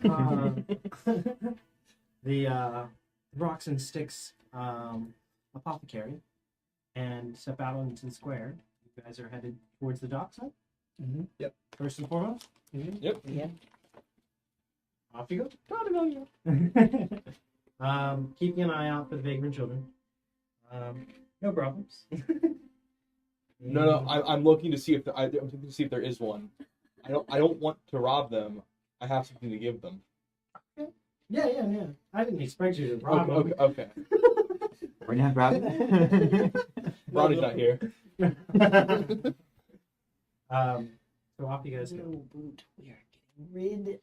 the rocks and sticks apothecary and step out onto the square, you guys are headed towards the dockside. Mhm. Yep. First and foremost. Yep. Yeah. Off you go. Keeping an eye out for the vagrant children. No problems. No, I'm looking to see if I'm looking to see if there is one. I don't want to rob them. I have something to give them. Yeah. I didn't expect you to rob them. Okay. We're not grabbing. Ronnie's not here. So off you guys No go. boot. We are getting rid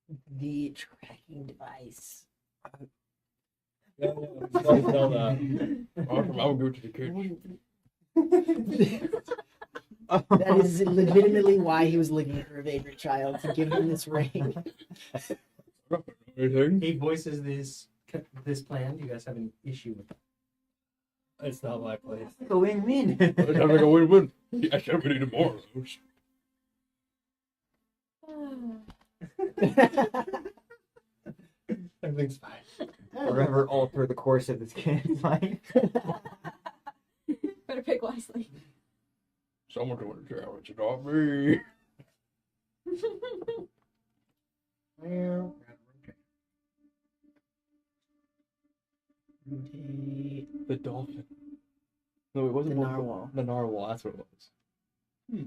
of the tracking device. Yeah, tell that. Awesome. I'll go to the kitchen. That is legitimately why he was looking for a vagrant child to give him this ring. Anything? He voices this plan. Do you guys have any issue with it? It's not my place. A win-win. Let's have like a win-win. I said we need more of those. Everything's fine. Forever alter the course of this kid's life. Better pick wisely. Someone's going to jail. It's not me. Well, The dolphin. No, it wasn't The Wolf- narwhal. The narwhal. That's what it was.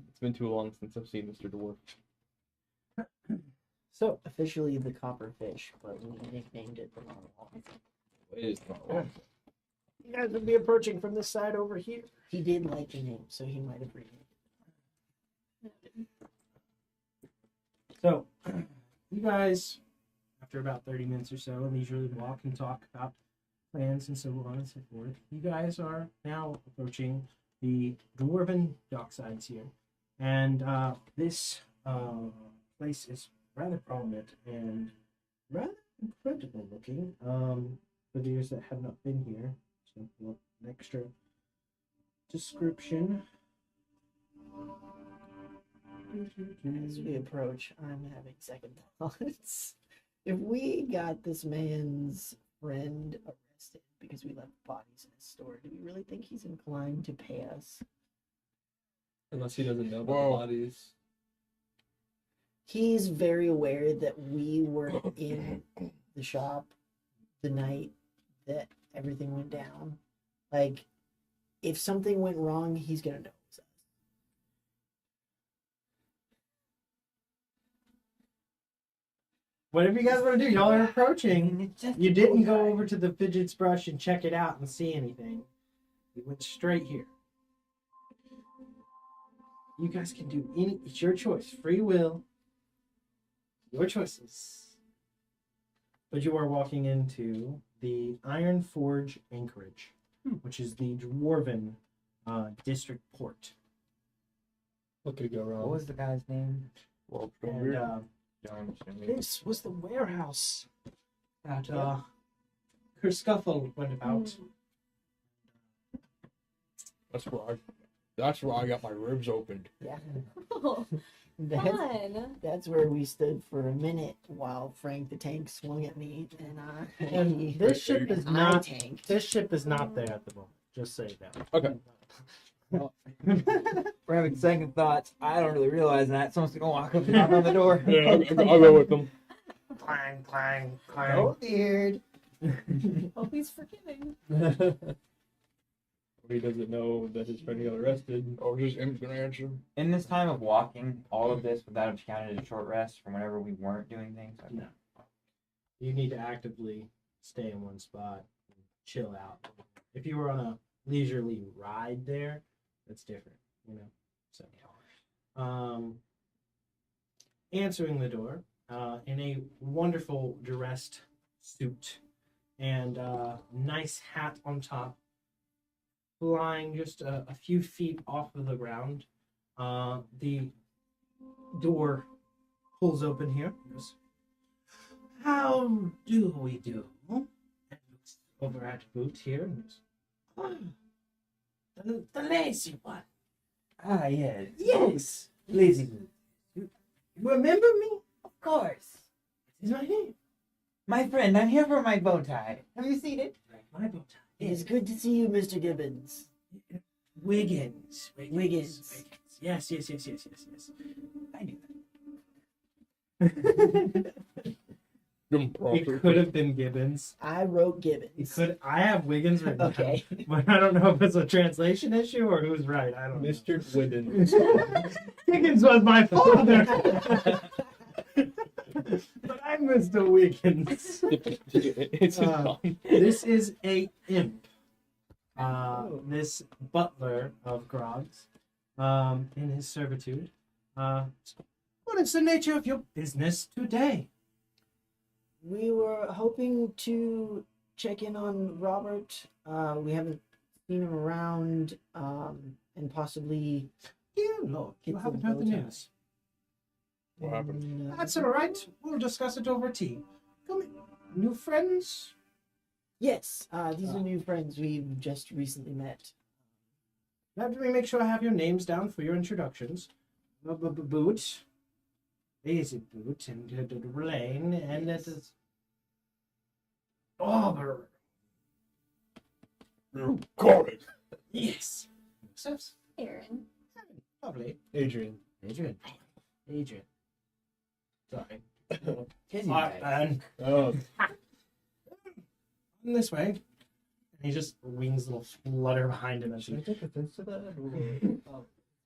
It's been too long since I've seen Mr. Dwarf. So, Officially the copperfish, but we nicknamed it the narwhal. It is not. you guys would be approaching from this side over here. He did like the name, so he might have renamed it. So, you guys, after about 30 minutes or so, leisurely walk and talk about plans and so on and so forth. You guys are now approaching the dwarven docksides here. And this place is rather prominent and rather incredible looking for those that have not been here. So, an extra description. As we approach, I'm having second thoughts. If we got this man's friend arrested because we left bodies in his store, do we really think he's inclined to pay us? Unless he doesn't know about Whoa. the bodies. He's very aware that we were in the shop the night that everything went down. Like, if something went wrong, he's gonna know it's us. Whatever you guys want to do, y'all are approaching. You didn't go over to the fidget's brush and check it out and see anything. You went straight here. You guys can do any, it's your choice. Free will. Your choices. But you are walking into the Iron Forge Anchorage, which is the Dwarven district port. What could go wrong? What was the guy's name? Well, And Jones. this was the warehouse that Kerscuffle went about. that's where I got my ribs opened. Yeah. Oh, That's, fun. that's where we stood for a minute while Frank the Tank swung at me, and And this ship is I not tanked. this ship is not there at the moment. Just so you know. Okay. We're having second thoughts. I don't really realize that. Someone's gonna walk up and knock on the door. Yeah, I'll go with them. Clang, clang, clang. Oh, weird. Hope he's forgiving. He doesn't know that his friend got arrested. Oh, just Im's gonna answer. In this time of walking, all of this without have counted as a short rest from whenever we weren't doing things. Okay. No. You need to actively stay in one spot and chill out. If you were on a leisurely ride there, that's different, you know. So answering the door in a wonderful dressed suit and nice hat on top, flying just a few feet off of the ground. The door pulls open here. Goes, how do we do? And looks over at Boot here and goes, oh, the lazy one. Ah, yes. Yes. Lazy Boot. You remember me? Of course. It is my name. My friend, I'm here for my bow tie. Have you seen it? Like my bow tie. It is good to see you, Mr. Gibbons. Wiggins. Wiggins. Yes. I knew It could have been Gibbons. I wrote It Gibbons. could. I have Wiggins written down, Okay. but I don't know if it's a translation issue or who's right. I don't know. Mr. Whidden. Wiggins was my father. But I'm Mr. Wiggins. It's fine. This is a imp. This butler of Grog's, in his servitude. What is the nature of your business today? We were hoping to check in on Robert. We haven't seen him around, and possibly. Dear Lord, you Get haven't some heard the bow tie. news. What happened? That's all right. We'll discuss it over tea. Come in. New friends? Yes, these are new friends we've just recently met. Let me make sure I have your names down for your introductions. Boot. Easy Boot and Blaine and that is Auburn. You got it. Yes. Success. Aaron. Lovely. Adrian. Adrian. Sorry. Kizzy Alright, man. Oh, This way. And he just wings a little flutter behind him as should I he take offense to that?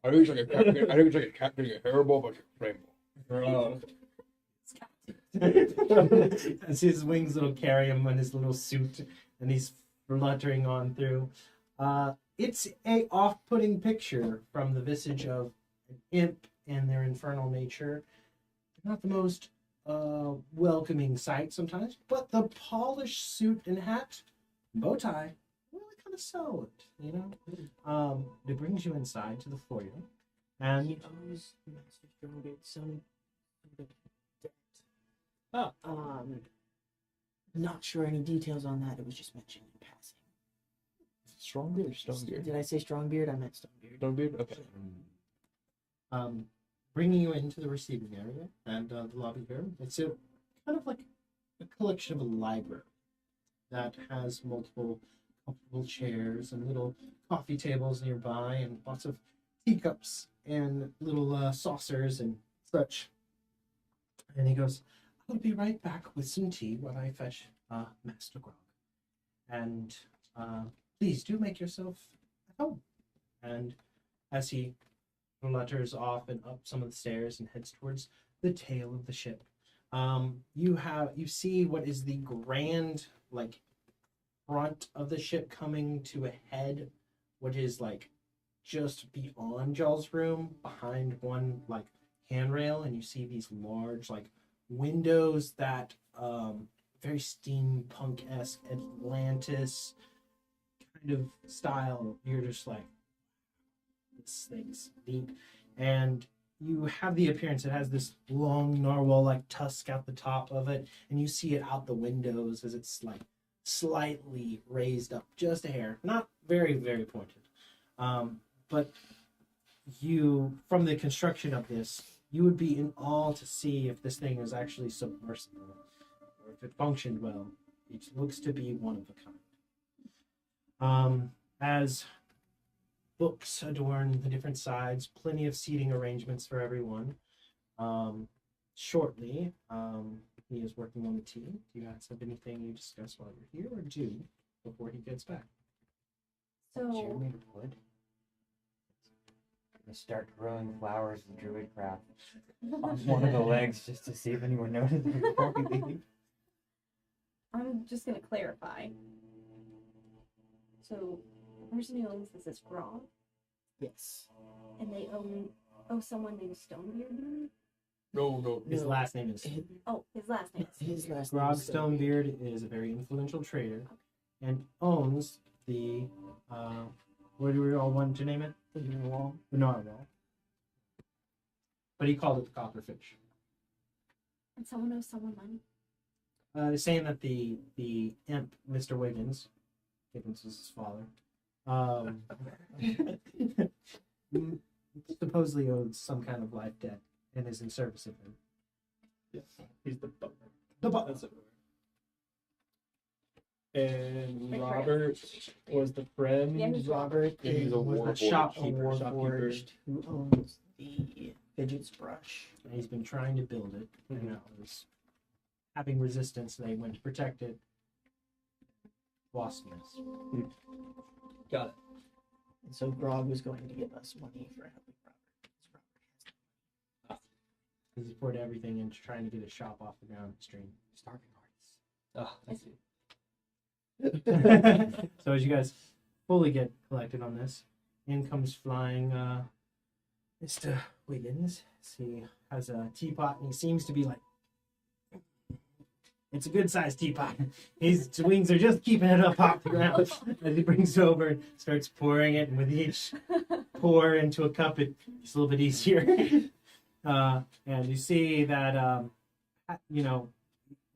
I think it's like a cat getting a hairball, but it's a rainbow. Oh. as his wings will carry him in his little suit, and he's fluttering on through. It's a off-putting picture from the visage of an imp and their infernal nature. Not the most welcoming sight sometimes, but the polished suit and hat, bow tie, really kind of sell it, you know? It brings you inside to the foyer, and He owes Master Strongbeard some sort of debt. Oh. Not sure any details on that. It was just mentioned in passing. Strongbeard or Stonebeard? Did I say Strongbeard? I meant Stonebeard. Stonebeard? Okay. bringing you into the receiving area and the lobby here. It's a kind of like a collection of a library that has multiple comfortable chairs and little coffee tables nearby and lots of teacups and little saucers and such. And he goes, I'll be right back with some tea while I fetch Master Grog. And please do make yourself at home. And as he flutters off and up some of the stairs and heads towards the tail of the ship, you see what is the grand like front of the ship coming to a head, what is like just beyond Jaw's room, behind one like handrail, and you see these large like windows that very steampunk-esque Atlantis kind of style. You're just like, this thing's deep, and you have the appearance it has this long narwhal-like tusk out the top of it, and you see it out the windows as it's like slightly raised up just a hair, not very, very pointed. But you, from the construction of this, you would be in awe to see if this thing is actually submersible, or if it functioned well. It looks to be one of a kind. As books adorn the different sides, plenty of seating arrangements for everyone. Shortly, he is working on the tea. Do you guys have anything you discuss while you're here, or do before he gets back? Chair So, made of wood. I start growing flowers and druid craft on one of the legs just to see if anyone noticed before we leave. I'm just gonna clarify. So, the person who owns this is Grog, Yes. and they owe someone named Stonebeard. No. His No. last name is His last name. His last name Grog is Stonebeard. Is a very influential trader and owns the what do we all want to name it? The Narwhal. The Narwhal. But he called it the Copperfish. And someone owes someone money. They're saying that the imp, Mr. Wiggins is his father, supposedly owed some kind of life debt and is in service of him. Yes, he's the butler. The butler. That's it. And Wait, Robert was the friend. Yeah, who's Robert Yeah, he's a was warforged. a Shopkeeper. warforged who owns the Fidget's Brush. And he's been trying to build it, and it was having resistance. They went to protect it. Lost miss. Got it. And so Grog was going to give us money for helping Robert. Because he poured everything into trying to get a shop off the ground stream. Starving Oh, I see. So as you guys fully get collected on this, in comes flying Mr. Wiggins. He has a teapot, and he seems to be like, it's a good sized teapot. His wings are just keeping it up off the ground as he brings it over and starts pouring it, and with each pour into a cup it's a little bit easier. And you see that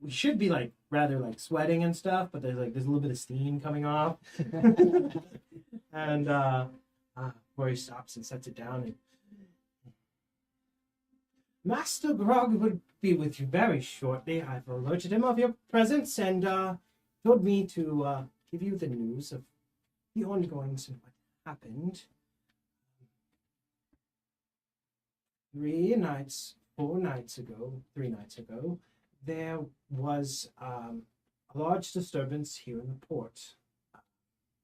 we should be like rather like sweating and stuff, but there's a little bit of steam coming off. And where he stops and sets it down, and Master Grog will be with you very shortly. I've alerted him of your presence and told me to give you the news of the ongoings and what happened. 3 nights ago, there was a large disturbance here in the port.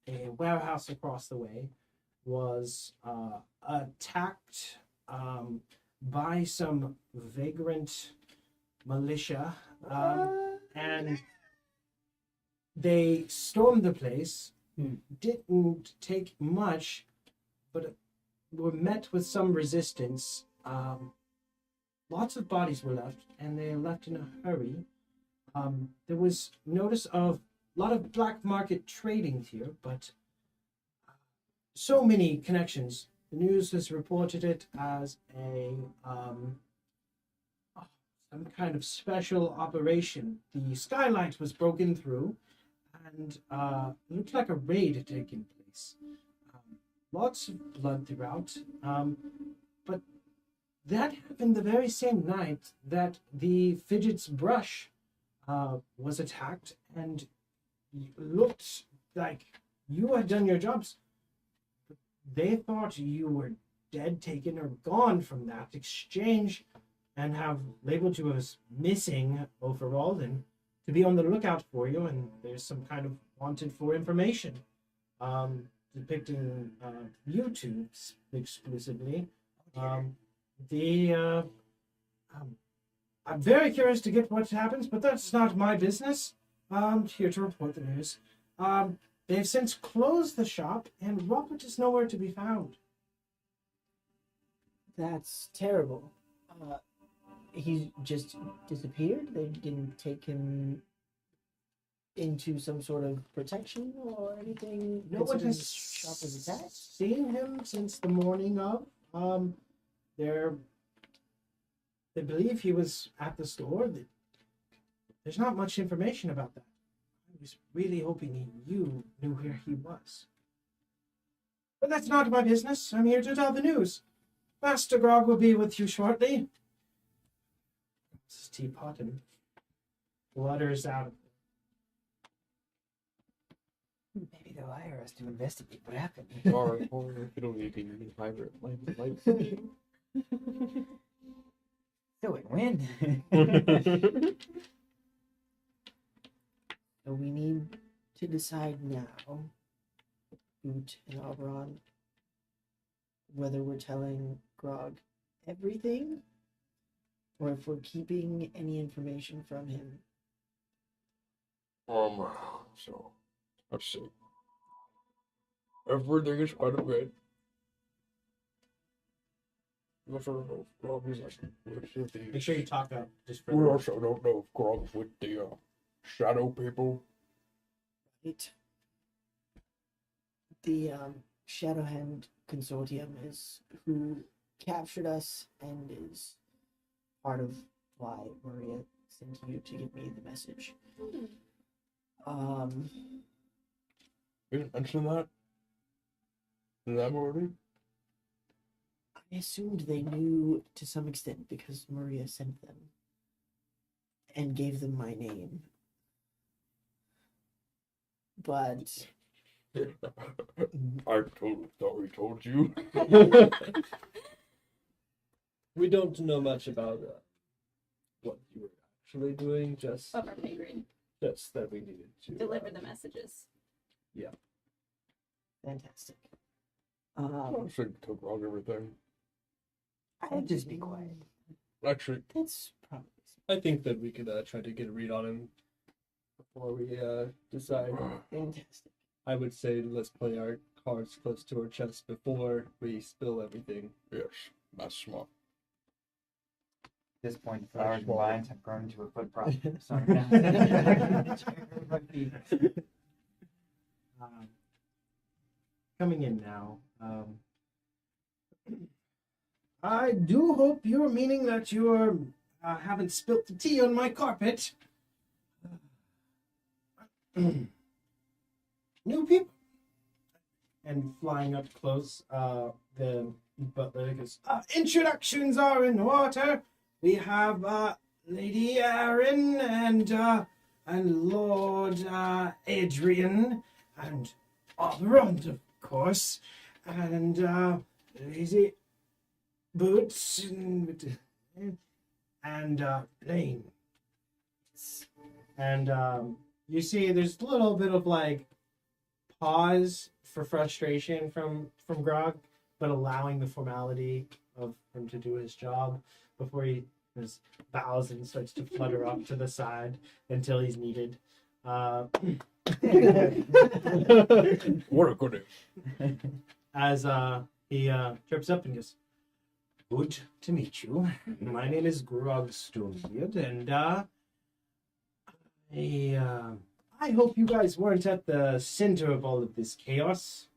A warehouse across the way was attacked by some vagrant militia, and they stormed the place. Didn't take much, but were met with some resistance. Lots of bodies were left, and they left in a hurry. There was notice of a lot of black market trading here, but so many connections. The news has reported it as some kind of special operation. The skylight was broken through, and it looked like a raid had taken place. Lots of blood throughout, but that happened the very same night that the Fidget's brush was attacked, and it looked like you had done your jobs. They thought you were dead, taken, or gone from that exchange, and have labeled you as missing overall, and to be on the lookout for you. And there's some kind of wanted for information depicting you two exclusively. I'm very curious to get what happens, but that's not my business. Here to report the news. They've since closed the shop, and Robert is nowhere to be found. That's terrible. He just disappeared? They didn't take him into some sort of protection or anything? No one considering has the shop was attacked? seen him since the morning of. They believe he was at the store. There's not much information about that. I was really hoping you knew where he was. But that's not my business. I'm here to tell the news. Master Grog will be with you shortly. This teapot and flutters out. Maybe they'll hire us to investigate what happened. Or it don't need to be private. Like. So it win. So we need to decide now, Boot and Auberon, whether we're telling Grog everything or if we're keeping any information from him. So let's see. Everything is quite a bit. We also don't know if Grog is Make sure you talk up just for We also don't know if Grog's with the shadow people. Right. The Shadowhand Consortium is who captured us and is part of why Maria sent you to give me the message. You didn't mention that? To them already? I assumed they knew to some extent because Maria sent them and gave them my name. But I totally thought we told you. We don't know much about what you were actually doing, just Above our pay grade. that we needed to Deliver the messages. fantastic. I should tell Grog everything. I'd just be quiet. Actually, That's probably I think that we could try to get a read on him before we decide. fantastic. I would say let's play our cards close to our chest before we spill everything. yes, that's smart. At this point, the flowers and vines have grown into a foot problem. So coming in now. I do hope you're meaning that you're haven't spilt the tea on my carpet. New people. And flying up close, the butler goes, introductions are in order. We have Lady Erin and Lord Adrian and Auberon, of course, and Lady Boots and Lane. And you see there's a little bit of like pause for frustration from Grog, but allowing the formality of him to do his job before he His bows and starts to flutter off to the side until he's needed. What a good name. As he trips up and goes, "Good to meet you. My name is Grog Stonebeard, and I hope you guys weren't at the center of all of this chaos.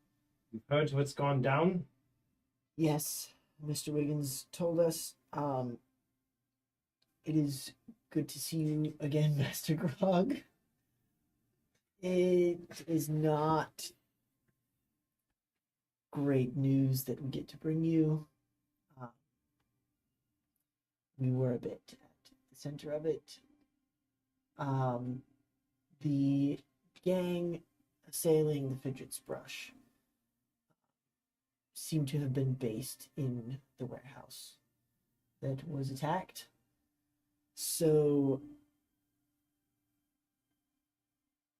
You've heard what's gone down." Yes, Mr. Wiggins told us. It is good to see you again, Master Grog. It is not great news that we get to bring you. We were a bit at the center of it. The gang assailing the Fidget's Brush seemed to have been based in the warehouse that was attacked. So,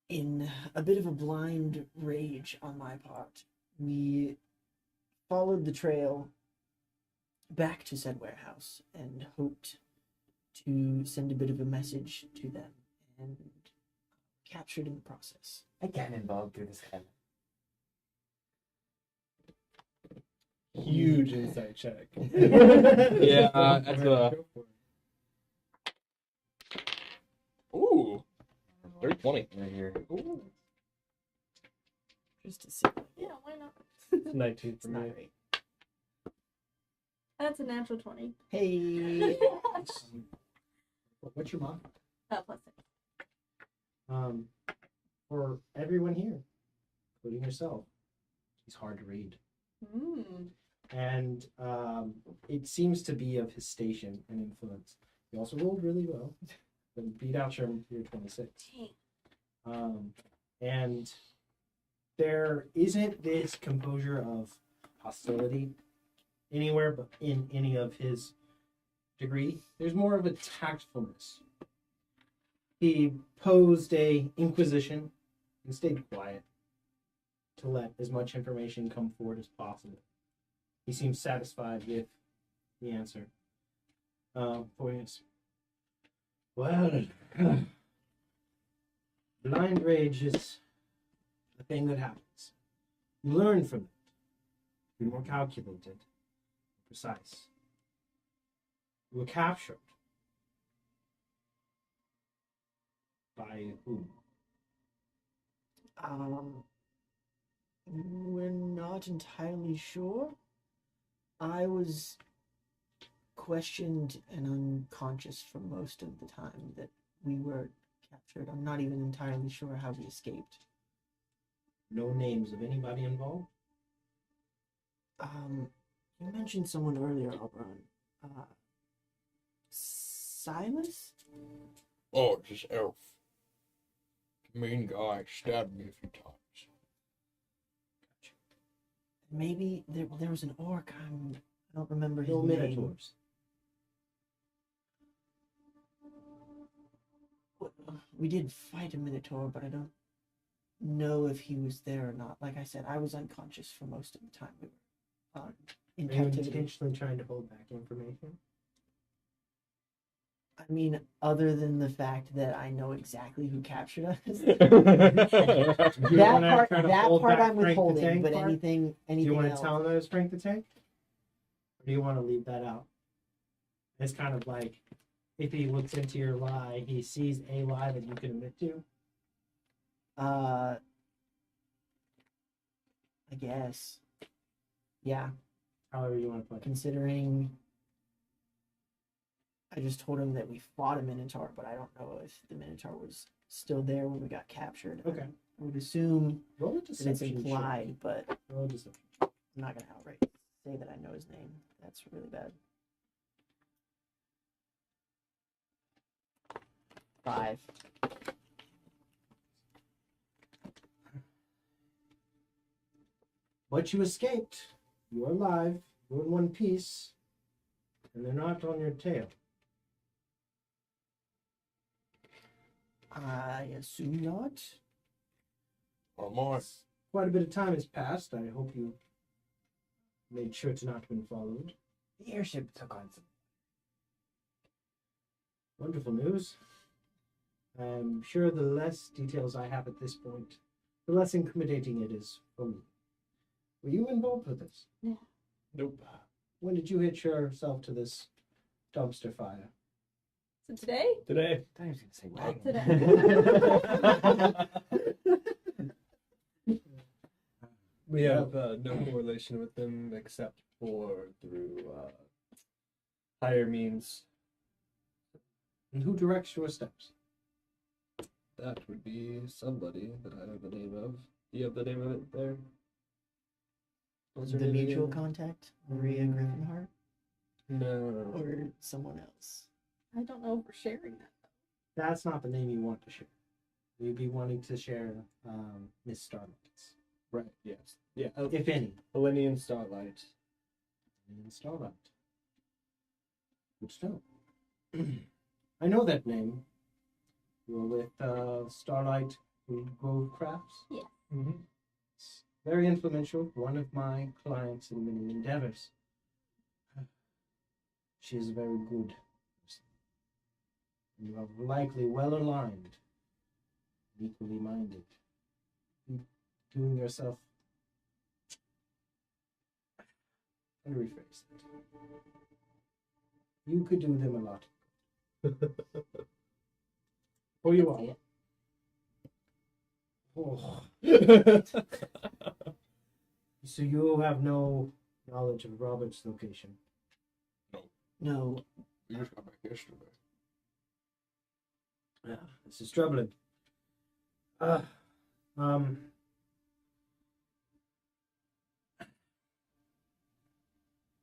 in a bit of a blind rage on my part, we followed the trail back to said warehouse and hoped to send a bit of a message to them and captured in the process. I cannonball through this cabin. Huge insight check. Yeah, that's a. Ooh, 30-20. Right here. Ooh. Just to see. Yeah, why not? 19 It's for not me. great. That's a natural 20. Hey, What's your mom? Plus 6. For everyone here, including yourself, he's hard to read. And it seems to be of his station and influence. He also rolled really well, but beat out your 26. And there isn't this composure of hostility anywhere but in any of his degree. There's more of a tactfulness. He posed a inquisition and stayed quiet to let as much information come forward as possible. He seems satisfied with the answer. Yes. Well, blind rage is a thing that happens. You learn from it. Be more calculated, precise. You were captured. By whom? we're not entirely sure. I was questioned and unconscious for most of the time that we were captured. I'm not even entirely sure how we escaped. No names of anybody involved? You mentioned someone earlier, Auburn. Silas? Oh, just elf. The mean guy stabbed me a few times. Maybe there was an orc. I don't remember his No name. minotaurs. We did fight a minotaur, but I don't know if he was there or not. Like I said, I was unconscious for most of the time we were in Are you captivity. intentionally trying to hold back information? I mean, other than the fact that I know exactly who captured us, Do you wanna that try to part hold back I'm Frank the withholding. Tank But part? anything Do you want else? to tell him that it was Frank the Tank? Or do you want to leave that out? It's kind of like if he looks into your lie, he sees a lie that you can admit to. I guess. Yeah, However you want to put it. considering I just told him that we fought a minotaur, but I don't know if the minotaur was still there when we got captured. Okay. I would assume Roll a that it's deception check. implied, but Roll a deception. I'm not gonna outright say that I know his name. That's really bad. 5. But you escaped. You're alive. You're in one piece. And they're not on your tail. I assume not. Oh my. Quite a bit of time has passed. I hope you made sure to not have been followed. The airship took on some. Wonderful news. I'm sure the less details I have at this point, the less intimidating it is for me. Were you involved with this? Yeah. Nope. When did you hitch yourself to this dumpster fire? So today? Today. I thought he was gonna say wagon. We have no correlation with them except for through higher means. And who directs your steps? That would be somebody that I know the name of. Do you have the name of it there? What's her The name mutual again? contact, Maria Griffinhart, No. or someone else. I don't know if we're sharing that. That's not the name you want to share. You'd be wanting to share Miss Starlight's, Right, yes. Yeah, if any. Millennium Starlight. And Starlight. Good to know. I know that name. You were with Starlight Grove Crafts? Yeah. Mm-hmm. It's very influential. One of my clients in many endeavors. She is a very good person. You are likely well aligned, equally minded. Doing yourself. I'll rephrase that. You could do them a lot. Or you are. Oh. So you have no knowledge of Robert's location? No, We just got back yesterday. Yeah, this is troubling.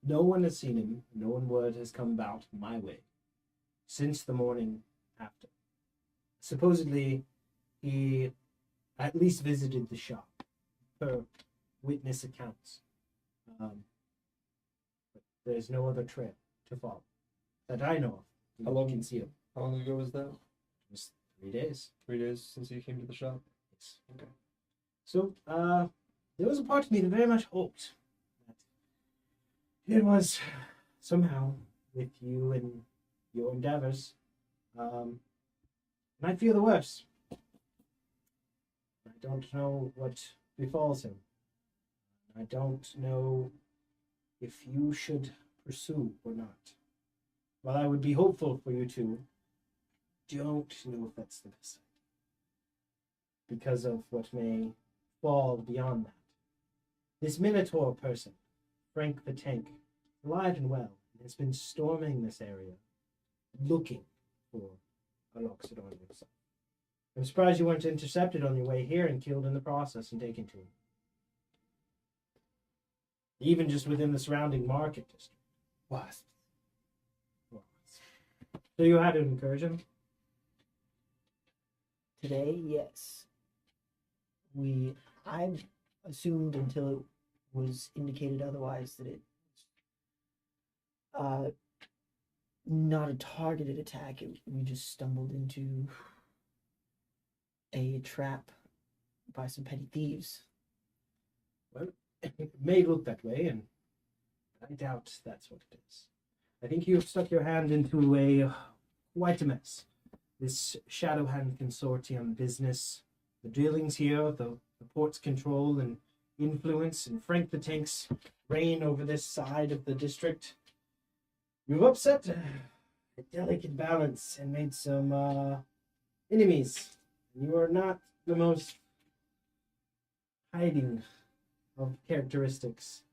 No one has seen him. No one word has come about my way since the morning after. Supposedly, he at least visited the shop per witness accounts. But there's no other trail to follow that I know of. How long- Concealed. How long ago was that? It was 3 days. 3 days since you came to the shop? Yes. Okay. So, there was a part of me that very much hoped that it was somehow with you and your endeavors. And I fear the worst. I don't know what befalls him. I don't know if you should pursue or not. While I would be hopeful for you to, don't know if that's the best because of what may fall beyond that. This Minotaur person, Frank the Tank, alive and well, has been storming this area, looking for a Loxodon himself. I'm surprised you weren't intercepted on your way here and killed in the process and taken to him. Even just within the surrounding market district. Wasps. So you had to encourage him? today, yes. I assumed until it was indicated otherwise that it not a targeted attack. We just stumbled into a trap by some petty thieves. Well, it may look that way, and I doubt that's what it is. I think you've stuck your hand into quite a mess. This Shadow Hand Consortium business, the dealings here, the port's control and influence, and Frank the Tank's reign over this side of the district. You've upset a delicate balance and made some enemies. You are not the most hiding of characteristics.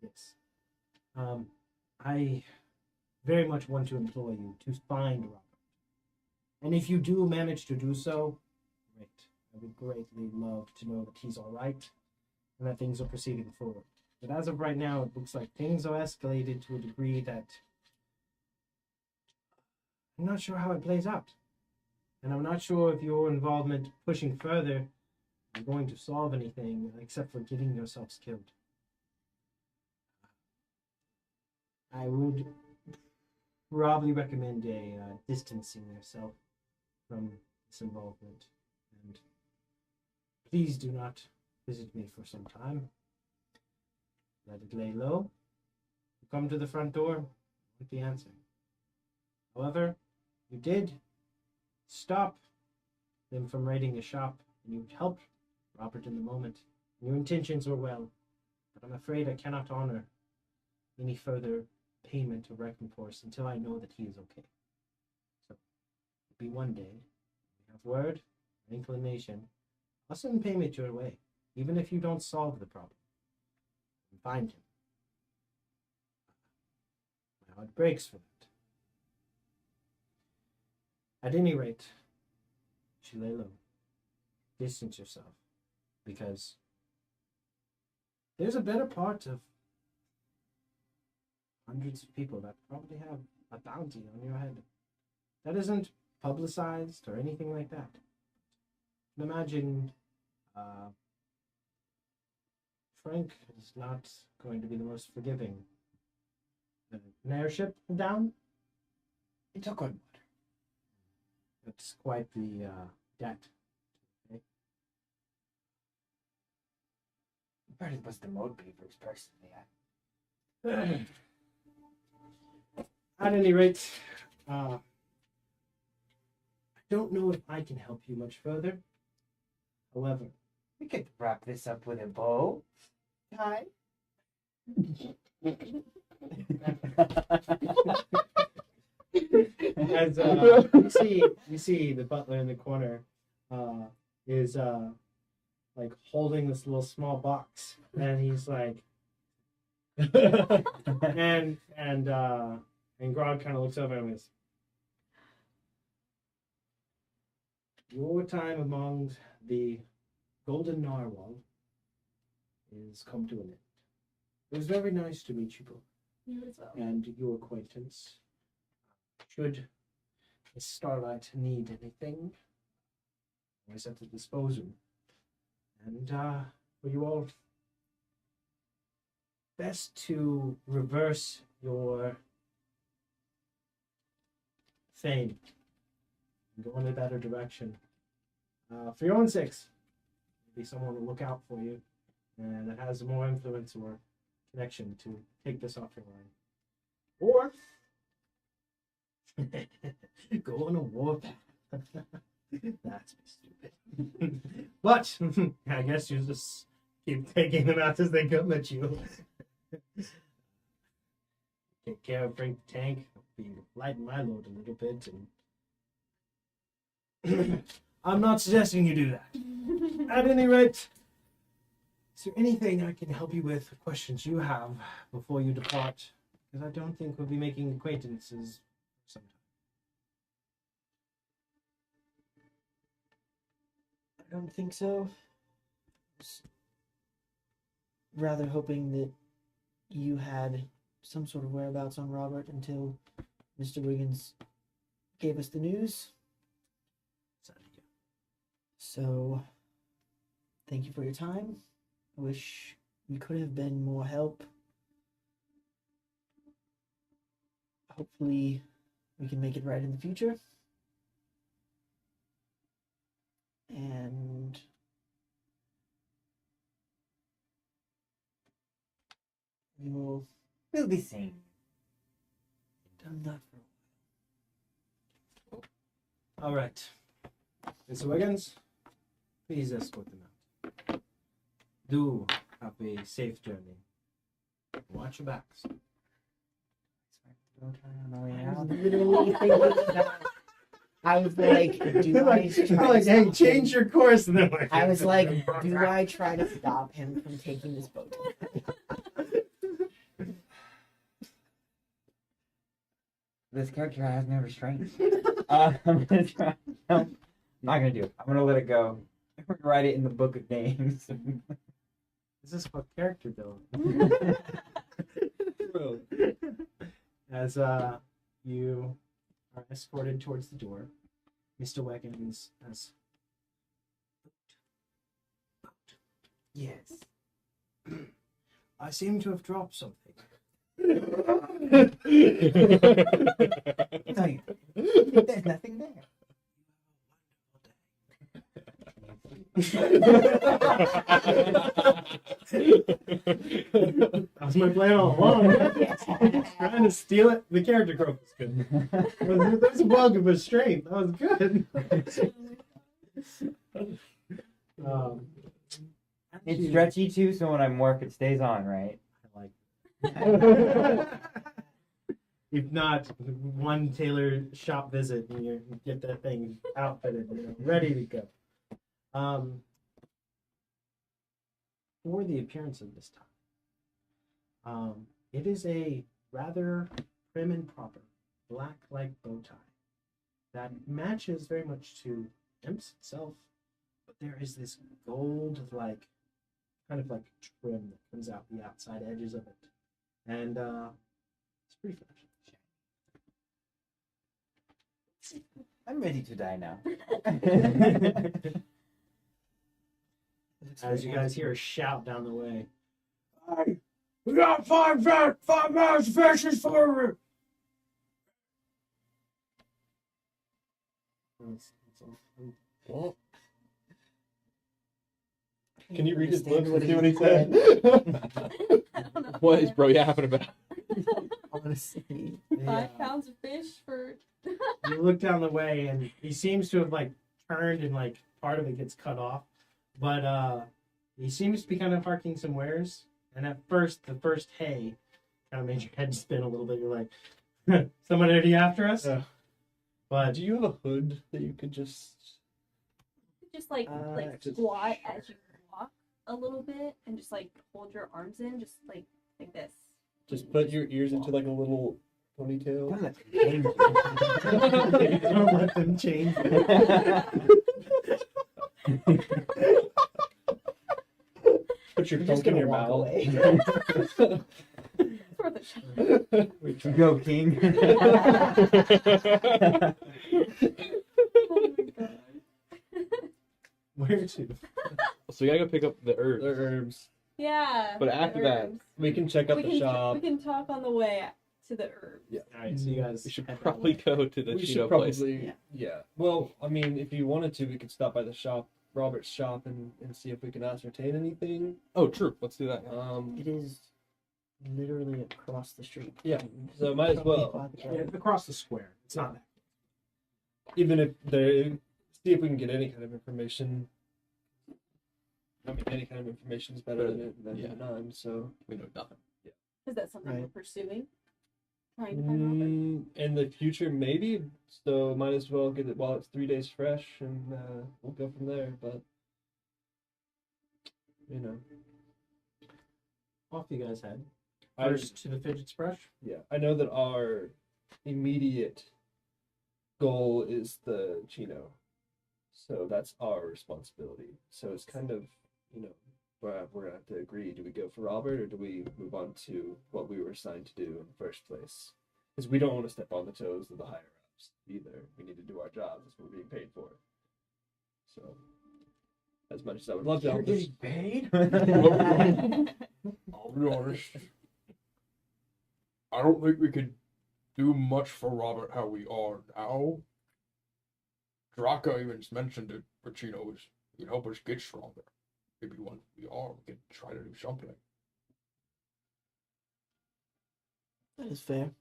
Yes. I very much want to employ you to find Robert. And if you do manage to do so, great. I would greatly love to know that he's all right and that things are proceeding forward. But as of right now, it looks like things are escalated to a degree that I'm not sure how it plays out. And I'm not sure if your involvement pushing further is going to solve anything except for getting yourselves killed. I would probably recommend distancing yourself from this involvement. And please do not visit me for some time. Let it lay low. come to the front door with the answer. However, you did stop them from raiding the shop, and you helped Robert in the moment. Your intentions were well, but I'm afraid I cannot honor any further payment or recompense until I know that he is okay. So, it'll be one day. We have word, inclination. I'll send payment your way, even if you don't solve the problem. And find him. My heart breaks for that. At any rate, she lay low. Distance yourself, because there's a better part of hundreds of people that probably have a bounty on your head. That isn't publicized or anything like that. Imagine Frank is not going to be the most forgiving. An airship down? It's a good one. It's quite the debt. Okay. Probably was the mode papers personally. At any rate, I don't know if I can help you much further. However, We could wrap this up with a bow tie. as you see the butler in the corner is like holding this little small box, and he's like, and Grog kind of looks over and goes, "Your time among the Golden Narwhal is come to an end. It was very nice to meet you both You as well. and your acquaintance. Should Miss Starlight need anything, always at the disposal. And for you all, best to reverse your fame and go in a better direction. For your own sakes, maybe someone will look out for you and that has more influence or connection to take this off your line. Or go on a warpath. That's stupid. But I guess you just keep taking them out as they come at you. Take care of Frank the Tank. Be lighten my load a little bit, and I'm not suggesting you do that. At any rate, is there anything I can help you with? Questions you have before you depart? Because I don't think we'll be making acquaintances sometime. I don't think so. Was rather hoping that you had some sort of whereabouts on Robert until Mr. Wiggins gave us the news. So, thank you for your time. I wish we could have been more help. Hopefully, we can make it right in the future. And We'll be seeing. done that for All right. Mr. Wiggins, please escort them out. Do have a safe journey. Watch your backs. Don't turn on the way I was out. literally thinking that. I was like, do I try like, to hey, stop change him? your course. And then like, I was like, do I try to stop him from taking this boat? This character has no restraint. I'm gonna try. No, I'm not gonna do it. I'm gonna let it go. I'm gonna write it in the book of names. This is for character building. Well, As you are escorted towards the door, Mr. Wiggins has Yes. I seem to have dropped something. No, there's nothing there. That was my plan all along. Trying to steal it. The character growth was good. There's a bug of a strength. That was good. It's stretchy too, so when I'm work, it stays on, right? I like if not, one tailor shop visit and you get that thing outfitted, ready to go. For the appearance of this time, it is a rather prim and proper black like bow tie that matches very much to Imps itself, but there is this gold like kind of like trim that comes out the outside edges of it, and it's pretty flashy. I'm ready to die now. As you guys hear a shout down the way. Hey, we got 5 miles of fishes for you. What? Can you read his Understand lips and what see what he he said? I don't know. What is bro yapping about? Honestly. 5 pounds of fish for. You look down the way and he seems to have like turned and like part of it gets cut off, but he seems to be kind of harking some wares, and at first the first hay kind of made your head spin a little bit. You're like, someone already after us? Yeah. But Do you have a hood that you could just? Just like just- squat as you walk a little bit and just like hold your arms in, just like this. Just put your ears into like a little ponytail. don't let them change. Put your You're thumb just in gonna your walk mouth. away. It's worth a shot. You go, King. Oh my god. Where to? So we gotta go pick up the The herbs. herbs. Yeah. But the after that, herbs. We can check out we the can shop. we can talk on the way to the herbs. Yeah. All right, so you guys we should head that probably way. go to the We Cheeto should place. probably, yeah. Well, I mean, if you wanted to, we could stop by the shop, Robert's shop, and see if we can ascertain anything. Oh, true. Let's do that. It is literally across the street. Yeah, so might as well. Yeah, across the square. It's not that. Even if there, see if we can get any kind of information. I mean, any kind of information is better than Yeah. none. So We know nothing. Is that something Right. we're pursuing? Trying to find Robert? in the future, maybe. So might as well get it while it's 3 days fresh, and we'll go from there. But you know, Off you guys head. I First to the fidget brush. yeah, I know that our immediate goal is the Chino, so that's our responsibility. So it's kind of, you know, we're gonna have to agree. Do we go for Robert, or do we move on to what we were assigned to do in the first place? Because we don't want to step on the toes of the higher ups either. We need to do our jobs. That's what we're being paid for. So, as much as I would love to You're help this, getting paid? I'll be honest. I don't think we could do much for Robert how we are now. Draka even mentioned it, but you know, it could help us get stronger. Maybe once we are, we could try to do something. That is fair.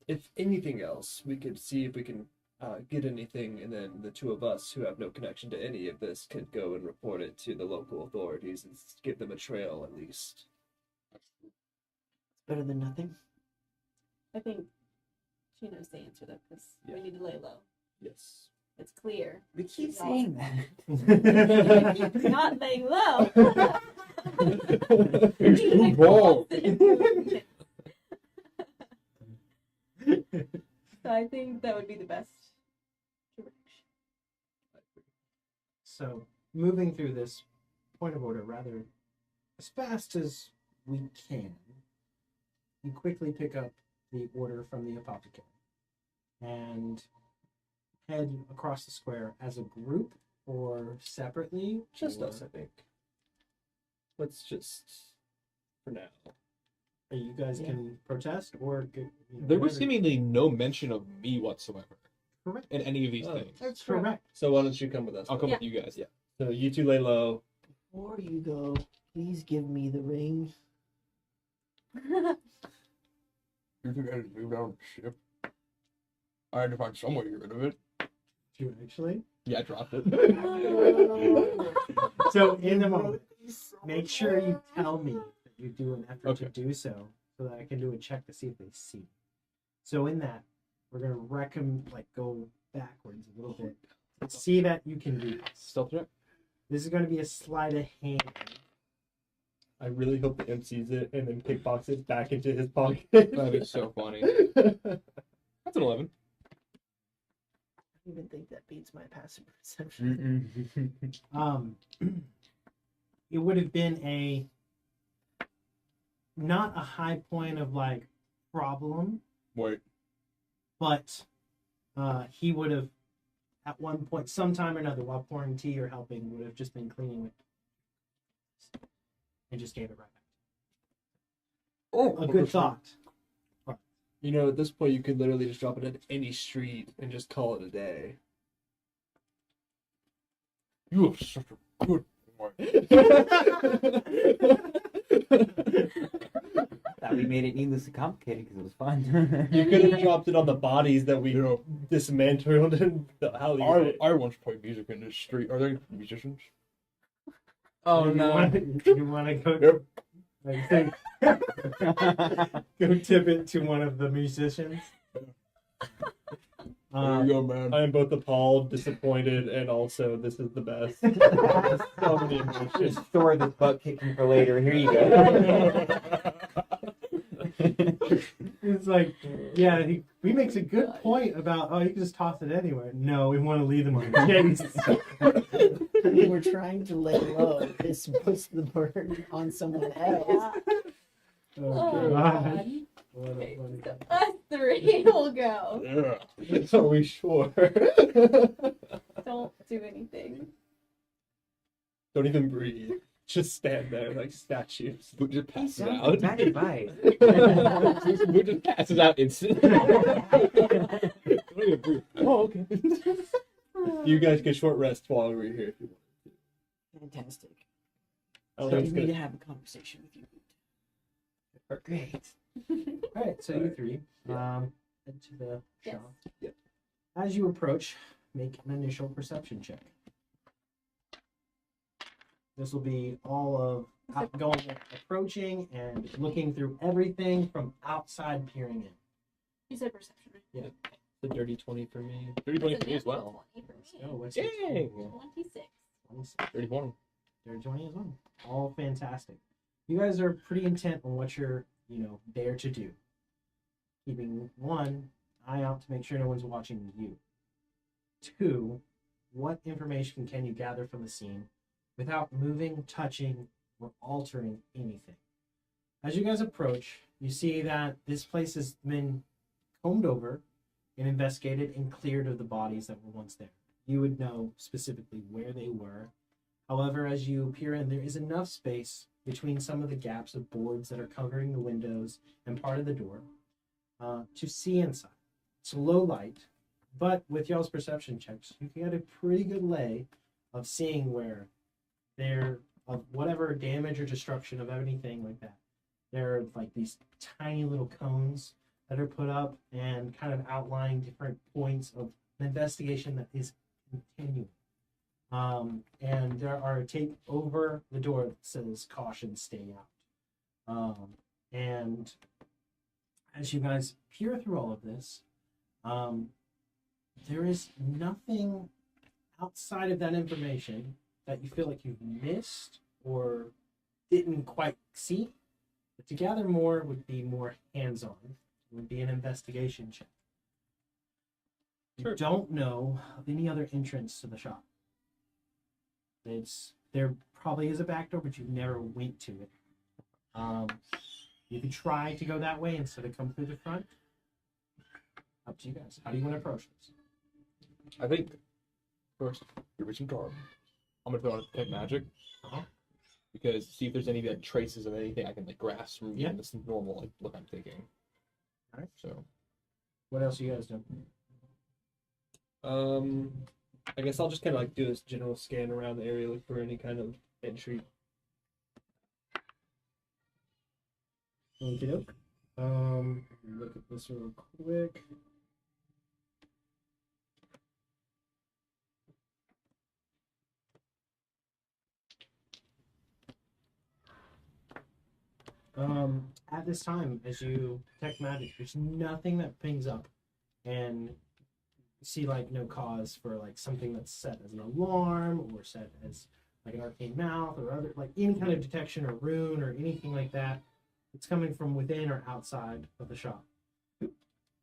if anything else, we could see if we can get anything, and then the two of us who have no connection to any of this could go and report it to the local authorities and give them a trail at least. It's better than nothing. I think she knows the answer though, because Yeah. we need to lay low. Yes. It's clear. We keep Y'all- saying that. Not laying low. It's too long. So I think that would be the best direction. So, moving through this point of order rather as fast as we can, you quickly pick up the order from the apothecary and head across the square as a group or separately. Just or us, I think. Let's just, for now. You guys can protest or There was seemingly no mention of me whatsoever correct. in any of these Oh. things. That's correct. So why don't you come with us? I'll come Yeah. with you guys. Yeah. So you two lay low. Before you go, please give me the ring. You think I just moved out of the ship? I had to find some way to get rid of it. Do you actually? Yeah, I dropped it. So in the moment, make sure you tell me that you do an effort to Okay. do so that I can do a check to see if they see. So in that, we're gonna go backwards a little bit. See that you can do this. Stealth check. This is gonna be a sleight of hand. I really hope the imp sees it and then pickpockets it back into his pocket. That is so funny. That's an 11. I don't even think that beats my passive perception. It would have been not a high point of like problem, Wait. but he would have at one point, sometime or another, while pouring tea or helping, would have just been cleaning it and just gave it right back. Oh, A good thought. You know, at this point, you could literally just drop it at any street and just call it a day. You are such a good boy. That we made it needlessly complicated because it was fun. You could have dropped it on the bodies that we You know, dismantled in the alleyway. I once played music in this street. Are there musicians? Oh You no. wanna go? Yep. I think go tip it to one of the musicians. There you go, man. I am both appalled, disappointed, and also this is the best. So many emotions. Just store this butt kicking for later. Here you go. It's like, yeah, he makes a good point about, you can just toss it anywhere. No, we want to leave them on the case. We're trying to lay low. This puts the burden on someone else. Yeah. Oh, God. God. What a Okay, funny so guy. us three will go. Yeah. Are we sure? Don't do anything. Don't even breathe. Just stand there like statues. Boot just passes Sounds out. like bad advice. Boot just passes out instantly. Oh, okay. You guys get short rest while we're here. Fantastic. Oh, So that's you need to good. have a conversation with you. Great. All right, so you three head to the Yes. shop. Yep. As you approach, make an initial perception check. This will be all of going, approaching, and looking through everything from outside peering in. You said perception, right? The dirty 20 for me. 30 20 That's for a me as well. natural 20 for me. Oh, what's Yay! your 26. 26? 30 20. They're 20 as well. All fantastic. You guys are pretty intent on what you're, there to do. Keeping one eye out to make sure no one's watching you. Two, what information can you gather from the scene without moving, touching, or altering anything? As you guys approach, you see that this place has been combed over and investigated and cleared of the bodies that were once there. You would know specifically where they were. However, as you peer in, there is enough space between some of the gaps of boards that are covering the windows and part of the door to see inside. It's low light, but with y'all's perception checks, you can get a pretty good lay of seeing where there, of whatever damage or destruction of anything like that. There are like these tiny little cones that are put up and kind of outlining different points of an investigation that is continuing. And there are a tape over the door that says "Caution, stay out." And as you guys peer through all of this, there is nothing outside of that information that you feel like you've missed or didn't quite see. But to gather more would be more hands-on. It would be an investigation check. You Sure. don't know of any other entrance to the shop. There probably is a back door, but you never went to it. You could try to go that way instead of come through the front. Up to you guys. How do you want to approach this? I think first, give me some charm. I'm gonna throw on detect magic. Because see if there's any like traces of anything I can like grasp from this normal like look I'm thinking. Alright. So What else you guys do? I guess I'll just kind of like do this general scan around the area, look for any kind of entry. Okie doke. Look at this real quick. At this time, as you detect magic, there's nothing that pings up, and you see like no cause for like something that's set as an alarm or set as like an arcane mouth or other like any kind of detection or rune or anything like that. It's coming from within or outside of the shop.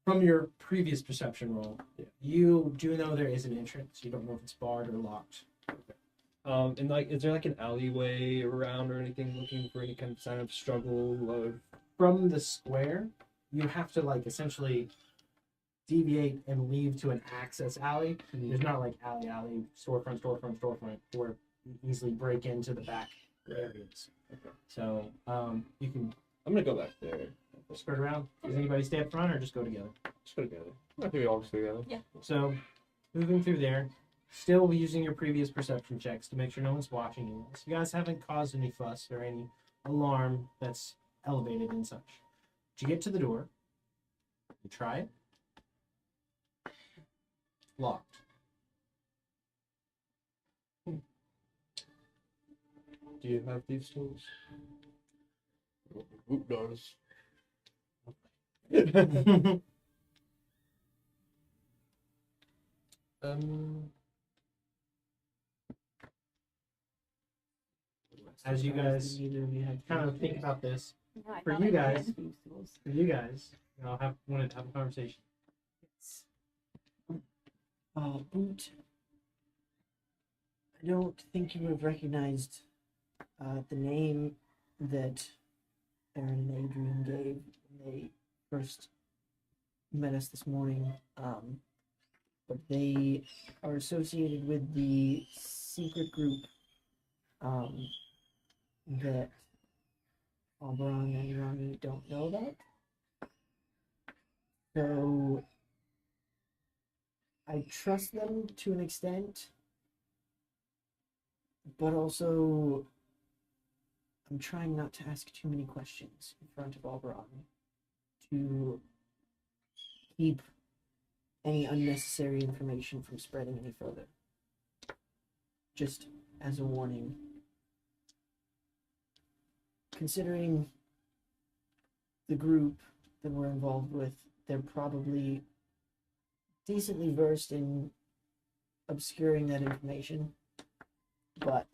From your previous perception roll, you do know there is an entrance. You don't know if it's barred or locked. And like, is there like an alleyway around or anything looking for any kind of sign of struggle or? From the square, you have to like essentially deviate and leave to an access alley. There's not like alley, storefront, where you easily break into the back areas. Okay. So you can I'm gonna go back there. skirt around. Does anybody stay up front or just go together? Just go together. I think we all just together. So moving through there, still using your previous perception checks to make sure no one's watching you. So you guys haven't caused any fuss or any alarm that's elevated and such. But you get to the door. You try it. Locked. Do you have these tools? Who does? As you guys kind of think about this, No, I For thought you I guys, did. wanted to have a conversation. Boot. I don't think you would have recognized the name that Aaron and Adrian gave when they first met us this morning. But they are associated with the secret group that Auberon and Ronnie don't know about. So I trust them to an extent, but also I'm trying not to ask too many questions in front of Auberon to keep any unnecessary information from spreading any further. Just as a warning. Considering the group that we're involved with, they're probably decently versed in obscuring that information, but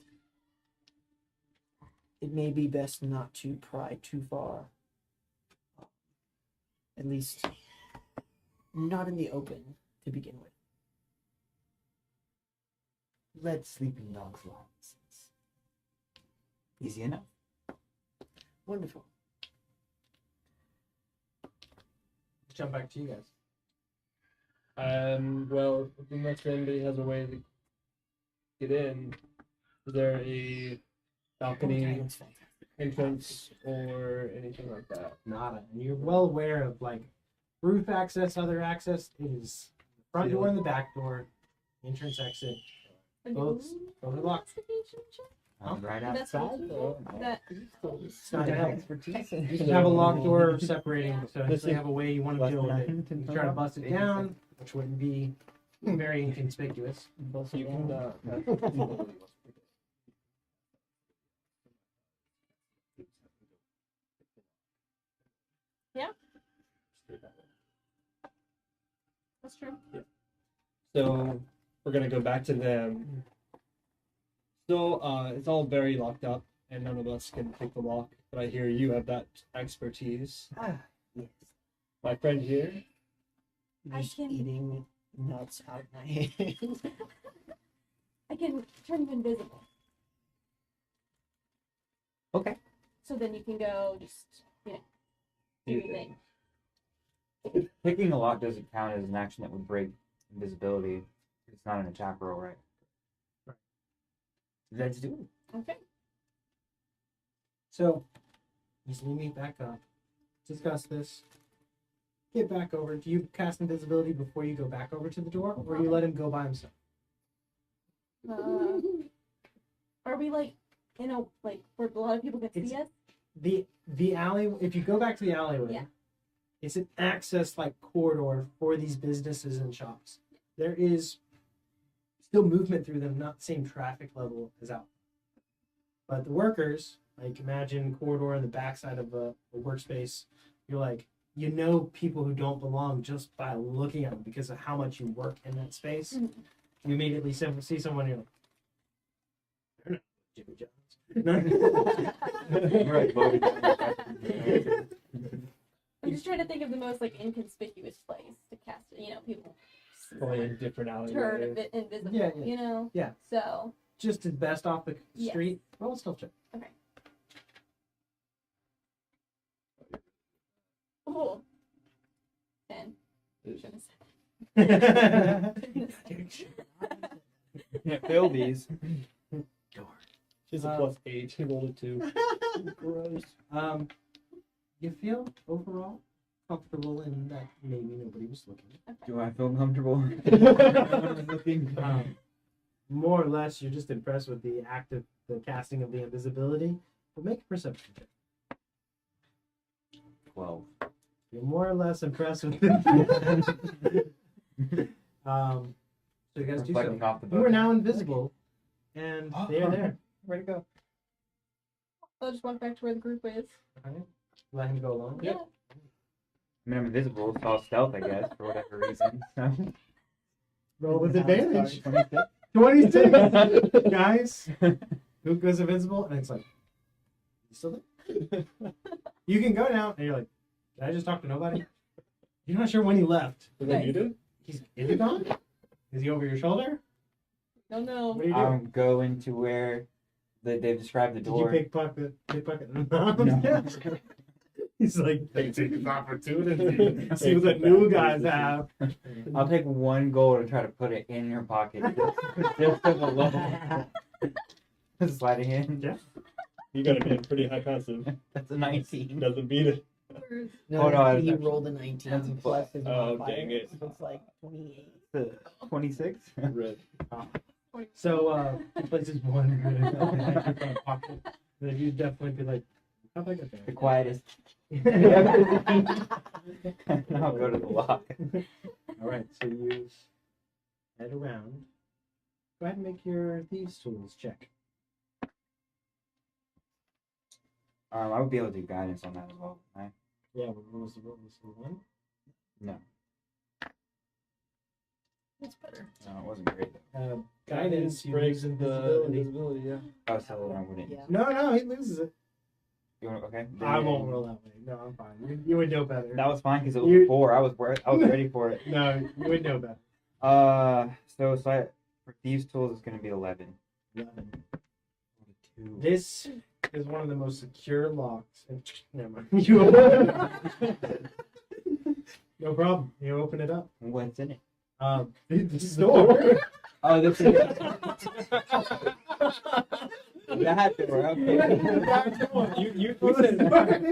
it may be best not to pry too far. At least not in the open to begin with. Let sleeping dogs lie. Easy enough. Wonderful. Jump back to you guys. Well, unless anybody has a way to get in, is there a balcony That's fantastic. entrance or anything like that? Nada. And you're well aware of like roof access, other access. It is the front door and the back door, entrance, exit. Both are locked. Investigation check? Right outside though. That It's not gonna help. Expertise. You should have a locked door separating, so if they have a way you want to deal with it. You try to bust it down, which wouldn't be very inconspicuous. You can. that's true. So we're gonna go back to them. So it's all very locked up, and none of us can pick the lock. But I hear you have that expertise. Yes. My friend here. I Just can- eating nuts out of my hand. I can turn you invisible. Okay. So then you can go just, do your thing. Picking a lock doesn't count as an action that would break invisibility. It's not an attack roll, right? Right. Let's do it. Okay. So, easily meet back up, discuss this, get back over. Do you cast invisibility before you go back over to the door, or you let him go by himself? Are we like in a like where a lot of people can see us? The alley. If you go back to the alleyway, Yeah. it's an access like corridor for these businesses and shops. There is still movement through them, not the same traffic level as out. But the workers, like imagine corridor in the backside of a workspace. You're like, you know, people who don't belong just by looking at them because of how much you work in that space. Mhm. You immediately see someone, you're like, they're not Jimmy John's. Right, loaded. I'm just trying to think of the most like inconspicuous place to cast it. You know, people Going in different turn a alleyways. bit invisible. Yeah, yeah. You know. Yeah. So Just as best off the Yes. street. Well, still check. okay. Oh. 10. Shouldn't have said. Can't fill these. She's a +8. She rolled a 2. Gross. You feel overall comfortable in that maybe nobody was looking. Do I feel comfortable? Looking. More or less, you're just impressed with the casting of the invisibility. But make a perception check. 12. You're more or less impressed with so you guys do Reflecting so. off the You are book. now invisible, and they are there. Where'd it go? I'll just walk back to where the group is. Okay. Let him go along. Yeah. I mean, I'm invisible. It's all stealth, I guess, for whatever reason. So. Roll with advantage. 26. 26! Guys, who goes invincible? And it's like, you still there? You can go now. And you're like, did I just talk to nobody? You're not sure when he left. Was that you did? Is he gone? Is he over your shoulder? No, no. What are you doing? I'm going to where they've described the Did door. you pickpocket? No. He's like, they take this opportunity. See what the new guys have. I'll take 1 gold and try to put it in your pocket. Just for the love. Sliding in. Yeah. You got a pretty high passive. That's a 19. Doesn't beat it. No, Oh, no, he that's- rolled a 19 that's a plus his Oh, modifier, dang it. so it's like 28. 26? Red. So he places one in your pocket. And then you'd definitely be like, how'd I get The there? quietest. I'll go to the lock. All right, so you head around. Go ahead and make your thieves' tools check. I would be able to do guidance on that as well. Right? Yeah, what was the one? No, That's better. no, it wasn't great. Guidance, you breaks lose the invisibility. invisibility, yeah. Oh, so I wouldn't. Yeah. No, he loses it. You want, okay. I won't roll that way. No, I'm fine. You would know better. That was fine because it was You- 4. I was ready for it. No, you would know better. So for thieves' tools, it's gonna be 11. 11. 2. This is one of the most secure locks. Never mind. You open it. No problem. You open it up. What's in it? The store. Oh, this is that door. Okay.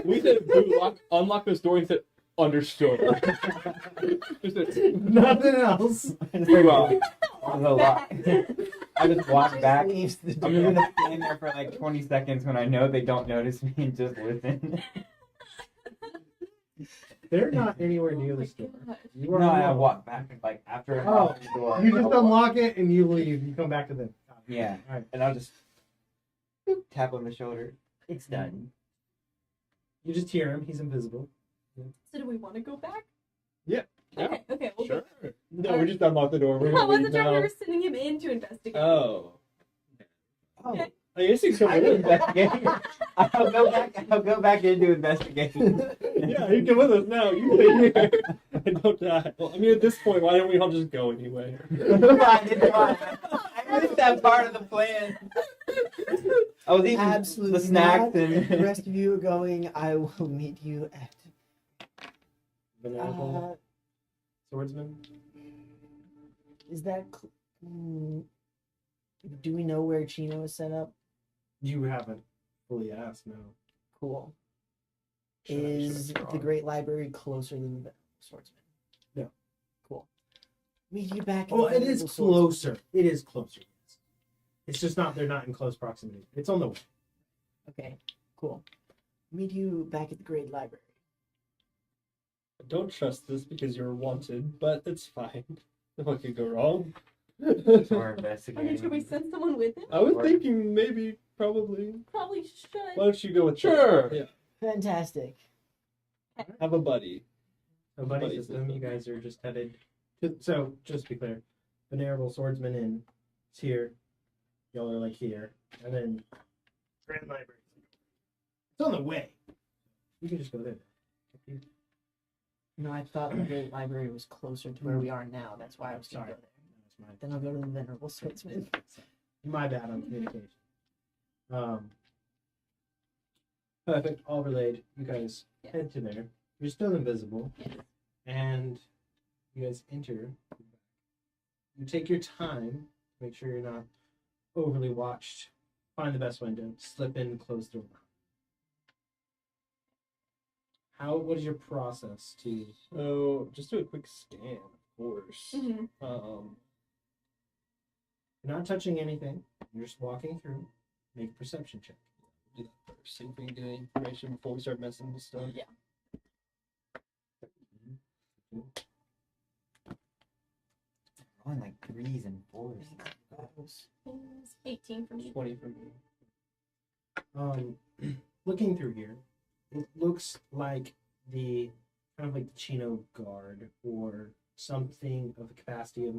we said boot lock, unlock this door and said understood. Just said, Nothing else. Well, a lot. I just walk back. Leaves the I'm door. gonna stand there for like 20 seconds when I know they don't notice me and just listen. They're not anywhere near Oh my the store. gosh. You are No, I alone. walk back like after I Oh, unlock the door. You just I'll walk- unlock it and you leave. You come back to the. Yeah, All right. and I'll just boop, tap on the shoulder. It's done. You just hear him. He's invisible. So do we want to go back? Yeah. Okay, we'll sure. go. No, we just unlocked the door. We're I gonna wasn't leave sure if we now. were sending him in to investigate. Oh. Okay. I guess he's coming in. I'll go back into investigation. Yeah, you come with us now. You stay here and don't die. Well, I mean, at this point, why don't we all just go anyway? I missed that part of the plan. I was eating Absolutely the snacks not. If the and rest of you are going, I will meet you at. Venerable swordsman. Is that? Do we know where Chino is set up? You haven't fully asked. No. Cool. Should I Is try? the Great Library closer than the Swordsman? No. Cool. Meet you back. at Well, the it is Venerable Swordsman. closer. It is closer. It's just not. They're not in close proximity. It's on the way. Okay, cool. Meet you back at the Great Library. I don't trust this because you're wanted, but it's fine. What could go wrong? Or Okay, should we investigating. send someone with him? I was thinking maybe, probably. Probably should. Why don't you go with Sure. Yeah, Fantastic. have a buddy. So, buddy Buddy system, you system. guys are just headed. So, just to be clear, Venerable Swordsman Inn is here. Y'all are like here, and then Grand Library. It's on the way. You can just go there. No, I thought the Great Library was closer to where we are now. That's why I was going to Sorry. go there. Then I'll go to the Venerable Swordsman. My bad on communication. Perfect. All relayed. You guys Yeah. head to there. You're still invisible, Yes. and you guys enter. You take your time to make sure you're not overly watched. Find the best window. Slip in. Close the door. What is your process to? So just do a quick scan, of course. Mhm. You're not touching anything. You're just walking through. Make a perception check. Do that first. See if we can get any information before we start messing with stuff. Yeah. On like 3s and 4s. It's 18 for me. 20 for me. Looking through here, it looks like the kind of like the Chino Guard or something of the capacity of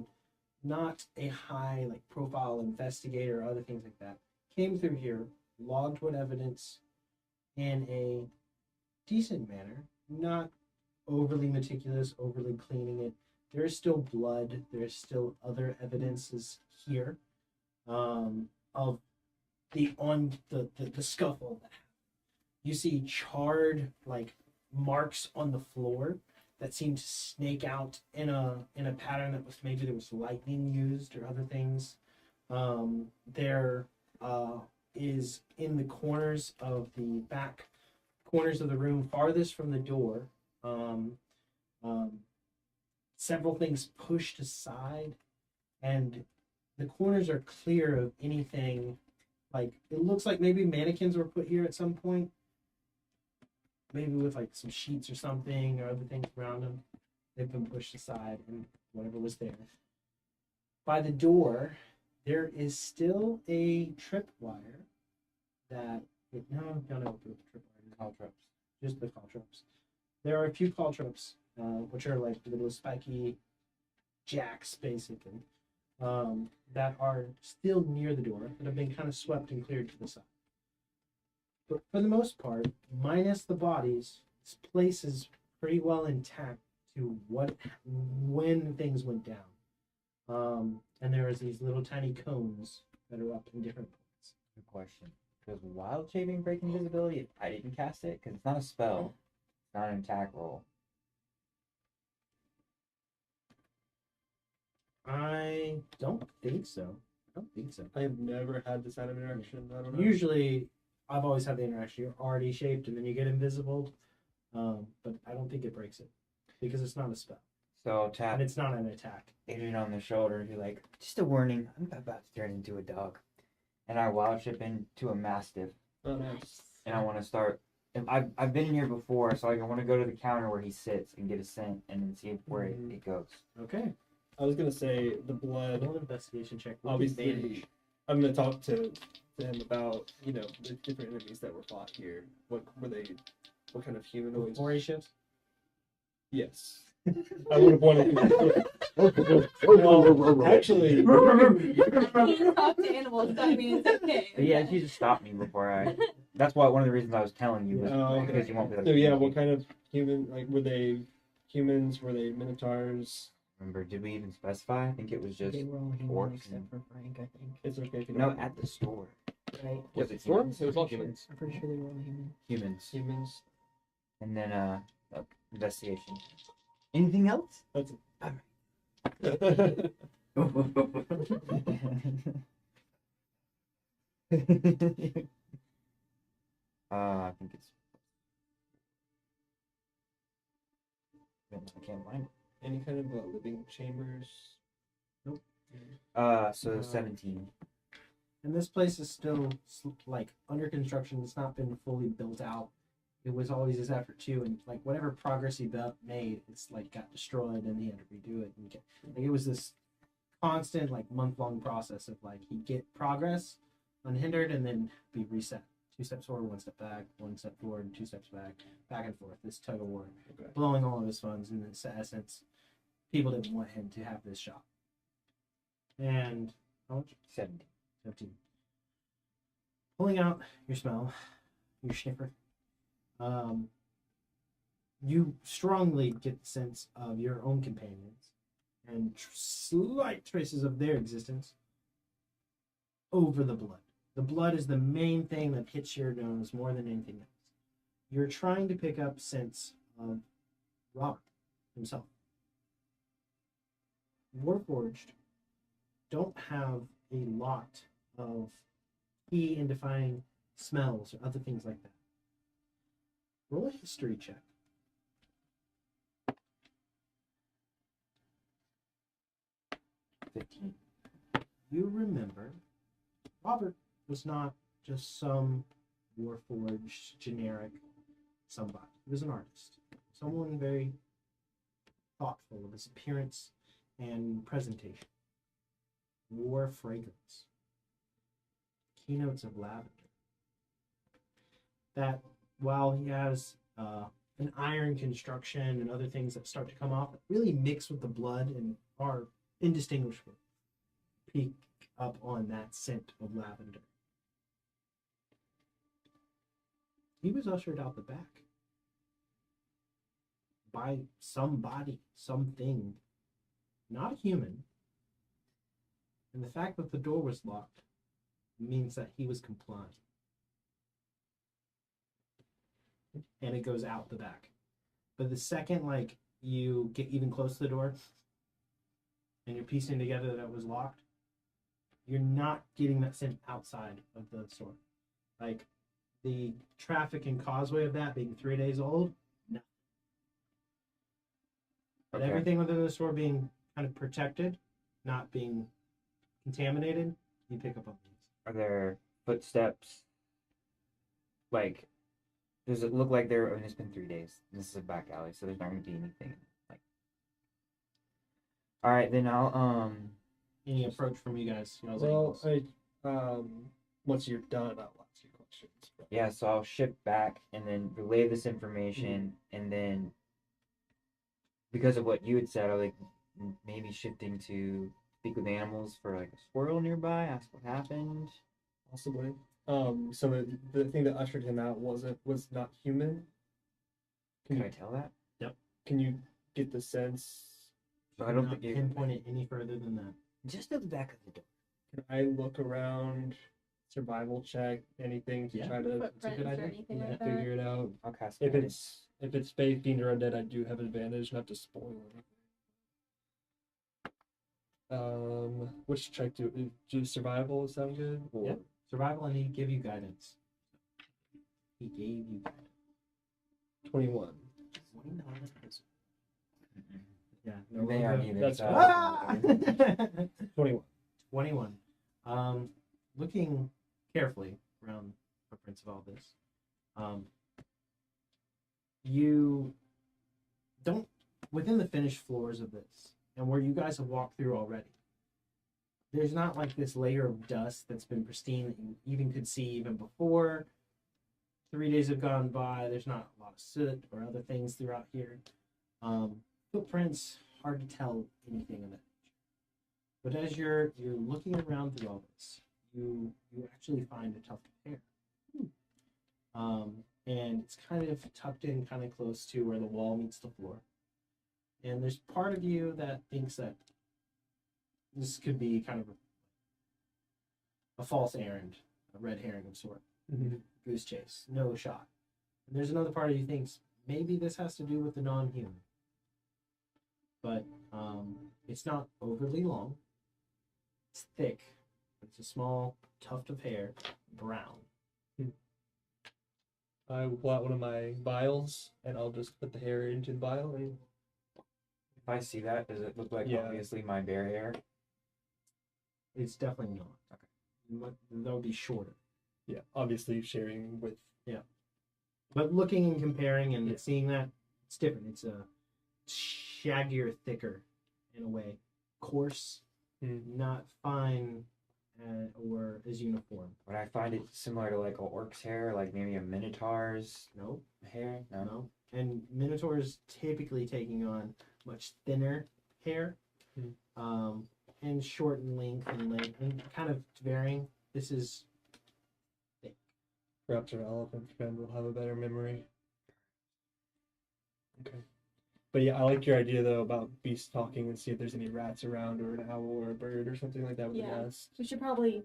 not a high like profile investigator or other things like that. Came through here, logged what evidence in a decent manner, not overly meticulous, overly cleaning it. There is still blood. There's still other evidences here of the scuffle. You see charred like marks on the floor that seem to snake out in a pattern that was maybe there was lightning used or other things. There is in the corners of the back corners of the room farthest from the door. Several things pushed aside, and the corners are clear of anything. Like it looks like maybe mannequins were put here at some point, maybe with like some sheets or something or other things around them. They've been pushed aside, and whatever was there. By the door, there is still a tripwire that no, don't know what the tripwire is. Call traps. Just the call traps. There are a few call traps, which are like little spiky jacks, basically, that are still near the door, that have been kind of swept and cleared to the side. But for the most part, minus the bodies, this place is pretty well intact to when things went down. And there is these little tiny cones that are up in different points. Good question. Does wild shaping break invisibility if I didn't cast it? Because it's not a spell. It's not an attack roll. I don't think so. I have never had this kind of interaction. I don't know. Usually, I've always had the interaction. You're already shaped, and then you get invisible. But I don't think it breaks it because it's not a spell, So I'll tap and it's not an attack. Adrian on the shoulder and be like, just a warning, I'm about to turn into a dog. And I wild shape into a mastiff. Oh, nice. And I want to start. I've been here before, so I want to go to the counter where he sits and get a scent and then see where it goes. Okay. I was gonna say the blood. Roll an investigation check. with Obviously, advantage. I'm gonna talk to him about the different enemies that were fought here. What were they? What kind of humanoids? Before he shifts. Yes. I would have wanted to. Well, actually, Can't talk to animals, that means it's okay. But yeah, you just stopped me before I. That's why one of the reasons I was telling you was okay. because you won't be able So to. yeah, what kind of human? Like, were they humans? Were they minotaurs? Remember, did we even specify? I think it was just. They were all human orcs except and- for Frank, I think. It's okay if you No, don't. at the store. Right? Was it storms? It was all humans. I'm pretty sure they were all human. Humans. Humans. And then, investigation. Anything else? That's I think it's. I can't find it. any kind of living chambers. So 17. And this place is still like under construction. It's not been fully built out. It was always his effort too, and like whatever progress he made, it's like got destroyed, and he had to redo it. And like it was this constant like month-long process of like he'd get progress unhindered and then be reset. 2 steps forward, 1 step back, 1 step forward, 2 steps back and forth. This tug of war, blowing all of his funds. In its essence, people didn't want him to have this shop. And how much? 17. Pulling out your smell, your sniffer. You strongly get the sense of your own companions and slight traces of their existence over the blood. The blood is the main thing that hits your nose more than anything else. You're trying to pick up sense of Robert himself. Warforged don't have a lot of key in defining smells or other things like that. Roll a history check. 15. You remember Robert was not just some warforged generic somebody. He was an artist. Someone very thoughtful of his appearance and presentation. Wore fragrance. Keynotes of lavender. That while he has an iron construction and other things that start to come off that really mix with the blood and are indistinguishable, pick up on that scent of lavender. He was ushered out the back by somebody, something, not a human. And the fact that the door was locked means that he was complying. And it goes out the back. But the second, like, you get even close to the door and you're piecing together that it was locked, you're not getting that scent outside of the store. Like, the traffic and causeway of that being 3 days old, no. But Okay. everything within the store being kind of protected, not being contaminated, you pick up on these. Are there footsteps? Like, does it look like there? I mean, it's been 3 days. This is a back alley, so there's not going to be anything. Like, all right, then I'll Any approach from you guys? You know, Well, once you're done, I'll ask you questions. Yeah, so I'll ship back and then relay this information, and then because of what you had said, I like maybe shifting to speak with animals for like a squirrel nearby, ask what happened. Possibly. So the thing that ushered him out was not human. Can I tell that? Can you get the sense? So I don't not think you pinpoint it any further than that. just at the back of the door. Can I look around, survival check, anything to Yeah. try to Footprints good or idea. anything yeah, like that. figure it out? I'll cast If guidance. it's faith, fiend, or undead, I do have advantage, not to spoil anything. Which check do survival sound good? Or Yeah. Survival, and he give you guidance. He gave you guidance. 21. 29. Mhm. Yeah, no, They aren't either. That's so- Ah! 21. 21. Looking carefully around footprints of all this, you don't, within the finished floors of this, and where you guys have walked through already, there's not like this layer of dust that's been pristine that you even could see even before 3 days have gone by. There's not a lot of soot or other things throughout here. Footprints, hard to tell anything of that. But as you're looking around through all this, you actually find a tuft of hair. And it's kind of tucked in kind of close to where the wall meets the floor. And there's part of you that thinks that this could be kind of a false errand, a red herring of sort. Goose chase, no shot. And there's another part of you thinks maybe this has to do with the non-human. But it's not overly long. It's thick. It's a small tuft of hair, brown. I will pull out one of my vials and I'll just put the hair into the vial. And If I see that, does it look like Yeah. obviously my bear hair? It's definitely not. Okay. they'll be shorter. Yeah, obviously sharing with. But looking and comparing and Yeah. seeing that, it's different. It's a shaggier, thicker in a way. Coarse, not fine, or as uniform. Would I find it similar to like a orc's hair, like maybe a minotaur's No, hair? No. no. And Minotaurs typically taking on much thinner hair, and short in length and length, and kind of varying. This is thick. Perhaps our elephant friend will have a better memory. Okay. But yeah, I like your idea though about beast talking and see if there's any rats around or an owl or a bird or something like that with Yeah. the nest. We should probably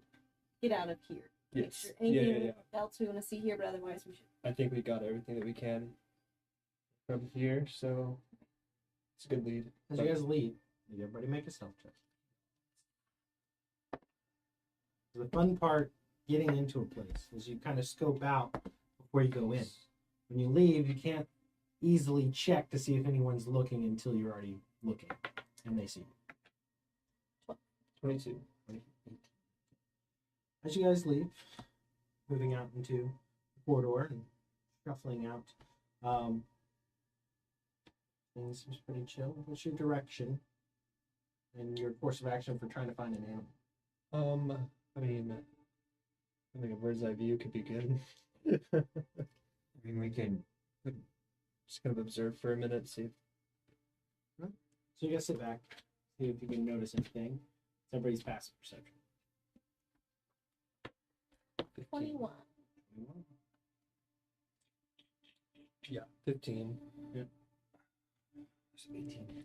get out of here. Make Yes. sure Yeah, anything yeah. else we want to see here, but otherwise we should. I think we got everything that we can from here, so it's a good lead. As you guys leave, everybody make a stealth check. The fun part getting into a place is you kind of scope out before you go in. When you leave, you can't easily check to see if anyone's looking until you're already looking and they see you. 22. As you guys leave, moving out into the corridor and shuffling out, things seems pretty chill. What's your direction and your course of action for trying to find an animal? I mean, I think a bird's eye view could be good. I mean, we can. Just kind of observe for a minute, see. So you guys sit back, see if you can notice anything. It's everybody's passive perception. 21. Yeah, 15.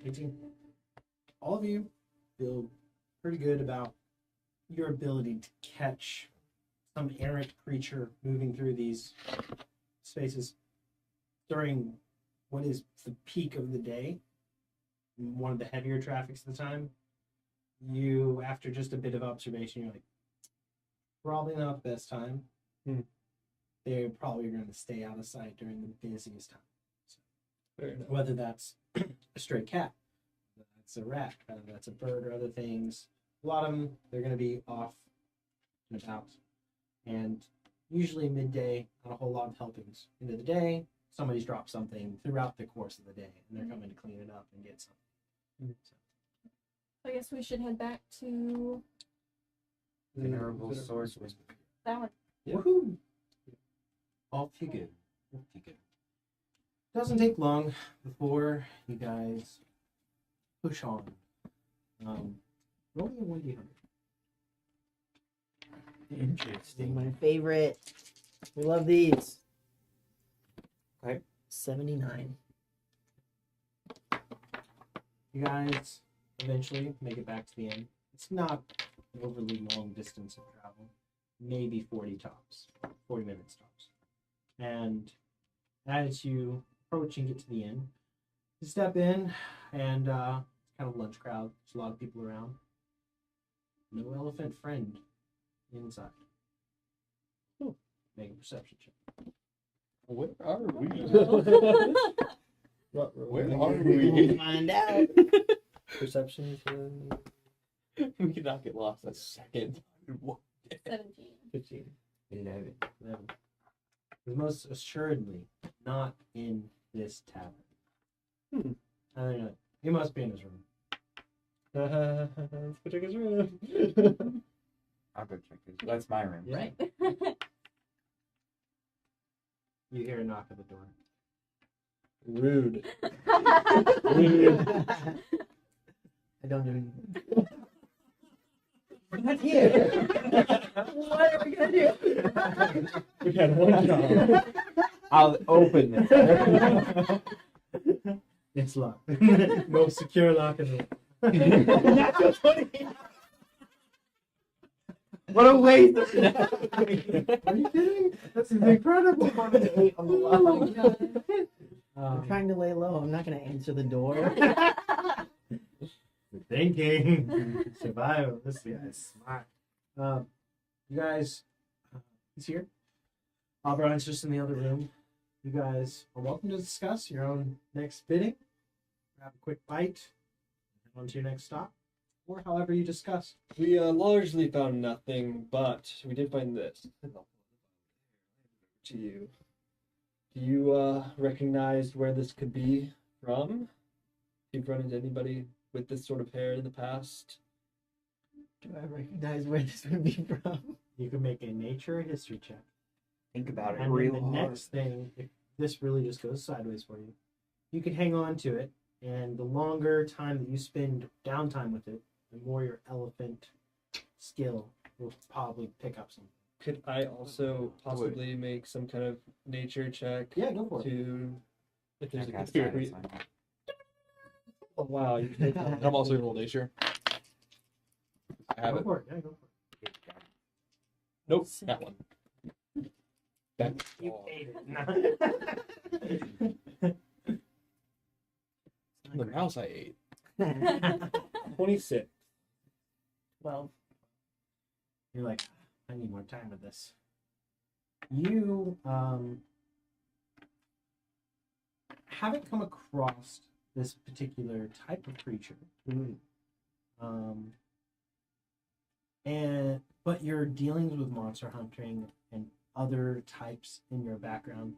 18. All of you feel pretty good about your ability to catch some errant creature moving through these spaces during what is the peak of the day, one of the heavier traffics of the time. You, after just a bit of observation, you're like, probably not the best time. They're probably going to stay out of sight during the busiest time. Fair enough. Whether that's a stray cat, whether that's a rat, whether that's a bird or other things. A lot of them, they're going to be off and about. And usually midday, not a whole lot of helpings. End of the day, somebody's dropped something throughout the course of the day, and they're coming to clean it up and get something. So I guess we should head back to Venerable source was. that one. Yeah. Woohoo! Off you go. Off you go. Doesn't take long before you guys push on. Roll me a 1d100. Interesting. My favorite. We love these. Okay. 79. You guys eventually make it back to the end. It's not an overly long distance of travel. Maybe 40 tops. 40 minutes tops. And as you approach and get to the inn, you step in and it's kind of lunch crowd. There's a lot of people around. No elephant friend inside. Make a perception check. Where are we? What, Where what- are we? Find out. Perception We could not get lost a second. 17. 15. 11. Is most assuredly not in this tavern. And they're like, he must be in his room. Let's go check his room. I'll go check this. That's my room. Yeah. Right. You hear a knock at the door. Rude. I don't do We're not here. What are we gonna do? We had one job. I'll open this. It's locked. Most secure lock in the Natural 20. What a waste! Are you kidding? This is incredible. On the 8 on the Oh my wall. god. I'm trying to lay low. I'm not gonna answer the door. Thinking. Survival. This guy's smart. You guys, he's here. Aubrey's just in the other room. You guys are welcome to discuss your own next bidding. Grab a quick bite. Head on to your next stop. or however you discuss. We largely found nothing, but we did find this. To you. Do you recognize where this could be from? If you've run into anybody with this sort of hair in the past? Do I recognize where this would be from? You can make a nature or history check. Think about it And real then the hard. next thing, if this really just goes sideways for you, you can hang on to it, and the longer time that you spend downtime with it, the more your elephant skill will probably pick up something. Could I also possibly make some kind of nature check Yeah, go for it. to if there's a Cast good guidance spirit? on it. Oh wow, you can take that. I'm also gonna roll nature. I have Go it. for it. Yeah, go for it. Nope, that one. That You oh, ate it. the mouse I ate. 26. 12. You're like, I need more time with this. You haven't come across this particular type of creature. But your dealings with monster hunting and other types in your background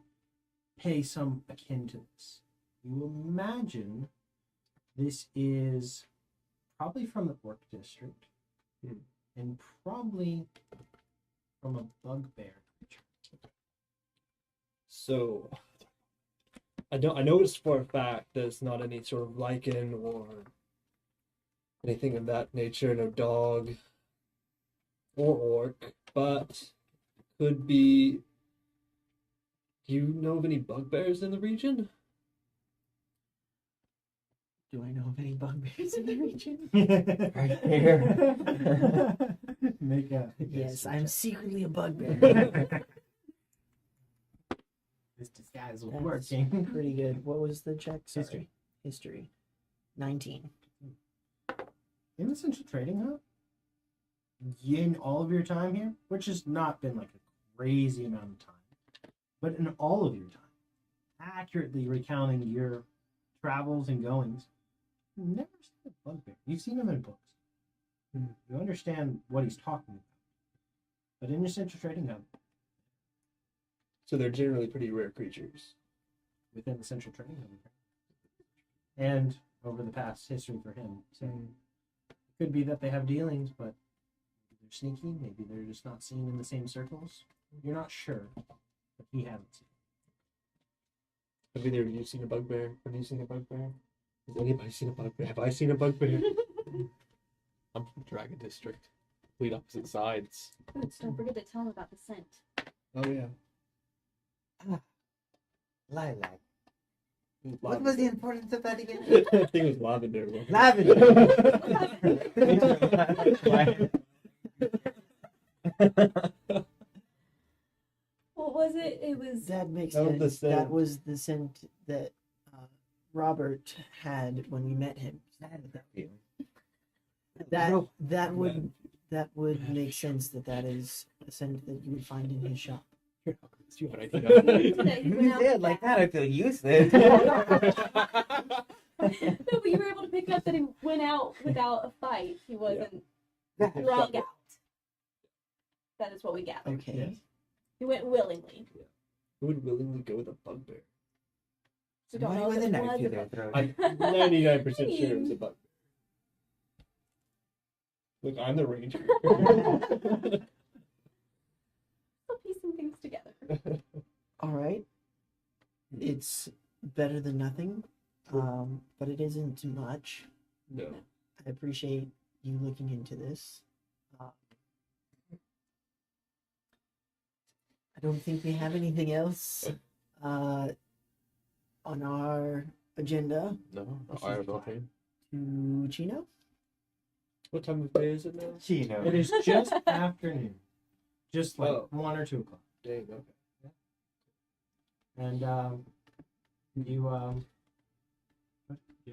pay some akin to this. You imagine this is probably from the Orc District and probably from a bugbear creature. So I noticed for a fact that it's not any sort of lichen or anything of that nature, no dog or orc, but could be. Do you know of any bugbears in the region? Do I know of any bugbears in the region? Right here. Make a Yes, I'm secretly a bugbear. This disguise was That's working. pretty good. What was the check? Sorry. History. History. 19. In the Central Trading Hub, in all of your time here, which has not been like a crazy amount of time, but in all of your time, accurately recounting your travels and goings, you've never seen a bugbear. You've seen him in books. You understand what he's talking about. But in your Central Trading Hub, So they're generally pretty rare creatures. within the Central Trading Hub, and over the past history for him, so it could be that they have dealings, but maybe they're sneaky, maybe they're just not seen in the same circles. You're not sure, but he hasn't seen. Have either of you seen a bugbear? Have you seen a bugbear? Has anybody seen a bugbear? Have I seen a bugbear? I'm from Dragon District. Complete opposite sides. Oops, don't forget to tell him about the scent. Oh yeah. Lilac. What was the importance of that again? I think it was lavender. What was it? It was. That makes That was the sense. That scent. was the scent that Robert had when we met him. That would make sense that is a scent that you would find in his shop. You have an idea. That he went You out say it with like that. that, I feel useless. No, but you were able to pick up that he went out without a fight. He wasn't drug out. That is what we gathered. Okay. Yes. He went willingly. Who would willingly go with a bugbear? We don't Somebody know if with a it knife was to a their bug- throat. I'm 99% sure it was a bugbear. Look, I'm the ranger. Still piecing things together. All right. It's better than nothing, but it isn't much. No. I appreciate you looking into this. I don't think we have anything else on our agenda. No, I have nothing. To Chino? What time of day is it now? Chino. It is just afternoon, just like Oh. 1 or 2 o'clock, Dang, okay. and you you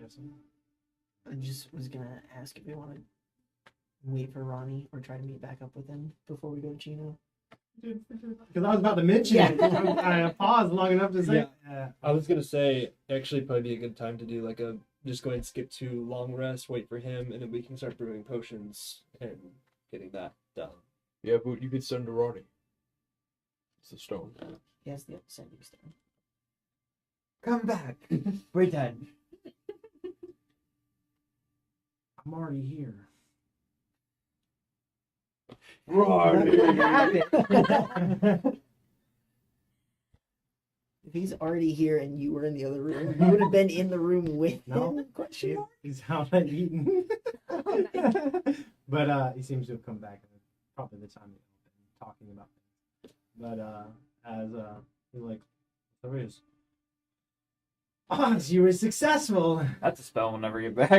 have something? I just was gonna ask if we want to wait for Ronnie or try to meet back up with him before we go to Chino. Because I was about to mention it. I paused long enough to say. I was gonna say, actually, probably be a good time to do like a just go ahead and skip to long rest, wait for him, and then we can start brewing potions and getting that done. Yeah, but you could send to Ronnie. It's the stone. He has the sending stone. Come back. We're done. I'm already here. If he's already here and you were in the other room, you would have been in the room with No, him? Question mark? he's out at eating. But he seems to have come back at probably the time we've been talking about things. But as he's like, there is. Odds, you were successful. That's a spell we'll never get back.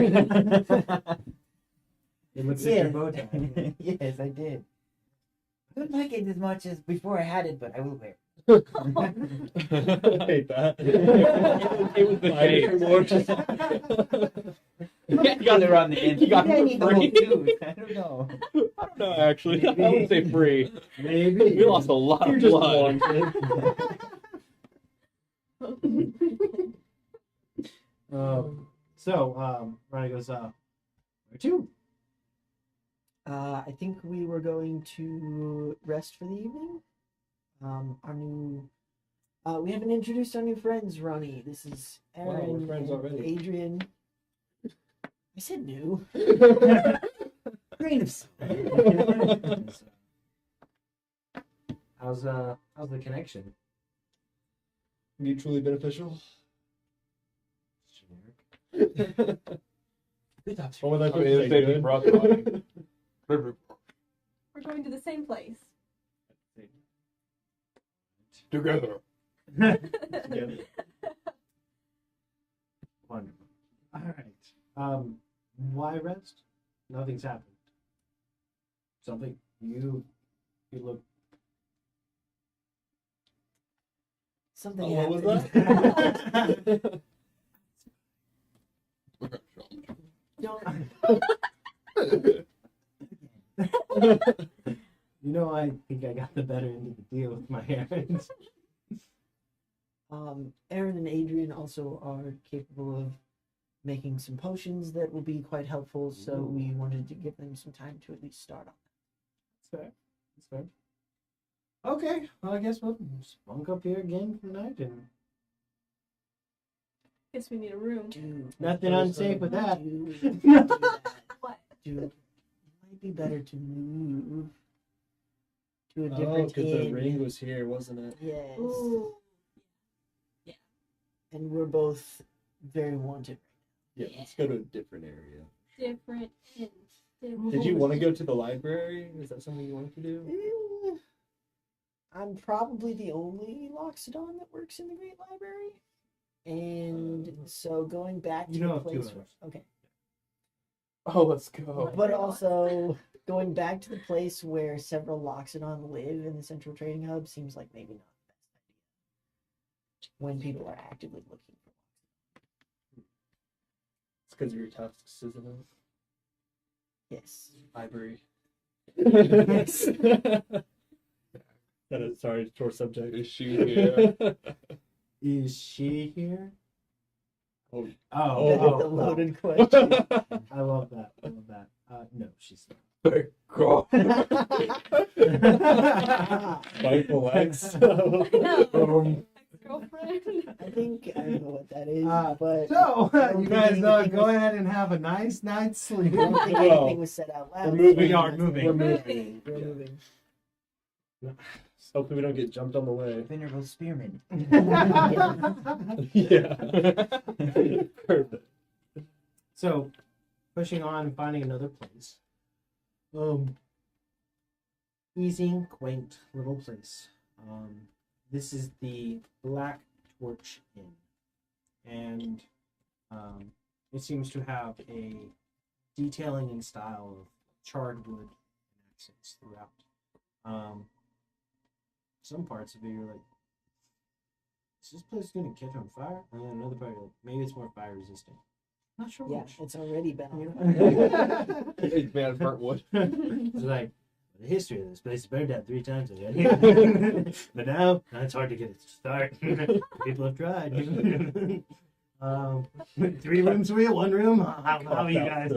It looks like your bow tie. Yes, I did. I don't like it as much as before I had it, but I will wear it. I hate that. It was the You got it on the end. You got Yeah, it you for free. know. I don't know. I don't know, actually. I wouldn't say free. Maybe. We lost a lot of blood. Ronnie goes, where to? I think we were going to rest for the evening. Our new, we haven't introduced our new friends, Ronnie. This is Aaron, we're friends and already. Adrian. I said new. Grain of salt. How's the connection? Mutually beneficial. Generic. What would I I put mean, to say, they good? brought the body. We're going to the same place. Together. Together. Wonderful. All right. Why rest? Nothing's happened. Something you look. Something What was happened. that? You know, I think I got the better end of the deal with my errands. Aaron and Adrian also are capable of making some potions that will be quite helpful, so we wanted to give them some time to at least start on That's fair. That's fair. Okay, well, I guess we'll spunk up here again for the night, and Guess we need a room. Dude, nothing unsafe with that. Dude, don't do that. What? Dude, it might be better to move to a Oh, different because the inn. ring was here, wasn't it? Yes. Ooh. And we're both very wanted. Yeah, let's go to a different area. Different ends. Did you want to go to the library? Is that something you wanted to do? I'm probably the only Loxodon that works in the Great Library. And so going back to You know the of two place others. okay. Oh, let's go. But also going back to the place where several Loxodon live in the Central Trading Hub seems like maybe not the best idea. When people are actively looking for It's because of your tusks, isn't it? yes. Ivory. Yes. That is, sorry, sore subject. Is she here? Is she here? Oh. That Oh, is oh, the oh. loaded question. I love that. I love that. No, she's Thank God. not. Spiteful X. No. Ex-girlfriend. I think I don't know what that is, but So, I don't you think guys anything go was- ahead and have a nice night's sleep. I don't think Well, anything was said out loud. we're moving. We are moving. We're Moving. We're moving. Hopefully we don't get jumped on the way. Venerable Spearman. Yeah. Perfect. So, pushing on and finding another place. Easy, quaint little place. This is the Black Torch Inn, and it seems to have a detailing and style of charred wood and accents throughout. Some parts of it you're like, is this place gonna catch on fire? And then another part you're like, maybe it's more fire resistant. Not sure Yeah, which. it's already been on. It's made of burnt wood. It's like the history of this place burned down 3 times already. But now it's hard to get it to start. People have tried. 3 rooms for you, 1 room. How are you guys?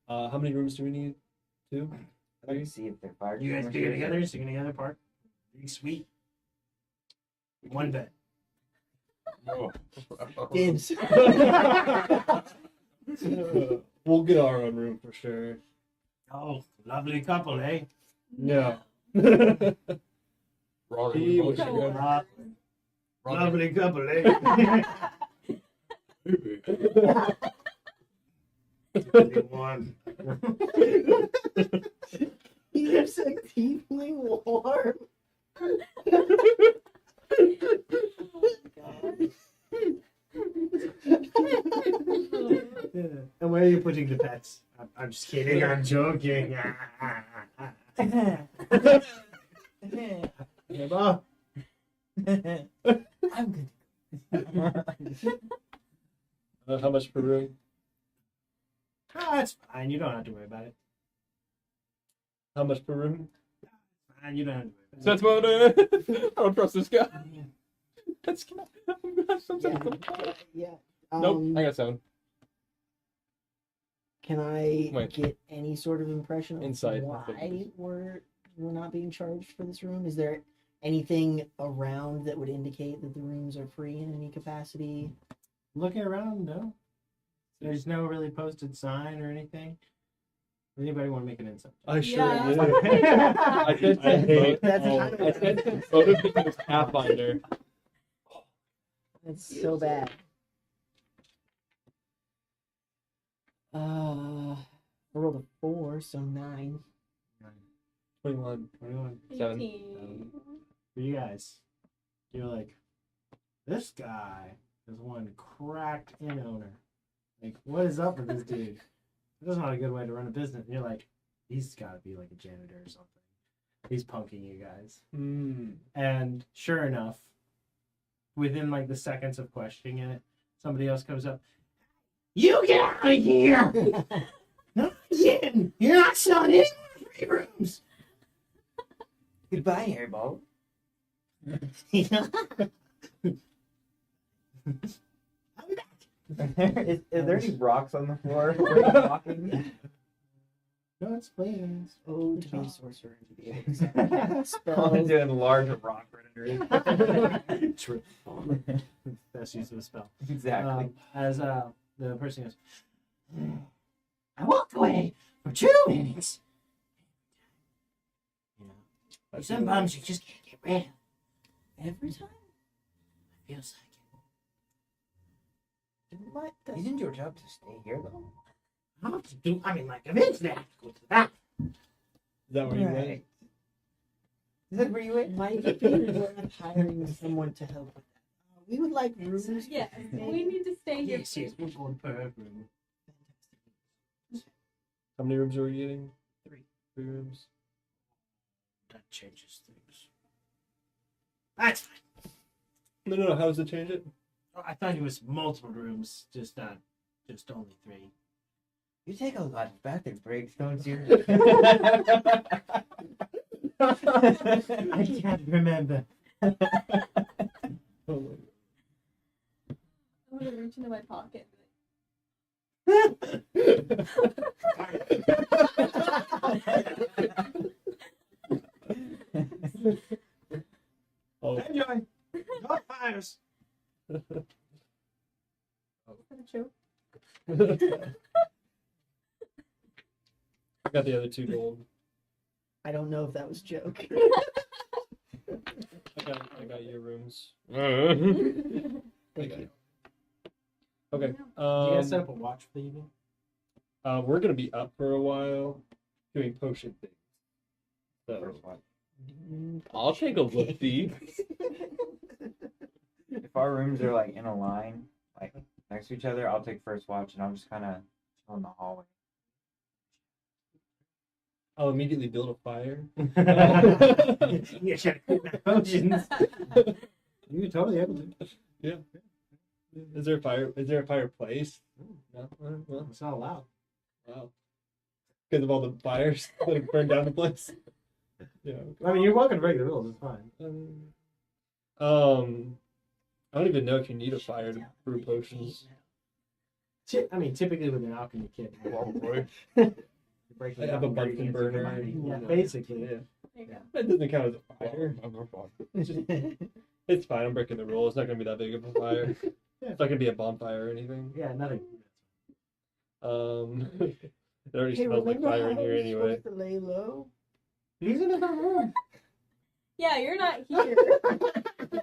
How many rooms do we need? 2? Let me see if they're fire. You guys do it together, sing together, park. Big suite. 1 bed. Dibs. We'll get our own room for sure. Oh, lovely couple, eh? No. Ronnie, He once was- again, Ronnie, Lovely couple, eh? baby. One. You're so deeply warm. And where are you putting the pets? I'm just kidding. I'm joking. Emma, I'm good. How much per room? that's fine. You don't have to worry about it. How much per room? Fine, you don't have to worry about That's what I don't trust this guy. That's I'm gonna have some Yeah. Nope, I got 7. Can I Wait. get any sort of impression of Insight. why we're not being charged for this room? Is there anything around that would indicate that the rooms are free in any capacity? it. Looking around, no. There's no really posted sign or anything. Anybody want to make an insight? I sure Yeah. did. I did I say hate That's all kind of of- I said photo pictures Pathfinder. That's so bad. I rolled a 4, so 9. 21. 21. 7. 15. For you guys, you're like, this guy is one cracked in owner. Like, what is up with this dude? That's not a good way to run a business. And you're like, he's got to be like a janitor or something. He's punking you guys. And sure enough, within like the seconds of questioning it, somebody else comes up. You get out of here! Not again! You're not selling any more free rooms! Goodbye, Hairball. is there any rocks on the floor? Where you're walking? No, it's planes. Oh, to be a sorcerer and to be able to I'm spells. doing large rock predators. True. Best use of a spell. Exactly. As the person goes, I walked away for 2 minutes. You know, some bums you just can't get rid of. Every time, it feels like it. What? Isn't your job to stay here though? I have to do. I mean, like eventually I have to go to the bathroom. Is that where you went? Right. Is that where you went? Might be worth hiring someone to help with that. We would like rooms. Yes, we need to stay here. Yes, we're going per room. How many rooms are we getting? 3. 3 rooms. That changes things. That's fine. No. How does it change it? Oh, I thought it was multiple rooms, just only 3. You take a lot of bathroom breaks, don't you? I can't remember. I'm gonna reach into my pocket. Oh, Enjoy. No fires. Is that a joke? I got the other 2 gold. I don't know if that was a joke. I got your rooms. Thank you. Okay. You guys set up a watch for the evening? We're gonna be up for a while doing potion things. So I'll take a look see. If our rooms are like in a line, like next to each other, I'll take first watch and I'll just kind of chill in the hallway. I'll immediately build a fire. You should have quit my potions. You're totally able to. Yeah. Is there a fire? Is there a fireplace? No. Well, It's not allowed. wow. Because of all the fires that have burned down the place. Yeah. I mean, you're welcome to break the rules. It's fine. I don't even know if you need a fire to brew potions. I mean, typically with an alchemy kit, Probably. you're breaking I have down a Bunsen ingredients burner. and combining. Yeah, Yeah. basically. Yeah. There you go. That doesn't count as a fire. I'm fine. It's just, it's fine. I'm breaking the rule. It's not gonna be that big of a fire. It's not gonna be a bonfire or anything. Yeah, nothing. It already smells like fire in here anyway. To lay low? He's in another room. Yeah, you're not here.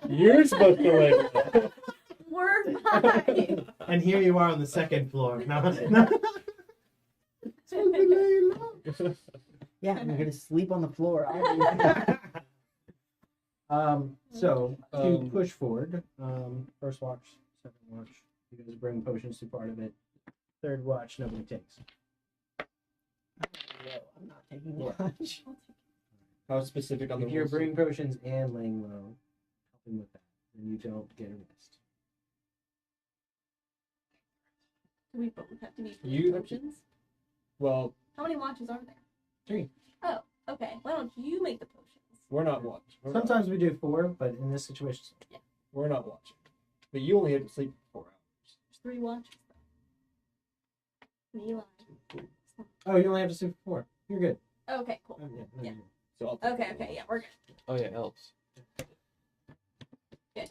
You're supposed to lay. We're fine. And here you are on the second floor. No. Yeah, I'm gonna sleep on the floor. So to Um, push forward, first watch, second watch, you guys bring potions to part of it. Third watch, nobody takes. I'm not taking Yeah. lunch. How specific on the If you're rules? bringing potions and laying low, helping with that, then you don't get a rest. Do we both have to be You- potions? Well, How many watches are there? 3. Oh, okay. Why don't you make the potions? we're not watching. Sometimes we do 4, but in this situation, We're not watching. But you only have to sleep for 4 hours. There's 3 watches though. Me lying. oh, you only have to sleep for 4. You're good. Okay, cool. Oh, yeah, no, Yeah. you're good. So I'll take Okay, it. okay, yeah, we're good. Oh yeah, elves. Okay.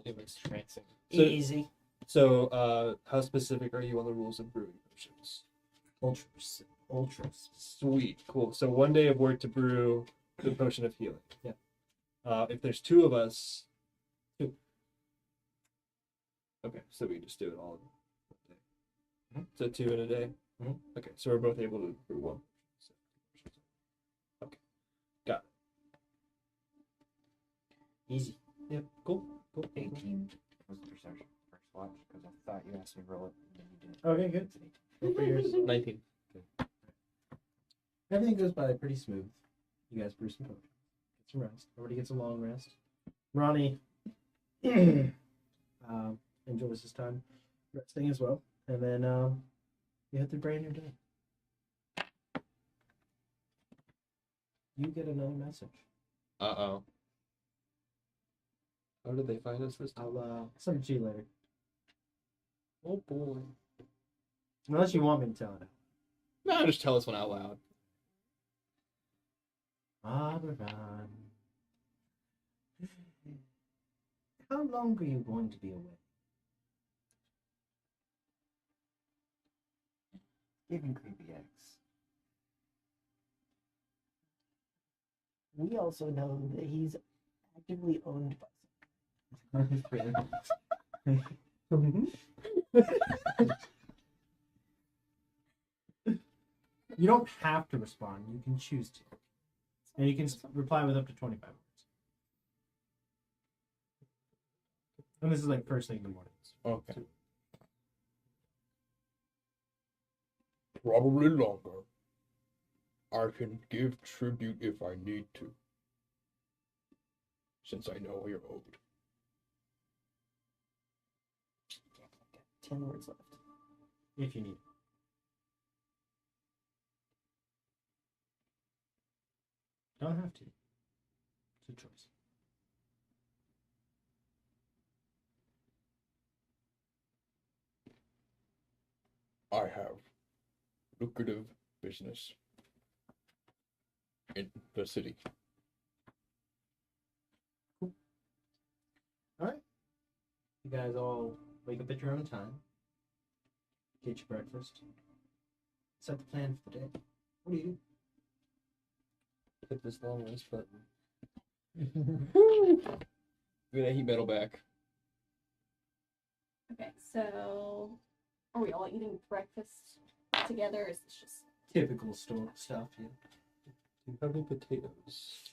It was trancing. So- Easy. So, how specific are you on the rules of brewing potions? Ultra. Sweet, cool. So 1 day of work to brew the potion of healing. Yeah. If there's 2 of us, 2. Okay, so we just do it all in 1 day. Mhm. So 2 in a day. Mhm. Okay, so we're both able to brew 1. Okay, got Easy. it. Yep, cool. 18 was the perception first watch because I thought you asked me to roll it and then you didn't. Okay, good. It's an 18. Go for yours. 19. Everything goes by pretty smooth. You guys brew some potions. Get some rest. Everybody gets a long rest. Ronnie enjoys his time resting as well. And then you hit the brand new day. You get another message. Uh-oh. How did they find us this time? I'll send it to you later. Oh boy. Unless you want me to tell it. No, just tell us one out loud. Aberon. How long are you going to be away? Giving creepy eggs. We also know that he's actively owned by You don't have to respond. You can choose to. And you can reply with up to 25 words. And this is like first thing in the morning. Okay. Probably longer. I can give tribute if I need to. Since I know you're owed. 10 words left. If you need it. Don't have to. It's a choice. I have lucrative business in the city. You guys all wake up at your own time. Get your breakfast. Set the plan for the day. What do you do? Hit this long rest button. Get that heat metal back. Okay, so are we all eating breakfast together? Or is this just Typical store stuff. Yeah. Do you have any potatoes?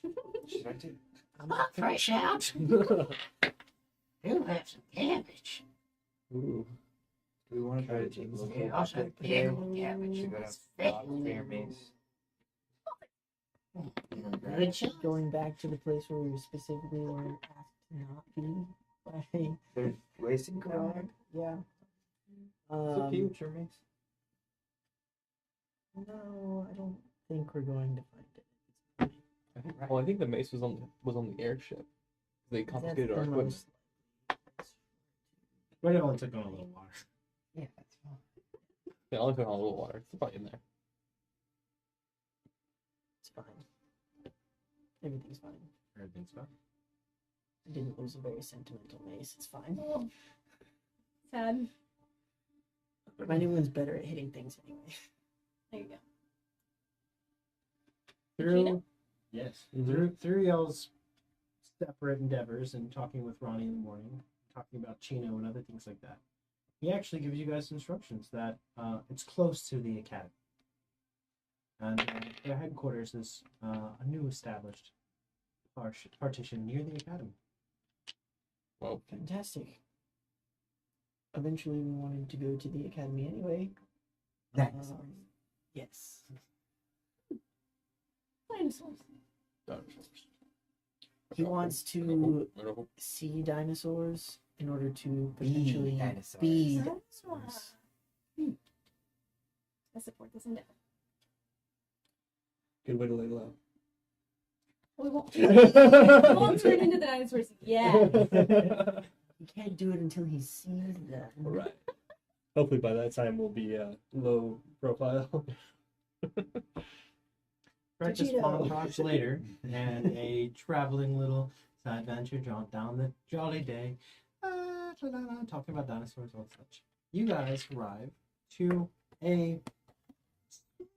Should I do? I'm not fresh out. You have some cabbage. Ooh. Do we want to try to take a look Yeah, at also it? pickled cabbage. Should go to It's thick. for your mace. Good shot. Going back to the place where we specifically weren't asked to not be by There's ways to go. Grog. Yeah. It's up to you, it's your mace. No, I don't think we're going to find it. Well, I think the mace was on the airship. They confiscated our That's the equipment. most But it only took on a little water. Yeah, that's fine. Yeah, only took on a little water. It's probably in there. It's fine. Everything's fine. Everything's fine. I didn't lose a very sentimental mace. It's fine. Sad. My new one's better at hitting things anyway. There you go. Through yes, Mhm. through y'all's separate endeavors and talking with Ronnie in the morning, talking about Chino and other things like that, he actually gives you guys instructions that it's close to the academy, and their headquarters is a new established partition near the academy. Well, Fantastic. Eventually, we wanted to go to the academy anyway. Nice. Yes. Dinosaurs. dinosaurs. He wants to Middle. see dinosaurs in order to Be potentially dinosaurs. be Ah. dinosaurs. I support this endeavor. Good way to lay low. We won't, we won't turn into the dinosaurs yet. He can't do it until he sees them. Right. Hopefully by that time we'll be low profile. Breakfast Vegito. montage later, and a traveling little side adventure jaunt down the jolly day, talking about dinosaurs and such. You guys arrive to a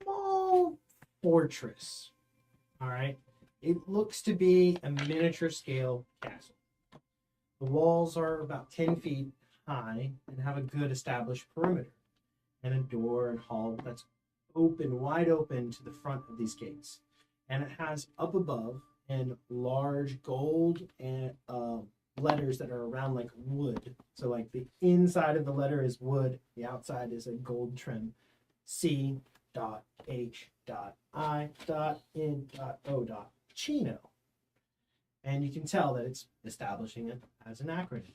small fortress. All right, it looks to be a miniature scale castle. The walls are about 10 feet high and have a good established perimeter, and a door and hall that's wide open to the front of these gates. And it has up above in large gold and letters that are around like wood. So like the inside of the letter is wood, the outside is a gold trim. C.H.I.N.O. Chino. And you can tell that it's establishing it as an acronym.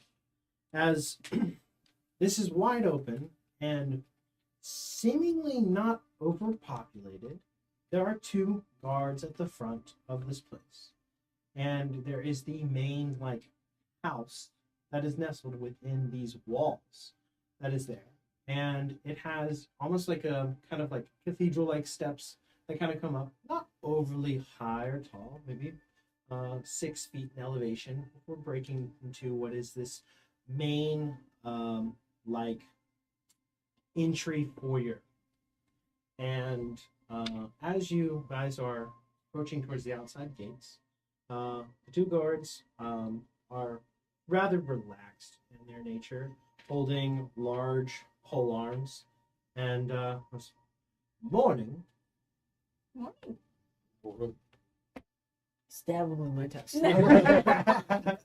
As this is wide open and seemingly not overpopulated, there are 2 guards at the front of this place. And there is the main house that is nestled within these walls that is there. And it has almost like a kind of like cathedral-like steps that kind of come up, not overly high or tall, maybe 6 feet in elevation before breaking into what is this main entry foyer. And as you guys are approaching towards the outside gates, the 2 guards are rather relaxed in their nature, holding large pole arms. And morning. Morning. Stab him with my touch. There's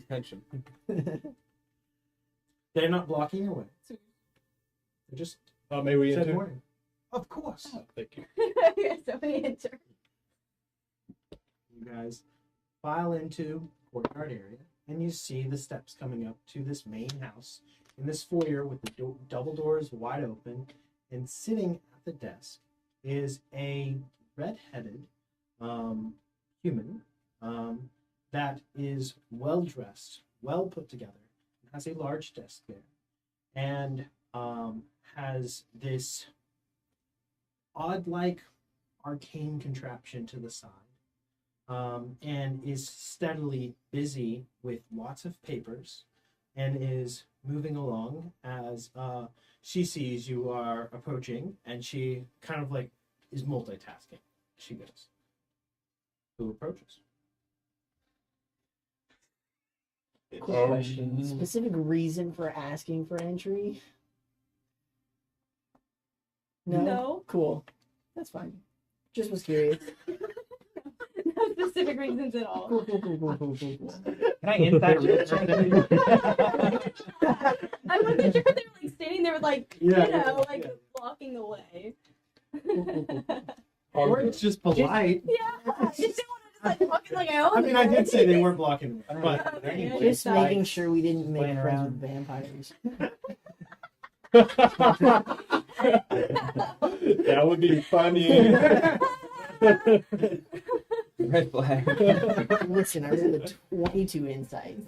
tension. They're not blocking your way. They're just May we said enter? morning. Of course. Thank you. So many enter. You guys file into courtyard area, and you see the steps coming up to this main house in this foyer with the double doors wide open, and sitting at the desk is a red-headed human that is well dressed, well put together, has a large desk there, and has this odd-like arcane contraption to the side, and is steadily busy with lots of papers, and is moving along as she sees you are approaching, and she kind of is multitasking. She goes. Who approaches? Quick question. Specific reason for asking for entry? No. Cool. That's fine. Just was curious. No specific reasons at all. Cool. Can I inside real quick? I wasn't sure if they were standing there with blocking the way. Or it's just polite. Yeah, I just didn't want to walk in like I own I mean, I did say they weren't blocking, but Okay, anyway. Just Sorry. making sure we didn't make Playing friends around. with vampires. That would be funny. Red flag. Listen, I rolled a 22 insight.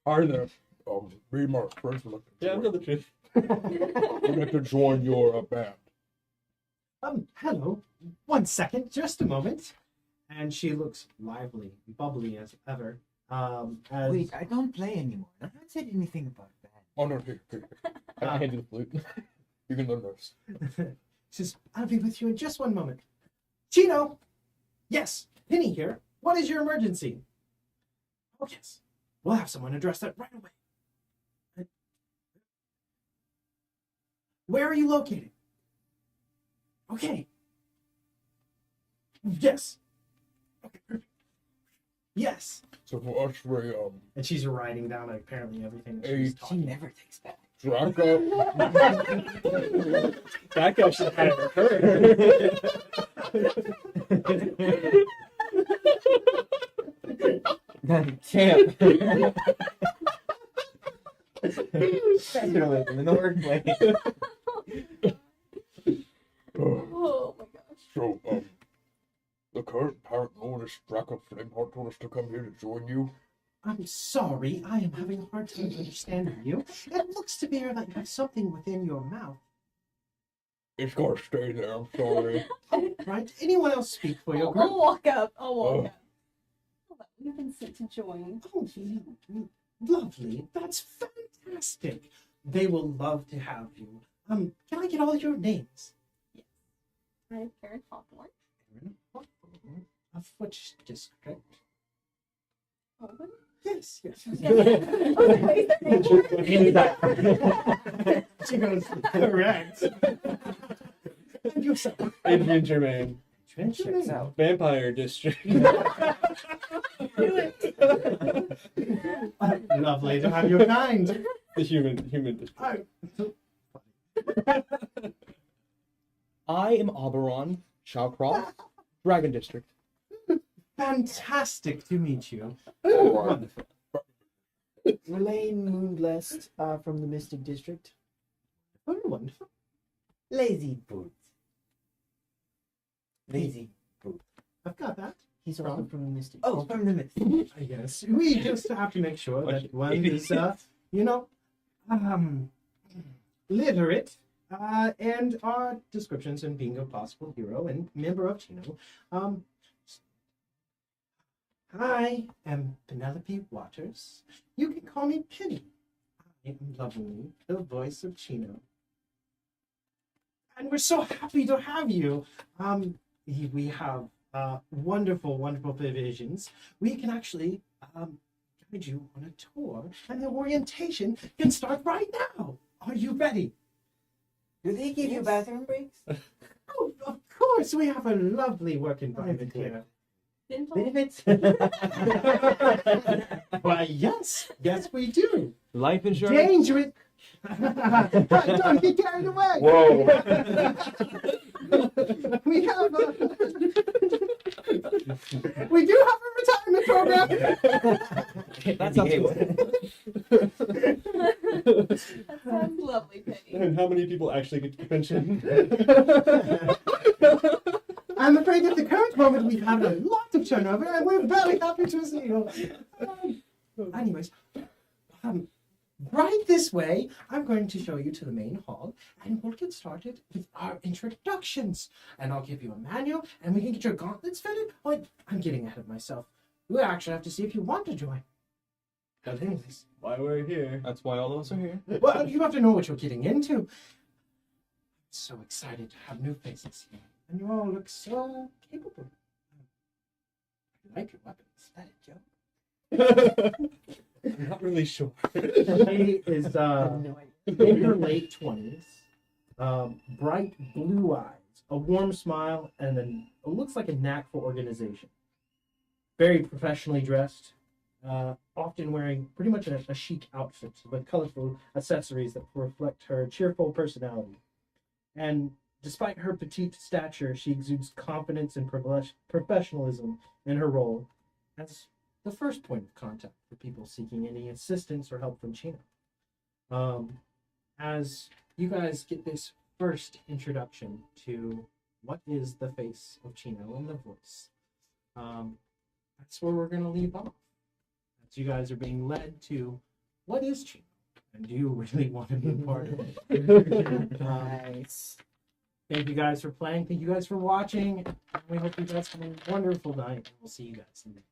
Hi there. Me and my friends would like to Yeah, I join, know the truth. would like to join your band. Hello. 1 second, just a moment. And she looks lively, bubbly as ever. As Wait, I don't play anymore. I haven't said anything about that. Oh no, here. I hand you the flute. You can learn this. says, I'll be with you in just 1 moment. Chino! Yes, Penny here. What is your emergency? Oh, yes. We'll have someone address that right away. Where are you located? Okay. Yes. Okay, perfect. Yes. So for us, we And she's writing down apparently everything Hey, she's She talking. never takes back. Draco. That guy should have heard. Champ. Federalism in the workplace. Oh my gosh. So the current parent Lordess Draco Flameheart told us to come here to join you. I'm sorry, I am having a hard time understanding you. It looks to me like you have something within your mouth. It's gotta stay there. I'm sorry. Right? Anyone else speak for your group? I'll walk up. I'll walk Oh. up. Hold on, we've been sent to join. Oh, lovely. That's fantastic. They will love to have you. Can I get all your names? I'm Karen Hawthorne. Of which district? Holden? Yes, yes. She goes, correct. And yourself. Adrian Germain. Checks out. Vampire District. Lovely to have your kind. The human district. I am Oberon Shawcroft, Dragon District. Fantastic to meet you. Alright. Relaine Moonblessed from the Mystic District. Oh, wonderful. Lazy boot. Lazy. I've got that. He's also from the Mystic Oh, District. from the myth. I guess we just have to make sure that one is, literate, and our descriptions and being a possible hero and member of Chino. I am Penelope Waters. You can call me Penny. I am lovingly the voice of Chino. And we're so happy to have you. We have wonderful, wonderful provisions. We can actually guide you on a tour, and the orientation can start right now. Are you ready? Do they give you bathroom breaks? Oh, of course, we have a lovely work environment here. Dental? Benefits? Why, yes, we do. Life insurance. Dangerous. Don't get carried away. Whoa. We have we do have a retirement program. That sounds cool. That sounds lovely, Penny. And how many people actually get the pension? I'm afraid at the current moment we've had a lot of turnover, and we're very happy to see you. Anyways, right this way, I'm going to show you to the main hall, and we'll get started with our introductions. And I'll give you a manual, and we can get your gauntlets fitted. Oh, I'm getting ahead of myself. We'll actually have to see if you want to join. But anyways, Why we're here. That's why all of us are here. well, you have to know what you're getting into. I'm so excited to have new faces here, and you all look so capable. I like your weapons. Is that a joke? I'm not really sure. She is I have no idea. in her late 20s, bright blue eyes, a warm smile, and it looks like a knack for organization. Very professionally dressed, often wearing pretty much a chic outfit with colorful accessories that reflect her cheerful personality. And despite her petite stature, she exudes confidence and professionalism in her role as the first point of contact for people seeking any assistance or help from Chino. As you guys get this first introduction to what is the face of Chino and the voice, that's where we're going to leave off. As you guys are being led to what is Chino? And do you really want to be a part of it? Nice. Thank you guys for playing. Thank you guys for watching. And we hope you guys have a wonderful night. We'll see you guys next.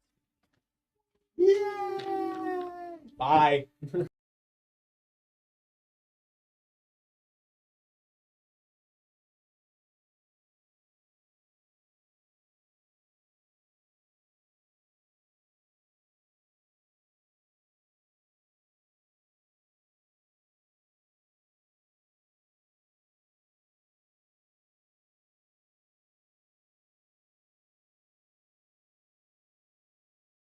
Bye.